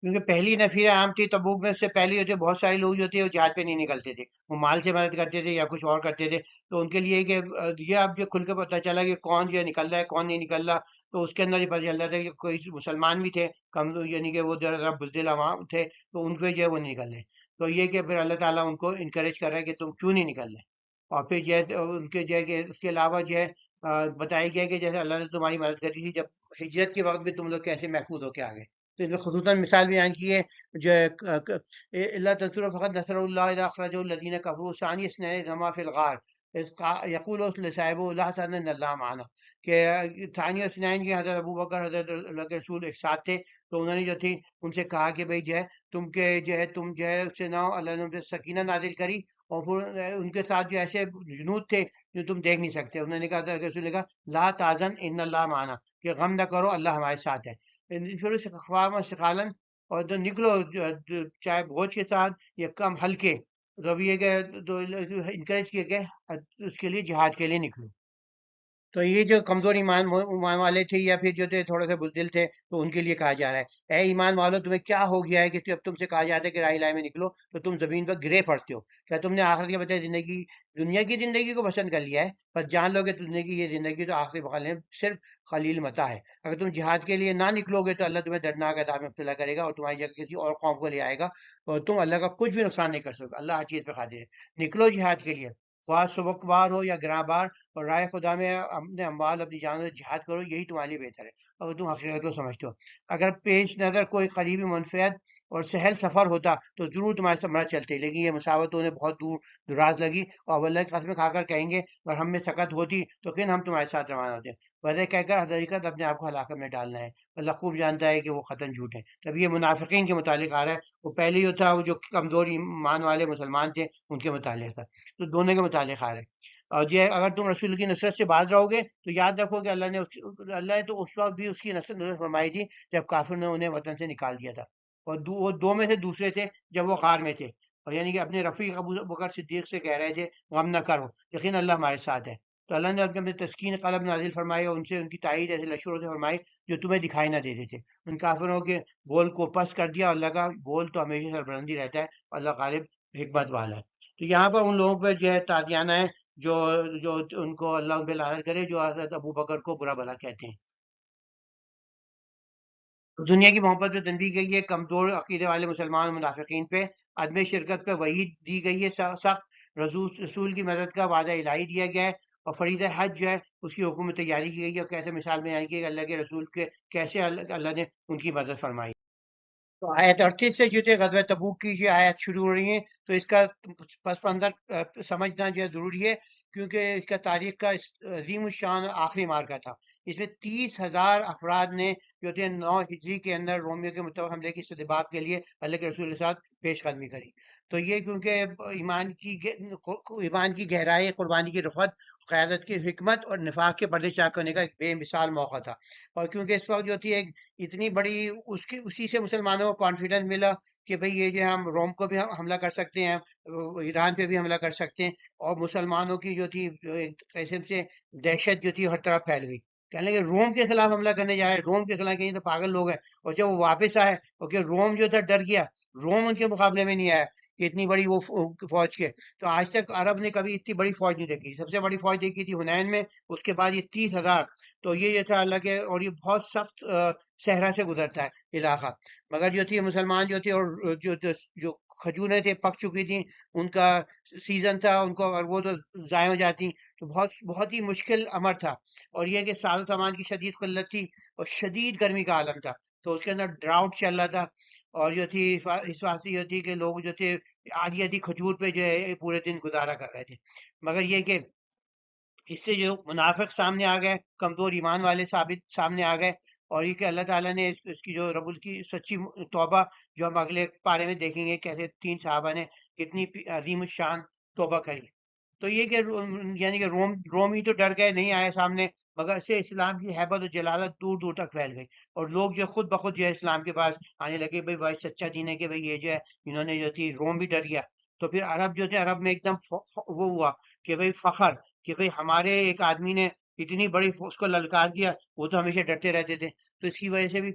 [SPEAKER 1] کیونکہ پہلی نفیر عام تھی تبوک میں، اس سے پہلے جو تھے بہت سارے لوگ جو تھے وہ جہاد پہ نہیں نکلتے تھے، وہ مال سے مدد کرتے تھے یا کچھ اور کرتے تھے۔ تو ان کے لیے کہ یہ اب جو کھل کے پتہ چلا کہ کون جو ہے نکل رہا ہے کون نہیں نکل رہا، تو اس کے اندر یہ پتہ چل رہا تھا کہ کوئی مسلمان بھی تھے کم، یعنی کہ وہ ذرا بزدل عوام تھے، تو ان پہ جو ہے وہ نہیں نکل رہے۔ تو یہ کہ پھر اللہ تعالیٰ ان کو انکریج کر رہا ہے کہ تم کیوں نہیں نکل رہے، اور پھر جو ہے ان کے جو ہے کہ اس کے علاوہ جو ہے بتایا گیا کہ جیسے اللہ نے تمہاری مدد کری تھی جب ہجرت کے وقت بھی تم لوگ کیسے محفوظ ہو کے آ گئے۔ تو اس میں خصوصاً مثال بیان کی ہے جو اللہ تنصروا فقد نصر اللہ اذا اخرجه الذين كفروا ثاني اثنين إذ هما في الغار اذ يقول لصاحبه لا تحزن ان اللہ معنا، کہ ثانی اثنین کی حضرت ابو بکر حضرت اللہ کے رسول ایک ساتھ تھے، تو انہوں نے جو تھی ان سے کہا کہ بھئی جو ہے تم جو ہے اس سے نہ اللہ نے ان پہ سکینہ نازل کری، اور پھر ان کے ساتھ جو ایسے جنود تھے جو تم دیکھ نہیں سکتے، انہوں نے کہا تھا کہ رسول نے کہا لا تحزن ان اللہ معنا، کہ غم نہ کرو اللہ ہمارے ساتھ ہے۔ پھر اس اخبار میں سکھالن، اور تو نکلو چاہے بوجھ کے ساتھ یا کم ہلکے رویے کے، تو انکریج کیے گئے اس کے لیے جہاد کے لیے نکلو۔ تو یہ جو کمزور ایمان والے تھے یا پھر جو تھے تھوڑے سے بزدل تھے، تو ان کے لیے کہا جا رہا ہے اے ایمان والو تمہیں کیا ہو گیا ہے کہ جب تم سے کہا جاتا ہے کہ راہ الہی میں نکلو تو تم زمین پر گرے پڑتے ہو؟ کیا تم نے آخرت کے بجائے دنیا کی زندگی کو پسند کر لیا ہے؟ بس جان لو کہ زندگی یہ زندگی تو آخری بقال ہے، صرف خلیل متاع ہے۔ اگر تم جہاد کے لیے نہ نکلو گے تو اللہ تمہیں دردناک عذاب میں مبتلا کرے گا اور تمہاری جگہ کسی اور قوم کو لے آئے گا، اور تم اللہ کا کچھ بھی نقصان نہیں کر سکتے۔ اللہ ہر چیز پہ قادر ہے۔ نکلو جہاد کے لیے، خواہ سبکبار ہو یا گراں بار، اور رائے خدا میں اپنے اموال اپنی جانوں سے جہاد کرو، یہی تمہارے لیے بہتر ہے اگر تم حقیقت کو سمجھتے ہو۔ اگر پیش نظر کوئی قریبی منفعت اور سہل سفر ہوتا تو ضرور تمہارے ساتھ مرا چلتے، لیکن یہ مساوت انہیں بہت دور دراز لگی، اور اللہ کی قسم کھا کر کہیں گے اگر ہم میں سکت ہوتی تو پھر ہم تمہارے ساتھ روانہ ہوتے۔ وجہ کہہ کر حقیقت اپنے آپ کو ہلاکت میں ڈالنا ہے، اللہ خوب جانتا ہے کہ وہ قطعاً جھوٹ ہے۔ تب یہ منافقین کے متعلق آ رہا ہے، وہ پہلے ہی تھا وہ جو کمزور ایمان والے مسلمان تھے ان کے متعلق تھا، تو دونوں کے متعلق آ رہا ہے۔ اور یہ اگر تم رسول کی نصرت سے باز رہو گے تو یاد رکھو کہ اللہ نے تو اس وقت بھی اس کی نصرت فرمائی تھی جب کافر نے انہیں وطن سے نکال دیا تھا، اور وہ دو میں سے دوسرے تھے جب وہ غار میں تھے، اور یعنی کہ اپنے رفیق ابو بکر صدیق سے کہہ رہے تھے غم نہ کرو، یقین اللہ ہمارے ساتھ ہے۔ تو اللہ نے اپنے تسکین قلب نازل فرمائی اور ان سے ان کی تائید ایسے لشکروں سے فرمائی جو تمہیں دکھائی نہ دیتے تھے۔ ان کافروں کے بول کو پس کر دیا، اللہ کا بول تو ہمیشہ سربلندی رہتا ہے، اللہ غالب حکمت والا ہے۔ تو یہاں پر ان لوگوں پہ جو ہے تادیانہ ہے جو جو ان کو اللہ پہ لعنت کرے، جو حضرت ابو بکر کو برا بھلا کہتے ہیں۔ دنیا کی محبت پہ تنبیہ گئی ہے، کمزور عقیدے والے مسلمان منافقین پہ عدم شرکت پہ وعید دی گئی ہے سخت، رسول کی مدد کا وعدہ الہی دیا گیا ہے، اور فرید حج جو ہے اس کی حکم تیاری کی گئی ہے، اور کیسے مثال میں آئے گی کہ اللہ کے رسول کے کیسے اللہ نے ان کی مدد فرمائی۔ تو آیت 38 سے جو غزوہ تبوک کی جو آیت شروع ہو رہی ہیں، تو اس کا پس منظر سمجھنا جو ہے ضروری ہے، کیونکہ اس کا تاریخ کا عظیم الشان آخری مارکہ تھا۔ اس میں 30,000 افراد نے جو تھے 9 ہجری کے اندر رومیو کے متفق حملے کی استدباب کے لیے اللہ کے رسول کے ساتھ پیش قدمی کری۔ تو یہ کیونکہ ایمان کی گہرائی، قربانی کی رفت، قیادت کی حکمت اور نفاق کے پردے چاک کرنے کا ایک بے مثال موقع تھا، اور کیونکہ اس وقت جو تھی ایک اتنی بڑی اسی سے مسلمانوں کو کانفیڈنس ملا کہ بھئی یہ جو ہم روم کو بھی حملہ کر سکتے ہیں، ایران پہ بھی حملہ کر سکتے ہیں، اور مسلمانوں کی جو تھی ایک قسم سے دہشت جو تھی ہر طرف پھیل گئی، کہنے لگے روم کے خلاف حملہ کرنے جا رہے ہیں، روم کے خلاف، کہیں تو پاگل لوگ ہیں۔ اور جب وہ واپس آئے کہ روم جو تھا ڈر گیا، روم ان کے مقابلے میں نہیں آیا کہ اتنی بڑی وہ فوج کے، تو آج تک عرب نے کبھی اتنی بڑی فوج نہیں دیکھی، سب سے بڑی فوج دیکھی تھی حنین میں، اس کے بعد یہ 30,000، تو یہ جو تھا اللہ کے، اور یہ بہت سخت صحرا سے گزرتا ہے علاقہ، مگر جو تھی مسلمان جو تھے، اور جو کھجوریں تھے پک چکی تھیں، ان کا سیزن تھا، ان کو اگر وہ تو ضائع ہو جاتی تو بہت بہت ہی مشکل امر تھا، اور یہ کہ ساز و سامان کی شدید قلت تھی اور شدید گرمی کا عالم تھا، تو اس کے اندر ڈراؤٹ چل رہا تھا، اور جو تھی اس واسطے یہ تھی کہ لوگ جو تھے آدھی آدھی کھجور پہ جو ہے پورے دن گزارا کر رہے تھے، مگر یہ کہ اس سے جو منافق سامنے آ گئے، کمزور ایمان والے ثابت سامنے آ گئے، اور یہ کہ اللہ تعالیٰ نے اس کی جو رب کی سچی توبہ، جو ہم اگلے پارے میں دیکھیں گے کیسے 3 صحابہ نے کتنی عظیم الشان توبہ کری۔ تو یہ کہ یعنی کہ روم ہی تو ڈر گئے، نہیں آئے سامنے، مگر اس سے اسلام کی ہیبت اور جلالت دور دور تک پھیل گئی، اور لوگ جو خود بخود جو ہے اسلام کے پاس آنے لگے، بھائی بھائی سچا دین ہے، کہ بھائی یہ جو ہے انہوں نے جو تھی روم بھی ڈر گیا، تو پھر عرب جو تھے، عرب میں ایک دم وہ ہوا کہ بھائی فخر، کہ بھئی ہمارے ایک آدمی نے اتنی بڑی اس کو للکار دیا، وہ تو ہمیشہ ڈرتے رہتے تھے، تو اس کی وجہ سے بھی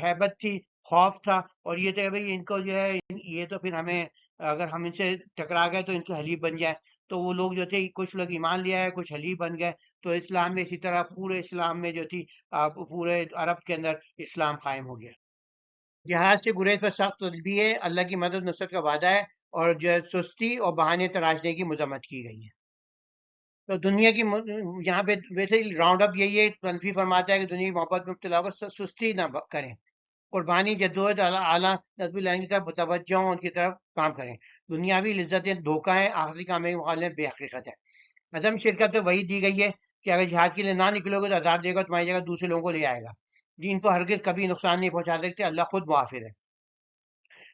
[SPEAKER 1] ہیبت تھی، خوف تھا، اور یہ تھا کہ بھئی ان کو جو ہے یہ تو پھر ہمیں، اگر ہم ان سے ٹکرا گئے تو ان کے حلیف بن جائے، تو وہ لوگ جو تھے کچھ لوگ ایمان لیا ہے، کچھ حلیف بن گئے، تو اسلام میں اسی طرح پورے اسلام میں جو تھی پورے عرب کے اندر اسلام قائم ہو گیا۔ جہاد سے گریز پر سخت تنبیہ ہے، اللہ کی مدد نصرت کا وعدہ ہے، اور جو ہے سستی اور بہانے تراشنے کی مذمت کی گئی ہے۔ تو دنیا کی یہاں پہ ویسے راؤنڈ اپ یہی ہے، تنفی فرماتا ہے کہ دنیا کی محبت میں مبتلا ہو کر سستی نہ کریں، قربانی جدوجہد اعلیٰ نصب العین کی طرف متوجہ ہوں، ان کی طرف کام کریں، دنیاوی لذتیں دھوکہ ہیں، آخری کامیابی کے مقابلے میں بے حقیقت ہے۔ عدم شرکت پہ وہی دی گئی ہے کہ اگر جہاد کے لیے نہ نکلو گے تو عذاب دے گا، تمہاری جگہ دوسرے لوگوں کو لے آئے گا، دین کو ہرگز کبھی نقصان نہیں پہنچا سکتے، اللہ خود محافظ ہے۔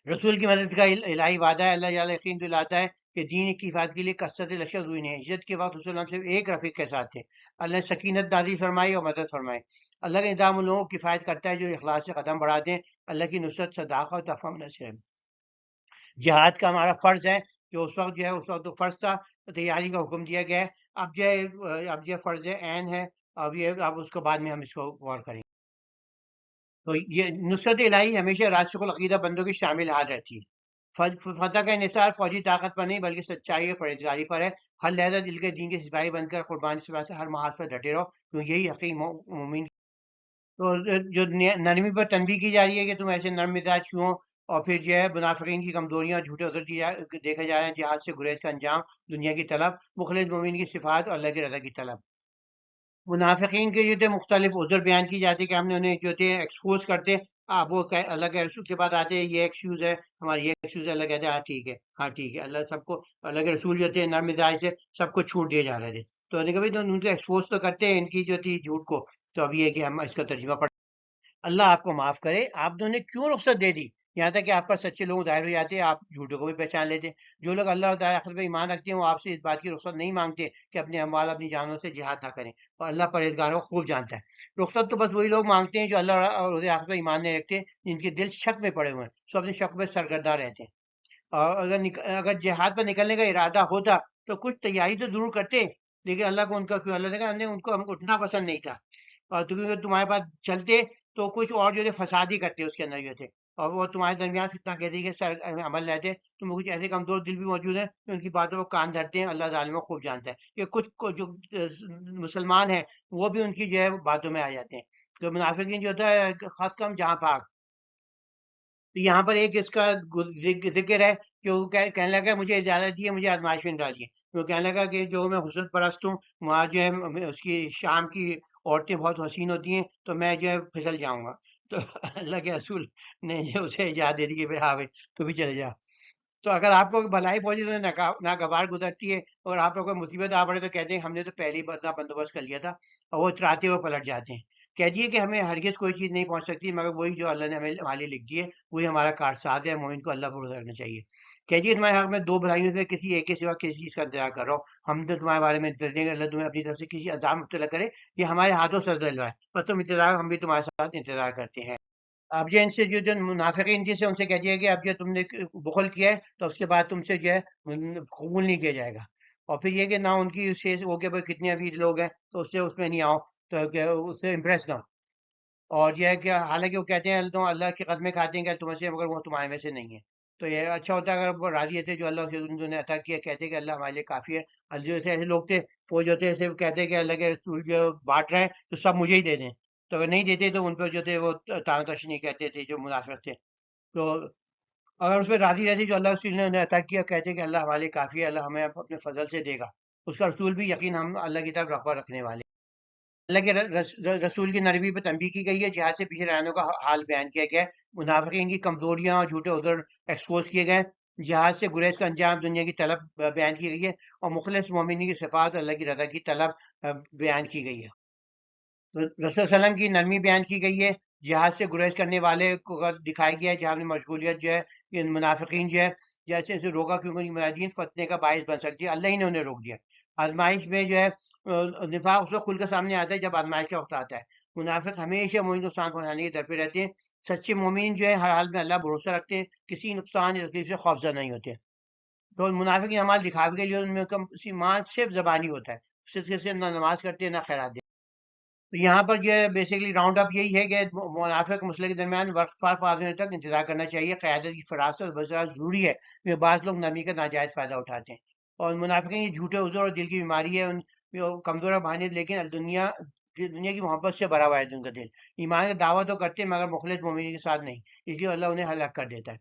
[SPEAKER 1] رسول کی مدد کا الہی وعدہ ہے، اللہ تعالیٰ یقین دلاتا ہے کہ دین کی حفاظت کے لیے کثرت لشکر ہوئی نہیں ہے، ہجرت کے وقت رسول اللہ صرف ایک رفیق کے ساتھ تھے، اللہ نے سکینت نازل فرمائی اور مدد فرمائی۔ اللہ کا نظام ان لوگوں کو کفایت کرتا ہے جو اخلاص سے قدم بڑھاتے ہیں، اللہ کی نصرت صداقت اور تفہم نصر ہے۔ جہاد کا ہمارا فرض ہے، جو اس وقت جو ہے اس وقت تو فرض تھا، تو تیاری کا حکم دیا گیا ہے، اب جو ہے اب یہ فرض عین ہے، اب اس کو بعد میں ہم اس کو غور کریں گے۔ تو یہ نصرت الہی ہمیشہ راسخ العقیدہ بندوں کی شامل حال رہتی ہے۔ فتح کا انحصار فوجی طاقت پر نہیں بلکہ سچائی اور پرہیزگاری پر ہے، ہر لحظہ دل کے دین کے سپاہی بن کر قربانی سے ہر محاذ پر ڈٹے رہو، کیوں یہی حقیقی مومن۔ تو جو نرمی پر تنبیہ کی جا رہی ہے کہ تم ایسے نرم مزاج کیوں ہو، اور پھر جو ہے منافقین کی کمزوریاں اور جھوٹے دیکھے جا رہے ہیں، جہاد سے گریز کا انجام، دنیا کی طلب، مخلص مومن کی صفات اور اللہ کی رضا کی طلب۔ منافقین کے جو تھے مختلف عذر بیان کی جاتی کہ ہم نے انہیں جو تھے ایکسپوز کرتے. آپ وہ اللہ کے رسول کے بعد آتے یہ ایکسکیوز ہے ہمارا، یہ ایکسکیوز ہے، اللہ کہتے ہیں ہاں ٹھیک ہے، ہاں ٹھیک ہے. اللہ سب کو، اللہ کے رسول جو تھے نرم مزاج سے سب کو چھوٹ دیے جا رہے تھے. تو کبھی تو ان کو ایکسپوز تو کرتے ہیں ان کی جو تھی جھوٹ کو. تو اب یہ ہے کہ ہم اس کا ترجمہ پڑھ. اللہ آپ کو معاف کرے، آپ نے کیوں رخصت دے دی یہاں تک کہ آپ پر سچے لوگ ظاہر ہو جاتے ہیں، آپ جھوٹوں کو بھی پہچان لیتے ہیں. جو لوگ اللہ تعالیٰ آخرت پہ ایمان رکھتے ہیں وہ آپ سے اس بات کی رخصت نہیں مانگتے کہ اپنے اموال اپنی جانوں سے جہاد نہ کریں، اور اللہ پرہیزگاروں کو خوب جانتا ہے. رخصت تو بس وہی لوگ مانگتے ہیں جو اللہ اور روز آخرت پہ ایمان نہیں رکھتے، جن کے دل شک میں پڑے ہوئے ہیں، سو اپنے شک میں سرگرداں رہتے ہیں. اور اگر جہاد پر نکلنے کا ارادہ ہوتا تو کچھ تیاری تو ضرور کرتے، لیکن اللہ کو ان کا کیوں، اللہ نے کہا ہم نے ان کو اٹھنا پسند نہیں تھا. اور کیونکہ تمہارے پاس چلتے تو کچھ اور جو تھے فساد ہی کرتے اس کے اندر جو تھے، اور وہ تمہارے درمیان فتنہ کہتی کہ سر عمل رہتے. تم کچھ ایسے کمزور دل بھی موجود ہیں کہ ان کی باتوں کو کان دھرتے ہیں. اللہ ظالموں کو خوب جانتا ہے کہ کچھ جو مسلمان ہیں وہ بھی ان کی جو ہے باتوں میں آ جاتے ہیں. تو منافقین جو ہوتا ہے خاص کم جہاں پاک. تو یہاں پر ایک اس کا ذکر ہے کہ وہ کہنے لگا مجھے اجازت دیے، مجھے آزمائش میں ڈالیے. وہ کہنے لگا کہ جو میں حسن پرست ہوں، وہاں جو ہے اس کی شام کی عورتیں بہت حسین ہوتی ہیں تو میں جو ہے پھسل جاؤں گا. تو اللہ کے رسول نے جو اسے اجازت دے دی کہ ہاں بھائی تو بھی چلے جا. تو اگر آپ کو بھلائی پہنچی تو ناگوار گزرتی ہے، اور آپ کو کوئی مصیبت آ پڑے تو کہتے ہیں ہم نے تو پہلے ہی اپنا بندوبست کر لیا تھا، اور وہ اتراتے ہوئے پلٹ جاتے ہیں. کہہ دیے کہ ہمیں ہرگز کوئی چیز نہیں پہنچ سکتی مگر وہی جو اللہ نے ہمارے لیے لکھ دی ہے، وہی ہمارا کارساز ہے. مومن کو اللہ پر بھروسہ رکھنا چاہیے. کہہ دیے تمہارے حق میں دو بھلائیوں میں کسی ایک کے سوا کسی چیز کا انتظار کر رہا ہوں. ہم تو تمہارے بارے میں ڈرنے کہ اللہ تمہیں اپنی طرف سے کسی عذاب مبتلا کرے، یہ ہمارے ہاتھوں سے دلوا ہے. بس تم انتظار، ہم بھی تمہارے ساتھ انتظار کرتے ہیں. اب جو ان سے جو منافقین تھے سے ان سے کہہ دیا کہ اب جو تم نے بخل کیا ہے تو اس کے بعد تم سے جو ہے قبول نہیں کیا جائے گا. اور پھر یہ کہ نہ ان کی سے وہ کہ بھائی کتنے ابھی لوگ ہیں تو اس میں نہیں آؤ، تو اس سے امپریس نہ ہو. اور یہ ہے کہ حالانکہ وہ کہتے ہیں تو اللہ کی قسمیں کھاتے ہیں کہ تمہیں سے، مگر وہ تمہارے میں سے نہیں ہے. تو یہ اچھا ہوتا ہے اگر وہ راضی تھے جو اللہ سے انہوں نے عطا کیا، کہتے کہ اللہ ہمارے لیے کافی ہے. جو ایسے لوگ تھے وہ جو تھے ایسے کہتے کہ اللہ کے رسول جو بانٹ رہے ہیں تو سب مجھے ہی دے دیں. تو اگر نہیں دیتے تو ان پہ جو تھے وہ تانا تشنی کہتے تھے جو منافق تھے. تو اگر اس پہ راضی رہتے جو اللہ رسول نے انہیں عطا کیا، کہتے کہ اللہ ہمارے لیے کافی ہے، اللہ ہمیں اپنے فضل سے دے گا. اس کا رسول بھی یقین ہم اللہ کی طرف رغبت رکھنے والے. اللہ کے رسول کی نرمی پہ تنبیہ کی گئی ہے، جہاز سے پیچھے رہنے کا حال بیان کیا گیا ہے. منافقین کی کمزوریاں اور جھوٹے عذر ایکسپوز کیے گئے. جہاز سے گریز کا انجام دنیا کی طلب بیان کی گئی ہے، اور مخلص مومنین کی صفات اللہ کی رضا کی طلب بیان کی گئی ہے. تو رسول صلی اللہ علیہ وسلم کی نرمی بیان کی گئی ہے. جہاد سے گریز کرنے والے کو دکھایا گیا ہے جہاں میں مشغولیت جو ہے یہ منافقین جو ہے جیسے اسے روکا، کیونکہ مجاہدین فتنے کا باعث بن سکتی ہے، اللہ ہی نے انہیں روک دیا. آزمائش میں جو ہے نفاق اس وقت کھل کر سامنے آتا ہے جب آزمائش کا وقت آتا ہے. منافق ہمیشہ مومن کو نقصان پہنچانے کے در پہ رہتے ہیں. سچے مومن جو ہے ہر حال میں اللہ بھروسہ رکھتے ہیں، کسی نقصان یا تکلیف سے خوفزدہ نہیں ہوتے. تو منافق کے اعمال دکھاوے کے لیے ان میں ایمان صرف زبانی ہوتا ہے، صرف نہ نماز کرتے نہ خیرات دیتے. تو یہاں پر جو ہے بیسیکلی راؤنڈ اپ یہی ہے کہ منافق مسئلے کے درمیان وقفہ پاس ہونے تک انتظار کرنا چاہیے. قیادت کی فراست اور بصیرت ضروری ہے کیونکہ بعض لوگ نرمی کا ناجائز فائدہ اٹھاتے ہیں. اور منافقین یہ جھوٹے عذر اور دل کی بیماری ہے، ان کمزور ہے بہانے، لیکن دنیا کی محبت سے بھرا ہوا ہے ان کا دل. ایمان کا دعویٰ تو کرتے ہیں مگر مخلص مومنین کے ساتھ نہیں، اس لیے اللہ انہیں ہلاک کر دیتا ہے.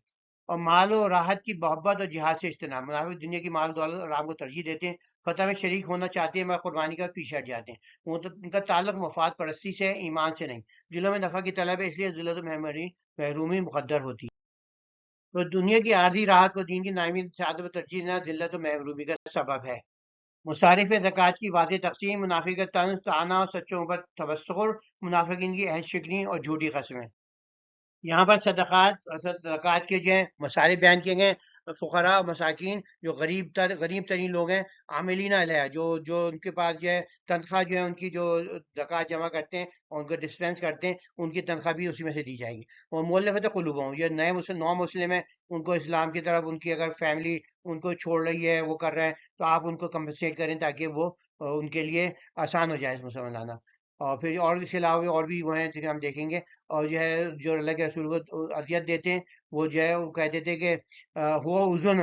[SPEAKER 1] اور مال و راحت کی محبت اور جہاد سے اجتناب. منافق دنیا کی مال دولت اور آرام کو ترجیح دیتے ہیں، فتح میں شریک ہونا چاہتے ہیں مگر قربانی کا پیچھے ہٹ جاتے ہیں. وہ تو ان کا تعلق مفاد پرستی سے ہے، ایمان سے نہیں. دلوں میں نفع کی طلب ہے، اس لیے ذلت و محرومی مقدر ہوتی ہے. تو دنیا کی عارضی راحت کو دین کی نامی سعادت و ترجیح نہ ذلت و محرومی کا سبب ہے. مصارف زکوٰۃ کی واضح تقسیم. منافق کا طنز طعنہ اور سچوں پر تبصر. منافقین کی عہد شکنی اور جھوٹی قسمیں. یہاں پر صدقات کے جو ہیں مصارف بیان کیے گئے. فقراء اور مساکین جو غریب ترین لوگ ہیں، عاملین علیہ جو ان کے پاس جو ہے تنخواہ جو ہے ان کی جو زکوٰۃ جمع کرتے ہیں اور ان کو ڈسپینس کرتے ہیں، ان کی تنخواہ بھی اسی میں سے دی جائے گی. اور مؤلفۃ قلوبہم، یہ نو مسلم ہیں، ان کو اسلام کی طرف ان کی اگر فیملی ان کو چھوڑ رہی ہے، وہ کر رہے ہیں، تو آپ ان کو کمپنسیٹ کریں تاکہ وہ ان کے لیے آسان ہو جائے اس مسلمان لانا. اور پھر اور اس کے علاوہ اور بھی وہ ہیں جنہیں ہم دیکھیں گے. اور جو ہے جو اللہ کے رسول کو اذیت دیتے ہیں، وہ جو ہے وہ کہتے تھے کہ ہوا اذن،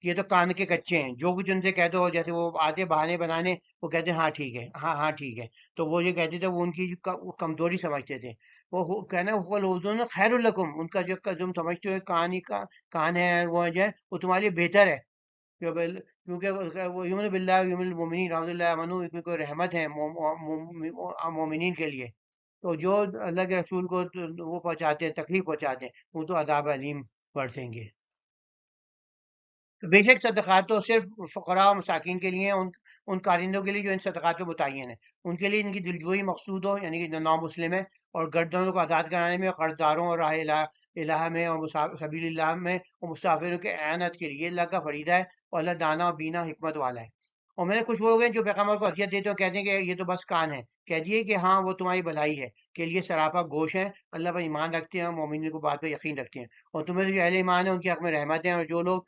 [SPEAKER 1] یہ تو کان کے کچے ہیں، جو کچھ ان سے کہتے ہو جیسے وہ آتے بہانے بنانے، وہ کہتے ہیں ہاں ٹھیک ہے، ہاں ہاں ٹھیک ہے. تو وہ یہ کہتے تھے وہ ان کی وہ کمزوری سمجھتے تھے. وہ کہنا ہوا الاذن خیر الکم، ان کا جو تم سمجھتے ہو کان ہی کا کان ہے وہ جو ہے وہ تمہارے لیے بہتر ہے. کیونکہ وہ یمن باللہ یمن المومنین رحمۃ اللہ امنو کیونکہ رحمت ہے مومنین کے لیے، تو جو اللہ کے رسول کو وہ پہنچاتے ہیں، تکلیف پہنچاتے ہیں، وہ تو عذاب علیم برسیں گے۔ تو بے شک صدقات تو صرف فقراء و مساکین کے لیے ہیں، ان کارندوں کے لیے جو ان صدقات میں متعین ہیں، ان کے لیے ان کی دلجوئی مقصود ہو، یعنی کہ جو نام مسلم ہے، اور گردنوں کو آزاد کرانے میں، اور قرض داروں اور راہ الہ میں، اور سبیل اللہ میں، اور مسافروں کے اعانت کے لیے اللہ کا فریضہ ہے، اور اللہ دانا اور بینا حکمت والا ہے۔ اور میں نے کچھ لوگ ہیں جو پیغمبر کو اذیت دیتے ہیں اور کہتے ہیں کہ یہ تو بس کان ہے، کہہ دیے کہ ہاں وہ تمہاری بھلائی ہے، کے لیے سراپا گوش ہیں، اللہ پر ایمان رکھتے ہیں اور مومنین کو بات پہ یقین رکھتے ہیں، اور تمہیں جو اہل ایمان ہے ان کے حق میں رحمت ہے، اور جو لوگ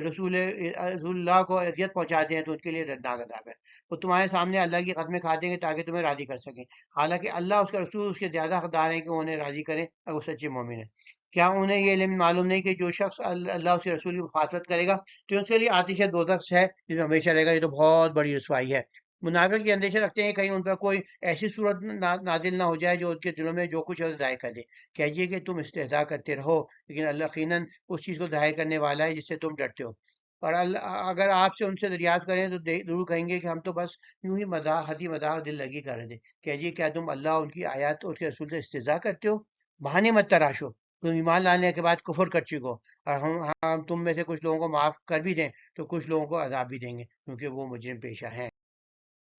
[SPEAKER 1] رسول اللہ کو اذیت پہنچاتے ہیں تو ان کے لیے دردناک عذاب ہے۔ وہ تمہارے سامنے اللہ کی قسمیں کھاتے ہیں تاکہ تمہیں راضی کر سکیں، حالانکہ اللہ اس کا رسول اس کے زیادہ حقدار ہیں کہ وہ انہیں راضی کریں اگر وہ سچے مومن ہیں۔ کیا انہیں یہ علم معلوم نہیں کہ جو شخص اللہ اس کے رسول کی مخالفت کرے گا تو اس کے لیے آتش دوزخ ہے جس میں ہمیشہ رہے گا، یہ تو بہت بڑی رسوائی ہے۔ منافق یہ اندیشہ رکھتے ہیں کہ کہیں ان پر کوئی ایسی صورت نازل نہ ہو جائے جو ان کے دلوں میں جو کچھ ہے ظاہر کر دے، کہیے کہ تم استہزاء کرتے رہو، لیکن اللہ یقیناً اس چیز کو ظاہر کرنے والا ہے جس سے تم ڈرتے ہو۔ اور اگر آپ سے ان سے دریافت کریں تو ضرور کہیں گے کہ ہم تو بس یوں ہی مذاق، ہنسی مذاق، دل لگی کر رہے تھے۔ کہیے کیا تم اللہ اور ان کی آیات اور اس کے رسول سے استہزاء کرتے ہو؟ بہانے مت تراشو، تم ایمان لانے کے بعد کفر کر چکو، اور ہم تم میں سے کچھ لوگوں کو معاف کر بھی دیں تو کچھ لوگوں کو عذاب بھی دیں گے کیونکہ وہ مجرم پیشہ ہیں۔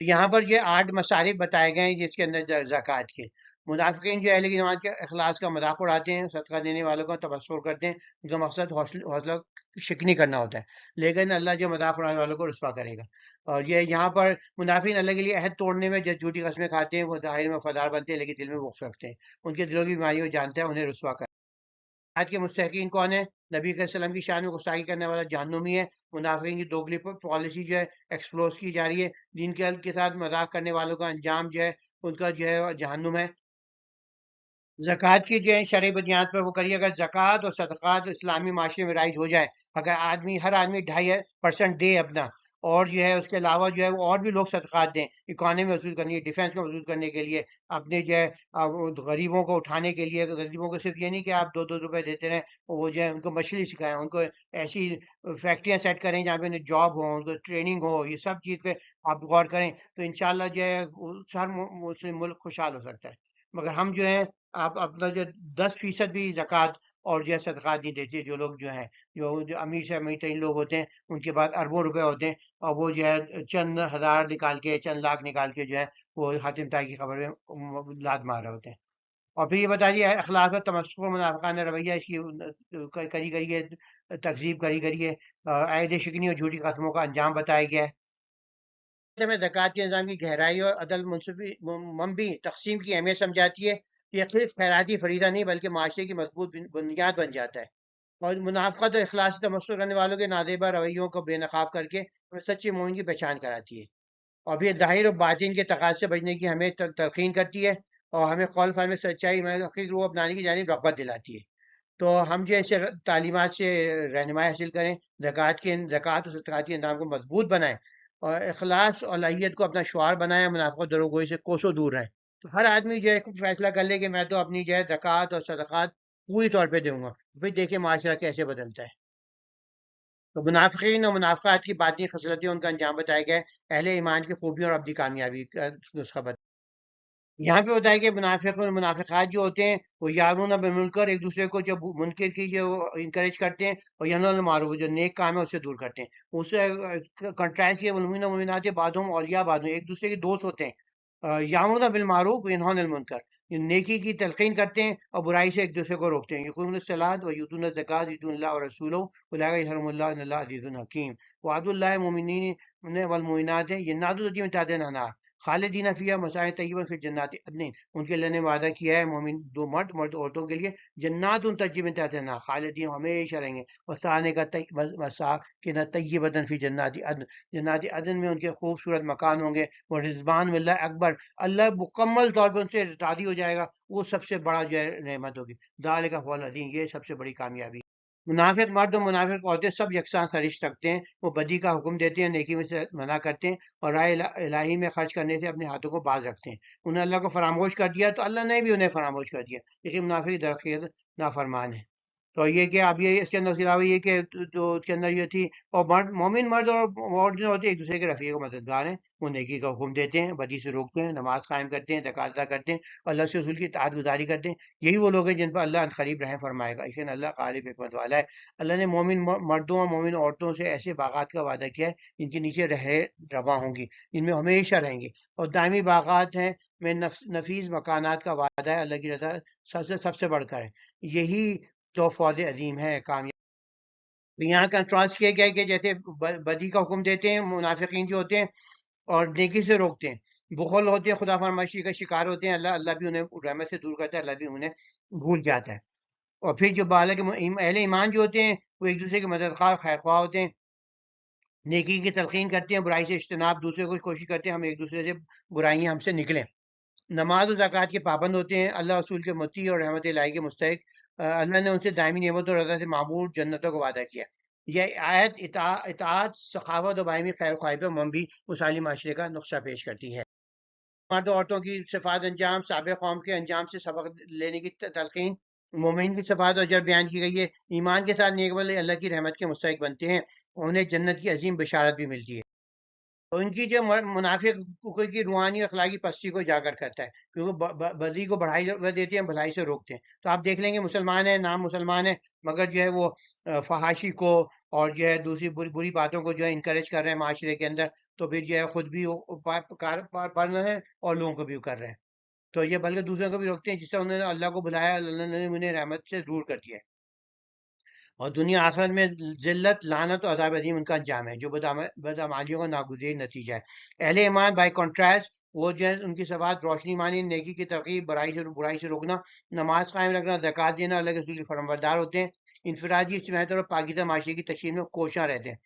[SPEAKER 1] یہاں پر یہ 8 مصارف بتائے گئے ہیں جس کے اندر زکوٰۃ کے۔ منافقین جو اہل کی نماز کے اخلاص کا مذاق اڑاتے ہیں، صدقہ دینے والوں کا تبصر کرتے ہیں، ان کا مقصد حوصلہ شکنی کرنا ہوتا ہے، لیکن اللہ جو مذاق اڑانے والوں کو رسوا کرے گا۔ اور یہ یہاں پر منافقین اللہ کے لیے عہد توڑنے میں جو جھوٹی قسمیں کھاتے ہیں وہ ظاہر میں وفادار بنتے ہیں لیکن دل میں بغض رکھتے ہیں، ان کے دلوں کی بیماریوں کو جانتا ہے، انہیں رسوا کر آج کے مستحقین کون ہیں؟ نبی علیہ السلام کی شان میں گستاخی کرنے والا جہنمی ہے۔ منافقین کی دوگلی پالیسی جو ہے ایکسپلوز کی جا رہی ہے، دین کے حل کے ساتھ مذاق کرنے والوں کا انجام جو ہے ان کا جو ہے جہنم ہے۔ زکوٰۃ کی جو ہے شرعی بنیاد پر وہ کریے، اگر زکوٰۃ اور صدقات اسلامی معاشرے میں رائج ہو جائے، اگر ہر آدمی 2.5% دے اپنا، اور جو ہے اس کے علاوہ جو ہے وہ اور بھی لوگ صدقات دیں، اکانومی مضبوط کرنے، ڈیفینس کو مضبوط کرنے کے لیے، اپنے جو ہے غریبوں کو اٹھانے کے لیے، غریبوں کو صرف یہ نہیں کہ آپ 2-2 روپے دیتے رہیں، وہ جو ہے ان کو مچھلی سکھائیں، ان کو ایسی فیکٹریاں سیٹ کریں جہاں پہ انہیں جاب ہو، ان کو ٹریننگ ہو، یہ سب چیز پہ آپ غور کریں تو انشاءاللہ جو ہے ہر مسلم ملک خوشحال ہو سکتا ہے۔ مگر ہم جو ہے آپ اپنا جو 10% بھی زکوٰۃ اور جو ہے صدقات نہیں دیتے، جو لوگ جو امیر سے امیر ترین لوگ ہوتے ہیں ان کے پاس اربوں روپے ہوتے ہیں، اور وہ جو ہے چند ہزار نکال کے، چند لاکھ نکال کے جو ہے وہ حاتم طائی کی خبر میں لاد مار رہے ہوتے ہیں۔ اور پھر یہ بتا دیے اخلاق میں تمسخر و منافقانہ رویہ، اس کی کری کری ہے تکذیب، کری کری ہے عہد شکنی اور جھوٹی قسموں کا انجام بتایا گیا ہے۔ میں زکوٰۃ کے نظام کی گہرائی اور عدل منبی تقسیم کی اہمیت سمجھاتی ہے۔ یہ صرف خیراتی فریضہ نہیں بلکہ معاشرے کی مضبوط بنیاد بن جاتا ہے، اور منافقت اور اخلاص سے تمسخر کرنے والوں کے نازیبہ رویوں کو بے نقاب کر کے ہمیں سچے مومن کی پہچان کراتی ہے، اور پھر ظاہر و باطن کے تقاضے سے بچنے کی ہمیں تلقین کرتی ہے، اور ہمیں قول فعل میں سچائی میں حقیقی روح اپنانے کی جانب رغبت دلاتی ہے۔ تو ہم جو ایسے تعلیمات سے رہنمائی حاصل کریں، زکوٰۃ اور صدقات کے نظام کو مضبوط بنائیں، اور اخلاص اور الہیت کو اپنا شعار بنائیں، منافقت دروغ گوئی سے کوسوں دور رہیں۔ تو ہر آدمی جو ہے فیصلہ کر لے کہ میں تو اپنی جو ہے زکوٰۃ اور صدقات پوری طور پہ دوں گا، پھر دیکھیں معاشرہ کیسے بدلتا ہے۔ تو منافقین اور منافقات کی باطنی خصلتیں ان کا انجام بتایا گیا ہے، اہل ایمان کی خوبیوں اور ابدی کامیابی کا نسخہ بتایا۔ یہاں پہ بتایا کہ منافق اور منافقات جو ہوتے ہیں وہ یارون بالمنکر، ایک دوسرے کو جب منکر کی جو انکریج کرتے ہیں، اور ینہون عن المعروف، جو نیک کام ہے اسے دور کرتے ہیں۔ اس سے کنٹراسٹ کیا، والمؤمنون والمؤمنات بعضهم اولیاء بعض، ایک دوسرے کے دوست ہوتے ہیں، یامرون بالمعروف وینہون عن المنکر، یہ نیکی کی تلقین کرتے ہیں اور برائی سے ایک دوسرے کو روکتے ہیں، یقیمون الصلاۃ ویؤتون الزکوٰۃ یطیعون اللہ ورسولہ اولئک یرحمهم اللہ ان اللہ عزیز حکیم، وعد اللہ المؤمنین والمؤمنات جنات تجری من تحتها الانہار خالدین فیہا مساکن طیبۃ فی جنات عدن، ان کے اللہ نے وعدہ کیا ہے مومن دو مرد عورتوں کے لیے، جنات تجری من تحتها الانہار، خالدین ہمیشہ رہیں گے، مساکن طیبۃ فی جنات عدن، جنات عدن میں ان کے خوبصورت مکان ہوں گے، وہ رضوان من اللہ اکبر، اللہ مکمل طور پر ان سے راضی ہو جائے گا، وہ سب سے بڑا جو ہے نعمت ہوگی، ذالک هو العظیم، یہ سب سے بڑی کامیابی۔ منافق مرد و منافق عورتیں سب یکساں سرشت رکھتے ہیں، وہ بدی کا حکم دیتے ہیں، نیکی میں سے منع کرتے ہیں، اور راہ الہی میں خرچ کرنے سے اپنے ہاتھوں کو باز رکھتے ہیں۔ انہیں اللہ کو فراموش کر دیا تو اللہ نے بھی انہیں فراموش کر دیا، لیکن منافق درخیر نافرمان ہے۔ تو یہ کہ اب یہ اس کے اندر علاوہ یہ کہ جو اس کے اندر یہ تھی، اور مومن مرد اور عورت جو ہوتے ہیں ایک دوسرے کے رفیق و مددگار ہیں، وہ نیکی کا حکم دیتے ہیں، بدی سے روکتے ہیں، نماز قائم کرتے ہیں، زکات ادا کرتے ہیں، اللہ سے رسول کی اطاعت گزاری کرتے ہیں. یہی وہ لوگ ہیں جن پر اللہ عنقریب رحم فرمائے گا، لیکن اللہ غالب حکمت والا ہے. اللہ نے مومن مردوں اور مومن عورتوں سے ایسے باغات کا وعدہ کیا ہے جن کے نیچے رواں ہوں گی، جن میں ہمیشہ رہیں گے، اور دائمی باغات ہیں میں نفیس مکانات کا وعدہ ہے. اللہ کی رضا سب سے بڑھ کر ہے. یہی تو فوج عظیم ہے کامیاب. یہاں کنٹراسٹ کیا گیا ہے کہ جیسے بدی کا حکم دیتے ہیں منافقین جو ہوتے ہیں، اور نیکی سے روکتے ہیں، بخل ہوتے ہیں، خدا فرمائشی کا شکار ہوتے ہیں، اللہ بھی انہیں رحمت سے دور کرتا ہے، اللہ بھی انہیں بھول جاتا ہے. اور پھر جو بالغ اہل ایمان جو ہوتے ہیں وہ ایک دوسرے کے مددگار خیر خواہ ہوتے ہیں، نیکی کی تلقین کرتے ہیں، برائی سے اجتناب، دوسرے کو کوشش کرتے ہیں ہم ایک دوسرے سے برائیاں ہم سے نکلیں. نماز و زکوٰۃ کے پابند ہوتے ہیں، اللہ رسول کے مطیع اور رحمت الہی کے مستحق. اللہ نے ان سے دائمی نعمت اور رضا سے معمور جنتوں کو وعدہ کیا. یہ آیت اطاعت، سخاوت اور باہمی خیر خواہی پر مبنی مثالی معاشرے کا نقشہ پیش کرتی ہے. مرد و عورتوں کی صفات انجام، سابق قوم کے انجام سے سبق لینے کی تلقین. مومن کی صفات اور اجر بیان کی گئی ہے. ایمان کے ساتھ نیک عمل اللہ کی رحمت کے مستحق بنتے ہیں، انہیں جنت کی عظیم بشارت بھی ملتی ہے. تو ان کی جو منافق کی روحانی اخلاقی پستی کو اجاگر کرتا ہے، کیونکہ بدی کو بڑھائی دیتے ہیں، بھلائی سے روکتے ہیں. تو آپ دیکھ لیں گے مسلمان ہیں، نام مسلمان ہے، مگر جو ہے وہ فحاشی کو اور جو ہے دوسری بری باتوں کو جو ہے انکریج کر رہے ہیں معاشرے کے اندر. تو پھر جو ہے خود بھی پڑھ رہے ہیں اور لوگوں کو بھی کر رہے ہیں. تو یہ بلکہ دوسروں کو بھی روکتے ہیں، جس سے انہوں نے اللہ کو بلایا، اللہ نے انہیں رحمت سے دور کر دیا ہے. اور دنیا آخرت میں ذلت، لعنت اور عذاب عظیم ان کا انجام ہے، جو بدعمالیوں کا ناگزیر نتیجہ ہے. اہل ایمان بائی کنٹراسٹ وہ جو ہے ان کی صفات روشنی مانی، نیکی کی ترغیب، برائی سے روکنا، نماز قائم رکھنا، زکات دینا، اللہ کے رسول کے فرمانبردار ہوتے ہیں، انفرادی اجتماعیت اور پاکیزہ معاشرے کی تشکیل میں کوشاں رہتے ہیں.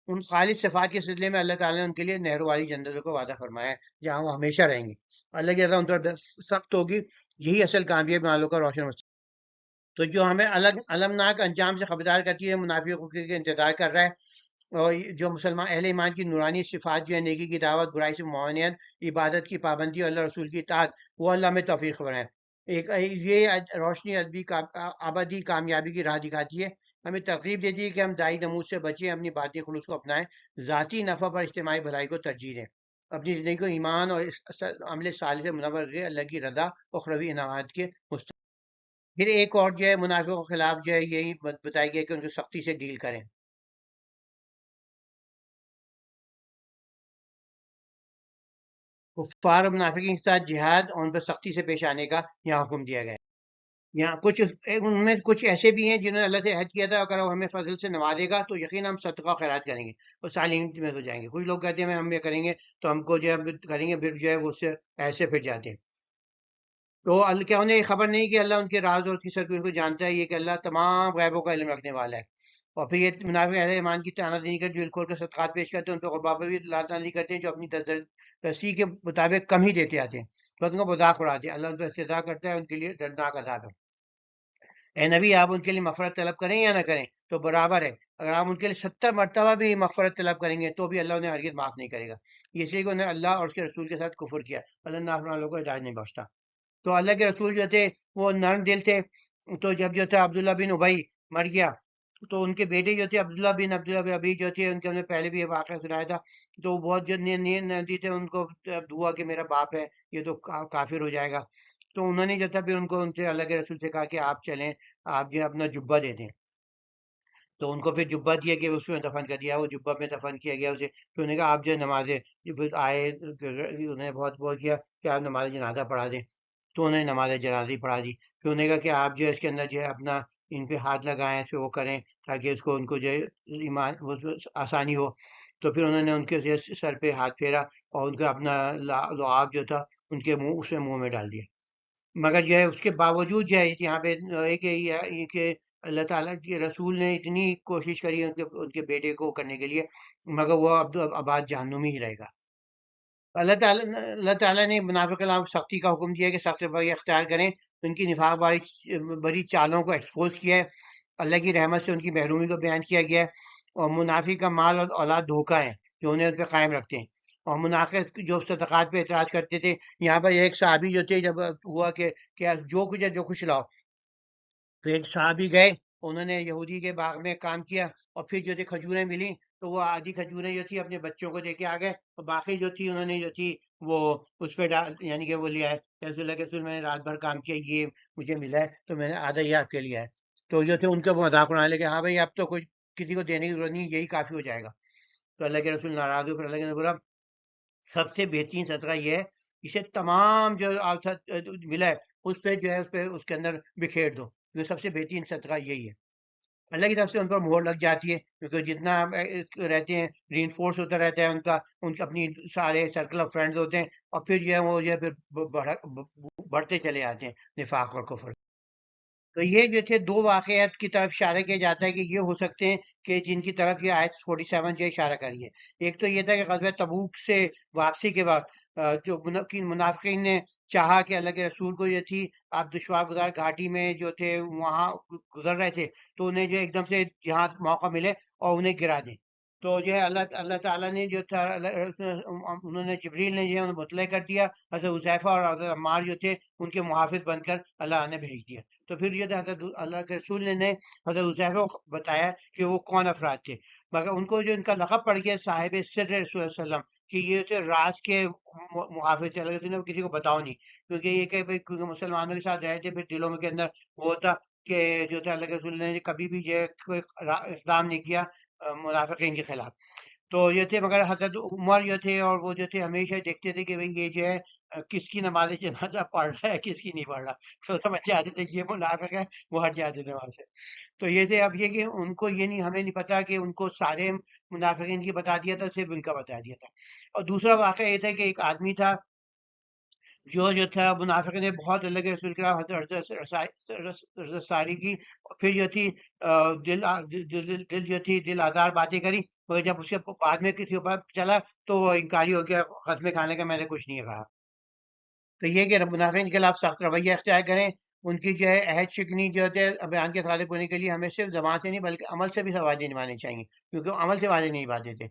[SPEAKER 1] ان خالص صفات کے سلسلے میں اللہ تعالیٰ نے ان کے لیے نہروں والی جنتوں کو وعدہ فرمایا ہے جہاں وہ ہمیشہ رہیں گے. اللہ کی رضا ان پر سخت ہوگی. یہی اصل کامیابی والوں کا روشن. تو جو ہمیں المناک انجام سے خبردار کرتی ہے، منافقوں کے انتظار کر رہا ہے. اور جو مسلمان اہل ایمان کی نورانی صفات جو ہے، نیکی کی دعوت، برائی سے معاونت، عبادت کی پابندی اور اللہ رسول کی اطاعت، وہ اللہ میں توفیق فرمائے. یہ روشنی ابدی کامیابی کی راہ دکھاتی ہے، ہمیں ترغیب دیتی ہے کہ ہم دائی نمود سے بچیں، اپنی باطنی خلوص کو اپنائیں، ذاتی نفع پر اجتماعی بھلائی کو ترجیح دیں، اپنی زندگی کو ایمان اور عمل صالح سے منور کریں، اللہ کی رضا اور اخروی انعامات کے مستحق. پھر ایک اور جو ہے منافقوں کے خلاف جو ہے یہی بتائی گئی کہ ان کو سختی سے ڈیل کریں. کفار اور منافقین کے ساتھ جہاد اور ان پر سختی سے پیش آنے کا یہاں حکم دیا گیا ہے. یہاں ان میں کچھ ایسے بھی ہیں جنہوں نے اللہ سے عہد کیا تھا اگر وہ ہمیں فضل سے نوازے گا تو یقین ہم صدقہ خیرات کریں گے اور صالحین میں ہو جائیں گے. کچھ لوگ کہتے ہیں ہم یہ کریں گے تو ہم کو جو ہے کریں گے، پھر جو ہے وہ اس سے ایسے پھر جاتے ہیں. تو کیا انہیں یہ خبر نہیں کہ اللہ ان کے راز اور اس کی سرگوشی کو جانتا ہے؟ یہ کہ اللہ تمام غیبوں کا علم رکھنے والا ہے. اور پھر یہ منافق اہل ایمان کی تعانت دینی کر جو کھول کر صدقات پیش کرتے ہیں، ان پہ غربا پہ بھی اللہ تعالیٰ کرتے ہیں جو اپنی رسی کے مطابق کم ہی دیتے آتے ہیں، بس ان کا مذاق اڑاتے ہیں. اللہ ان پہ استہزاء کرتا ہے، ان کے لیے دردناک عذاب ہے. اے نبی، آپ ان کے لیے مغفرت طلب کریں یا نہ کریں تو برابر ہے. اگر آپ ان کے لیے 70 مرتبہ بھی مغفرت طلب کریں گے تو بھی اللہ انہیں ہرگز معاف نہیں کرے گا، اس لیے کہ انہیں اللہ اور اس کے رسول کے ساتھ کفر کیا. اللہ نافرمان لوگوں کو ہدایت نہیں بخشتا. تو اللہ کے رسول جو تھے وہ نرم دل تھے. تو جب جو تھا عبداللہ بن ابی مر گیا تو ان کے بیٹے جو تھے عبداللہ بن ابی جو تھے، ان کے ہم نے پہلے بھی یہ واقعہ سنایا تھا، تو وہ بہت جو ندی تھے ان کو دعا کہ میرا باپ ہے یہ تو کافر ہو جائے گا. تو انہوں نے جو تھا پھر ان کو ان سے اللہ کے رسول سے کہا کہ آپ چلیں، آپ جو اپنا جبہ دے دیں. تو ان کو پھر جبہ دیا کہ اس میں دفن کر دیا، وہ جبہ میں دفن کیا گیا اسے. پھر انہوں نے کہا آپ جو نمازیں آئے، انہوں نے بہت کیا کہ آپ نماز جنازہ پڑھا دیں. تو انہوں نے نماز جنازی پڑھا دی. پھر انہوں نے کہا کہ آپ جو ہے اس کے اندر جو ہے اپنا ان پہ ہاتھ لگائیں، اس پہ وہ کریں تاکہ اس کو ان کو جو ہے ایمان آسانی ہو. تو پھر انہوں نے ان کے سر پہ ہاتھ پھیرا اور ان کا اپنا لعاب جو تھا ان کے منہ میں ڈال دیا. مگر جو ہے اس کے باوجود جو ہے یہاں پہ کہ اللہ تعالیٰ کے رسول نے اتنی کوشش کری ان کے بیٹے کو کرنے کے لیے، مگر وہ آباد جہنمی ہی رہے گا. اللہ تعالیٰ نے منافق کے خلاف سختی کا حکم دیا کہ سخت رویہ اختیار کریں. ان کی نفاق بری چالوں کو ایکسپوز کیا ہے. اللہ کی رحمت سے ان کی محرومی کو بیان کیا گیا ہے. اور منافق کا مال اور اولاد دھوکہ ہے جو انہیں ان پہ قائم رکھتے ہیں. اور منافق جو صدقات پہ اعتراض کرتے تھے، یہاں پر ایک صحابی جو تھے جب ہوا کہ جو کچھ ہے جو کچھ لاؤ، پھر صحابی گئے انہوں نے یہودی کے باغ میں کام کیا، اور پھر جو تھی کھجوریں ملی تو وہ آدھی کھجوریں جو تھی اپنے بچوں کو دے کے آ گئے، اور باقی جو تھی انہوں نے جو تھی وہ اس پہ ڈال، یعنی کہ وہ لیا ہے رسول اللہ کے رسول، میں نے رات بھر کام کیا، یہ مجھے ملا ہے تو میں نے آدھا یہ آپ کے لیا ہے۔ تو جو تھے ان کا مذاق اڑانے لگے، ہاں بھائی اب تو کچھ کسی کو دینے کی ضرورت نہیں، یہی کافی ہو جائے گا۔ تو اللہ کے رسول ناراض ہوئے، پھر اللہ نے بولا سب سے بہترین صدقہ یہ ہے، اسے تمام جو ملا ہے اس پہ جو ہے اس پہ اس کے اندر بکھیر دو، یہ سب سے بہترین صدقہ یہی ہے۔ اللہ کی طرف سے ان پر مہر لگ جاتی ہے، کیونکہ جتنا رہتے ہیں ری انفورس ہوتا رہتا ہے ان کا اپنی سارے سرکل آف فرینڈز ہوتے ہیں، اور پھر جو ہے وہ جو ہے پھر بڑھتے چلے آتے ہیں نفاق اور کفر۔ تو یہ جو تھے دو واقعات کی طرف اشارہ کیا جاتا ہے کہ یہ ہو سکتے ہیں کہ جن کی طرف یہ آیت 47 جو اشارہ کری ہے۔ ایک تو یہ تھا کہ غزوہ تبوک سے واپسی کے بعد جو منافقین نے چاہا کہ اللہ کے رسول کو یہ تھی آپ دشوار گزار گھاٹی میں جو تھے وہاں گزر رہے تھے، تو انہیں جو ایک دم سے جہاں موقع ملے اور انہیں گرا دیں، تو جو ہے اللہ تعالیٰ نے جو تھا انہوں نے جبریل نے جو ہے انہیں مطلع کر دیا، حضرت حذیفہ اور حضرت عمار جو تھے ان کے محافظ بن کر اللہ نے بھیج دیا۔ تو پھر یہ حضرت اللہ کے رسول نے حضرت حذیفہ کو بتایا کہ وہ کون افراد تھے، مگر ان کو جو ان کا لقب پڑ گیا صاحب سر رسول اللہ صلی اللہ علیہ وسلم، کہ یہ تھے راز کے محافظ تھے، اللہ کے رسول نے کسی کو بتاؤ نہیں، کیونکہ یہ کہ کیونکہ مسلمانوں کے ساتھ رہے تھے، پھر دلوں کے اندر وہ ہوتا کہ جو تھا اللہ کے رسول نے کبھی بھی جو ہے کوئی اقدام نہیں کیا منافقین کے خلاف۔ تو یہ تھے، مگر حضرت عمر جو تھے اور وہ جو تھے ہمیشہ دیکھتے تھے کہ بھئی یہ جو ہے کس کی نماز جنازہ پڑھ رہا ہے کس کی نہیں پڑھ رہا، تو سمجھ جاتے تھے کہ یہ منافق ہے، وہ ہٹ جاتے تھے وہاں سے۔ تو یہ تھے، اب یہ کہ ان کو یہ نہیں، ہمیں نہیں پتا کہ ان کو سارے منافقین کی بتا دیا تھا، صرف ان کا بتا دیا تھا۔ اور دوسرا واقعہ یہ تھا کہ ایک آدمی تھا جو تھا منافق نے بہت اللہ کے رسول کے خلاف حضرت ساری کی، پھر جو تھی دل جو تھی دل آزار باتیں کری، مگر جب اس کے بعد میں کسی اوپر چلا تو وہ انکاری ہو گیا ختم کھانے کا، میں نے کچھ نہیں کہا۔ تو یہ کہ منافقین کے خلاف سخت رویہ اختیار کریں، ان کی جو ہے عہد شکنی جو ہے بیان کے خالق ہونے کے لیے ہمیں صرف زبان سے نہیں بلکہ عمل سے بھی وعدے نبھانے چاہیے، کیونکہ وہ عمل سے وعدے نہیں نبھاتے تھے،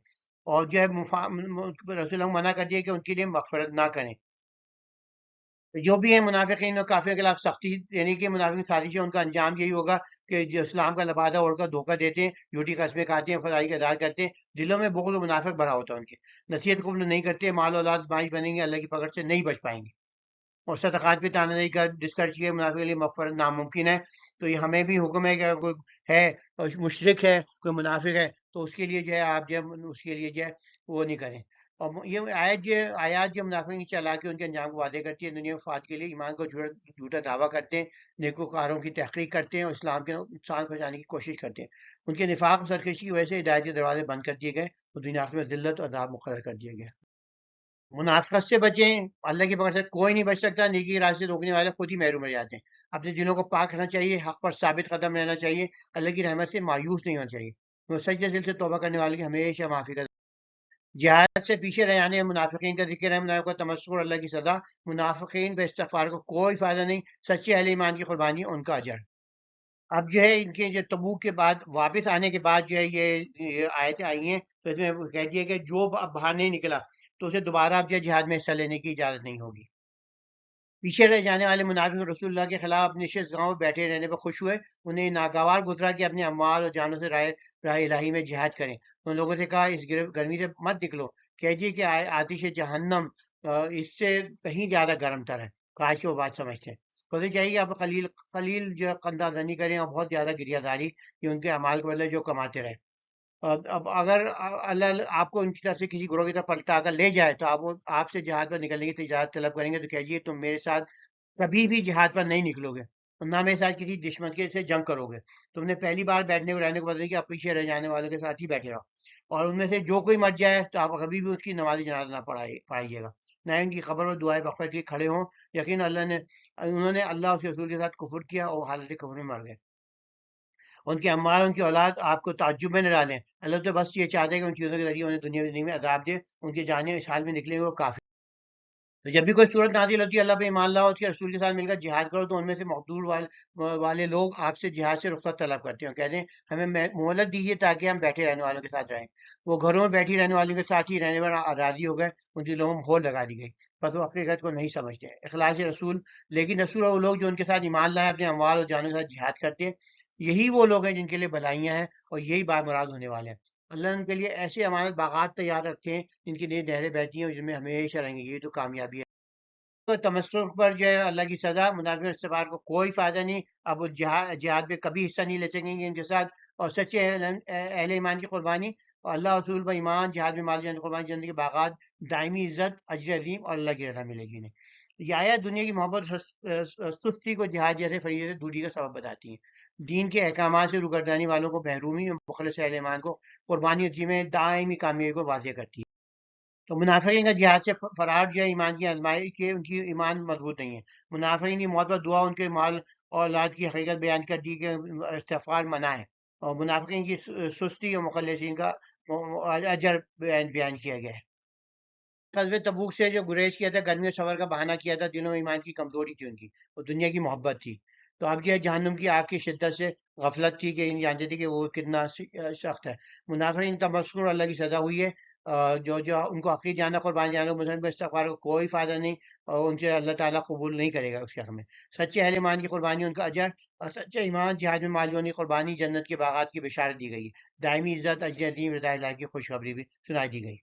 [SPEAKER 1] اور جو ہے رسول اللہ منع کر دیا کہ ان کے لیے مغفرت نہ کریں۔ جو بھی ہیں منافقین اور کافروں کے خلاف سختی، یعنی کہ منافقین سازش ہے، ان کا انجام یہی ہوگا کہ جو اسلام کا لبادہ اوڑھ کر دھوکہ دیتے ہیں، جھوٹی قسمیں کھاتے ہیں، فضائی کا اظہار کرتے ہیں، دلوں میں بغض و منافق بھرا ہوتا ہے ان کے، نصیحت قبول نہیں کرتے، مال اولاد باعث بنیں گے، اللہ کی پکڑ سے نہیں بچ پائیں گے، اور صدقات پہ تانا نہیں کر ڈسکرج کیے، منافق کے لیے مغفرت ناممکن ہے۔ تو یہ ہمیں بھی حکم ہے کہ اگر کوئی ہے اور مشرک ہے، کوئی منافق ہے، تو اس کے لیے جو ہے آپ جو ہے اس کے لیے جو ہے وہ نہیں کریں۔ اور یہ آیات جو منافقین کی چلا کے ان کے انجام کو واضح کرتی ہے، دنیا مفاد کے لیے ایمان کو جھوٹا دعویٰ کرتے ہیں، نیکوکاروں کی تحقیق کرتے ہیں اور اسلام کے نقصان پہنچانے کی کوشش کرتے ہیں، ان کے نفاق اور سرکشی کی وجہ سے ہدایت کے دروازے بند کر دیے گئے اور دنیا آخرت میں ذلت اور عذاب مقرر کر دیا گیا۔ منافقت سے بچیں، اللہ کی پکڑ سے کوئی نہیں بچ سکتا، نیکی کے راستے سے روکنے والے خود ہی محروم رہ جاتے ہیں۔ اپنے دلوں کو پاک رکھنا چاہیے، حق پر ثابت قدم رہنا چاہیے، اللہ کی رحمت سے مایوس نہیں ہونا چاہیے، وہ سجدے دل سے توبہ کرنے والے کی ہمیشہ معافی کا۔ جہاد سے پیچھے رہ جانے منافقین کا ذکر ہے، منافق کا تمسخر، اللہ کی سزا، منافقین بے استغفار کو کوئی فائدہ نہیں، سچے اہل ایمان کی قربانی ان کا اجر۔ اب جو ہے ان کے جو تبوک کے بعد واپس آنے کے بعد جو ہے یہ آیتیں آئی ہیں، تو اس میں کہہ دیا کہ جو اب باہر نہیں نکلا تو اسے دوبارہ اب جو ہے جہاد میں حصہ لینے کی اجازت نہیں ہوگی۔ پیچھے رہ جانے والے منافق رسول اللہ کے خلاف اپنے نشست گاؤں بیٹھے رہنے پر خوش ہوئے، انہیں ناگوار گزرا کہ اپنے اموال اور جانوں سے راہ الہی میں جہاد کریں۔ ان لوگوں سے کہا اس گرمی سے مت نکلو، کہیے کہ آتش جہنم اس سے کہیں زیادہ گرم تر ہے، کاش وہ بات سمجھتے ہیں۔ تو چاہیے کہ آپ قلیل جو ہے قندہ زنی کریں اور بہت زیادہ گریہ داری، کہ ان کے اعمال کے بدلے جو کماتے رہیں۔ اب اگر اللہ آپ کو ان کی طرف سے کسی گروہ کی طرف پلٹا کر لے جائے تو آپ سے جہاد پر نکلنے کی اجازت طلب کریں گے، تو کہیے تم میرے ساتھ کبھی بھی جہاد پر نہیں نکلو گے اور نہ میرے ساتھ کسی دشمن کے سے جنگ کرو گے، تم نے پہلی بار بیٹھنے کو رہنے کو بدلے کہ آپ پیچھے رہ جانے والوں کے ساتھ ہی بیٹھے رہو، اور ان میں سے جو کوئی مر جائے تو آپ کبھی بھی اس کی نماز جنازہ نہ پڑھائیے گا، نہ ان کی خبر اور دعائیں مغفرت کے کھڑے ہوں، یقین انہوں نے اللہ اور اس کے رسول کے ساتھ کفر کیا اور حالت کفر میں مر گئے، ان کے اموال ان کی اولاد آپ کو تعجب میں نہ ڈالیں، اللہ تو بس یہ چاہتے ہیں کہ ان چیزوں کے ذریعے انہیں دنیا زندگی میں عذاب دے، ان کی جانیں اس حال میں نکلیں وہ کافی۔ تو جب بھی کوئی صورت نازل ہوتی ہے اللہ پہ ایمان لاؤ، اس کے رسول کے ساتھ مل کر جہاد کرو، تو ان میں سے مقدور والے لوگ آپ سے جہاد سے رخصت طلب کرتے ہیں، کہتے ہیں ہمیں مہلت دیجیے تاکہ ہم بیٹھے رہنے والوں کے ساتھ رہیں۔ وہ گھروں میں بیٹھی رہنے والوں کے ساتھ ہی رہنے پر راضی ہو گئے، ان کی لوگوں میں مہر لگا دی گئی، بس وہ حقیقت کو نہیں سمجھتے۔ اخلاص رسول، لیکن رسول اور وہ لوگ جو ان کے ساتھ ایمان لائے اپنے اموال اور جانوں کے ساتھ جہاد کرتے ہیں، یہی وہ لوگ ہیں جن کے لیے بھلائیاں ہیں اور یہی بات مراد ہونے والے ہیں۔ اللہ نے ان کے لیے ایسے امانت باغات تیار رکھے ہیں جن کی نئی نہریں بہتی ہیں اور جن میں ہمیشہ رہیں گے، یہ تو کامیابی ہے۔ تو تمسک پر جو ہے اللہ کی سزا، منافق استغفار کو کوئی فائدہ نہیں، اب وہ جہاد میں کبھی حصہ نہیں لے سکیں گے ان کے ساتھ، اور سچے اہل ایمان کی قربانی اور اللہ رسول پر ایمان، جہاد میں مال جان کی قربانی، جنت کے باغات، دائمی عزت، اجر عظیم اور اللہ کی رضا ملے گی انہیں۔ یہ آیات دنیا کی محبت سستی کو جہاد جیسے فریضے سے دوری کا سبب بتاتی ہیں۔ دین کے احکامات سے روگردانی والوں کو محرومی اور مخلص اہل ایمان کو قربانی اور جی میں دائمی کامیابی کو واضح کرتی ہے۔ تو منافقین کا جہاد سے فرار جو ہے ایمان کی آزمائی کے ان کی ایمان مضبوط نہیں ہے۔ منافقین کی موت پر دعا ان کے مال اور اولاد کی حقیقت بیان کر دی کہ استغفار منع ہے، اور منافقین کی سستی اور مخلصین کا اجر بیان کیا گیا ہے۔ غزوہ تبوک سے جو گریز کیا تھا، گرمی اور سفر کا بہانہ کیا تھا، دلوں میں ایمان کی کمزوری تھی ان کی، اور دنیا کی محبت تھی۔ تو اب یہ جہنم کی آگ کی شدت سے غفلت تھی کہ ان جانتے تھے کہ وہ کتنا سخت ہے۔ منافقین تمسخر اللہ کی سزا ہوئی ہے، جو ان کو حقیق جانا قربانی جانا مسلم استغفار کو کوئی فائدہ نہیں، اور ان سے اللہ تعالیٰ قبول نہیں کرے گا اس کے حق میں۔ سچے اہل ایمان کی قربانی ان کا اجر، اور سچے ایمان جہاد میں مالجونی قربانی جنت کے باغات کی بشارت دی گئی ہے، دائمی عزت، اجر عظیم، رضا الہی کی خوشخبری بھی سنائی دی گئی۔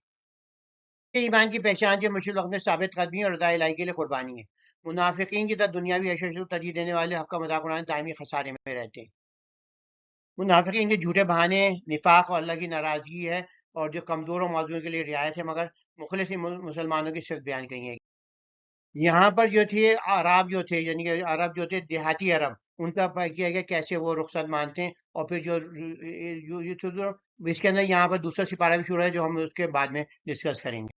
[SPEAKER 1] ایمان کی پہچان جو مشکل وقت میں ثابت قدمی اور رضا الہی کے لیے قربانی ہے۔ منافقین کی طرح دنیاوی عیش و ترجیح دینے والے حق کا مذاق اڑانے دائمی خسارے میں رہتے ہیں۔ منافقین کے جھوٹے بہانے، نفاق اور اللہ کی ناراضگی ہے، اور جو کمزور و معذور کے لیے رعایت ہے، مگر مخلص مسلمانوں کی صرف بیان کہی ہے۔ یہاں پر جو تھے عرب جو تھے، یعنی کہ عرب جو تھے دیہاتی عرب، ان کا کیا گیا کیسے وہ رخصت مانتے ہیں، اور پھر اس کے اندر یہاں پر دوسرا سپارہ بھی شروع ہے جو ہم اس کے بعد میں ڈسکس کریں گے۔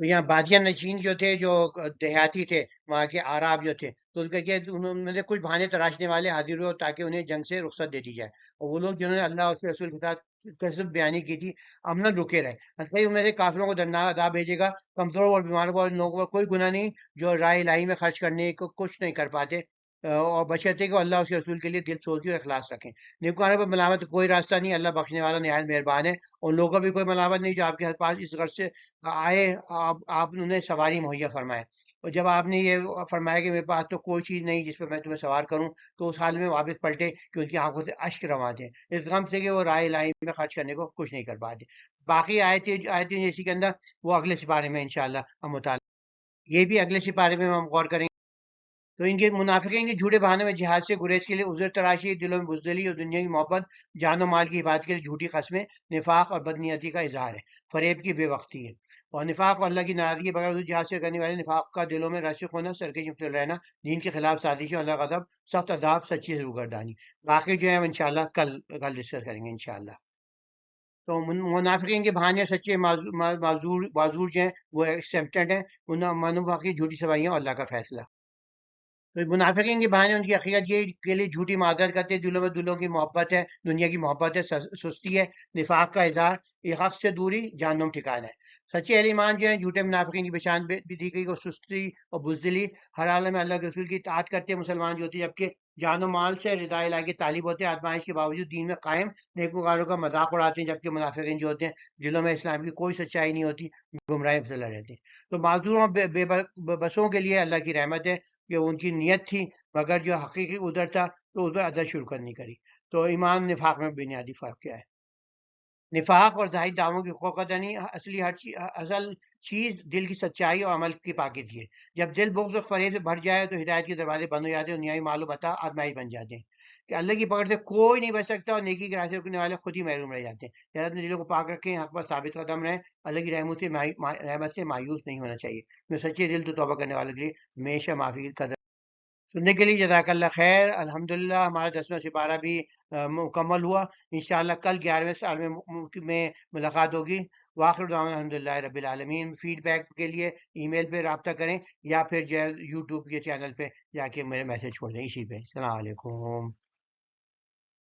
[SPEAKER 1] تو یہاں بادیہ نشین جو تھے، جو دیہاتی تھے، وہاں کے آراب جو تھے، تو ان کا کیا، انہوں نے کچھ بہانے تراشنے والے حاضر ہوئے تاکہ انہیں جنگ سے رخصت دے دی جائے، اور وہ لوگ جنہوں نے اللہ اور اس کے رسول کے ساتھ کسب بیانی کی تھی، امن رکے رہے۔ صحیح میرے کافروں کو درناک عذاب بھیجے گا، کمزور اور بیماروں کو اور ان لوگوں پر کوئی گناہ نہیں جو راہ الہی میں خرچ کرنے کو کچھ نہیں کر پاتے، اور بشرطے کہ اللہ اور اس کے رسول کے لیے دل سوزی اور اخلاص رکھیں۔ نیکوکاروں پر ملامت کا کوئی راستہ نہیں، اللہ بخشنے والا نہایت مہربان ہے، اور لوگوں پر بھی کوئی ملامت نہیں جو آپ کے پاس اس غرض سے آئے آپ نے انہیں سواری مہیا فرمائے، اور جب آپ نے یہ فرمایا کہ میرے پاس تو کوئی چیز نہیں جس پہ میں تمہیں سوار کروں، تو اس حال میں واپس پلٹے کہ ان کی آنکھوں سے اشک رواں تھے، اس غم سے کہ وہ رائے الہی میں خرچ کرنے کو کچھ نہیں کر پاتے۔ باقی آیتیں جیسی کے اندر وہ اگلے سپارے میں انشاءاللہ ہم مطالعہ، یہ بھی اگلے سپارے میں ہم غور کریں گے۔ تو ان کے منافقین کے جھوٹے بہانے میں جہاد سے گریز کے لیے عذر تراشی، دلوں میں بزدلی اور دنیا کی محبت، جان و مال کی حفاظت کے لیے جھوٹی قسمیں، نفاق اور بدنیتی کا اظہار ہے، فریب کی بے وقتی ہے، اور نفاق اور اللہ کی ناراضگی بغیر جہاد سے کرنے والے نفاق کا دلوں میں راسخ ہونا، سرکشی میں چل رہنا، دین کے خلاف سازشیں، اللہ کا غضب، سخت عذاب، سچی روگردانی۔ باقی جو ہے ہم انشاءاللہ کل ڈسکس کریں گے انشاءاللہ۔ تو منافقین کے بہانے سچے معذور جو ہیں وہ ایکسیپٹڈ ہیں، منافقین کی جھوٹی سوائیاں اور اللہ کا فیصلہ۔ تو منافقین کے بہانے ان کی حقیقت یہ کے لیے جھوٹی معذرت کرتے ہیں، دلوں کی محبت ہے، دنیا کی محبت ہے، سستی ہے، نفاق کا اظہار، یہ حق سے دوری، جہنم ٹھکانا ہے۔ سچے اہل ایمان جو ہیں جھوٹے منافقین کی پہچان بھی دی گئی، کو سستی اور بزدلی، ہر حال میں اللہ کے رسول کی اطاعت کرتے ہیں مسلمان جو ہوتے ہیں، جبکہ جان و مال سے رضا الہی کے طالب ہوتے ہیں، آزمائش کے باوجود دین میں قائم، نیکوکاروں کا مذاق اڑاتے ہیں، جبکہ منافقین جو ہوتے ہیں دلوں میں اسلام کی کوئی سچائی نہیں ہوتی، گمراہی میں پھیلے رہتے ہیں۔ تو معذوروں بے بسوں کے لیے اللہ کی رحمت ہے کہ ان کی نیت تھی، مگر جو حقیقی ادھر تھا تو اس میں عدل شروع نہیں کری۔ تو ایمان نفاق میں بنیادی فرق کیا ہے؟ نفاق اور ظاہری دعووں کی حقوق ادا نہیں، اصلی اصل چیز دل کی سچائی اور عمل کی پاکیزگی ہے۔ جب دل بغض و فریب سے بھر جائے تو ہدایت کے دروازے بند ہو جاتے ہیں، دنیاوی مال و متاع آزمائش بن جاتے ہیں، کہ اللہ کی پکڑ سے کوئی نہیں بچ سکتا، اور نیکی کے راستے رکنے والے خود ہی محروم رہ جاتے ہیں۔ لہٰذا اپنے دلوں کو پاک رکھیں، حق پر ثابت قدم رہیں، اللہ کی رحمت سے مایوس نہیں ہونا چاہیے، میں سچے دل تو توبہ کرنے والوں کے لیے ہمیشہ معافی کی قدر۔ سننے کے لیے جزاک اللہ خیر۔ الحمدللہ ہمارا 10واں سپارہ بھی مکمل ہوا۔ انشاءاللہ کل 11ویں سال میں ملاقات ہوگی۔ وآخر دعوانا الحمدللہ رب العالمین۔ فیڈ بیک کے لیے ای میل پہ رابطہ کریں، یا پھر جو ہے یوٹیوب کے چینل پہ جا کے میرے میسج چھوڑ دیں اسی پہ۔ السلام علیکم۔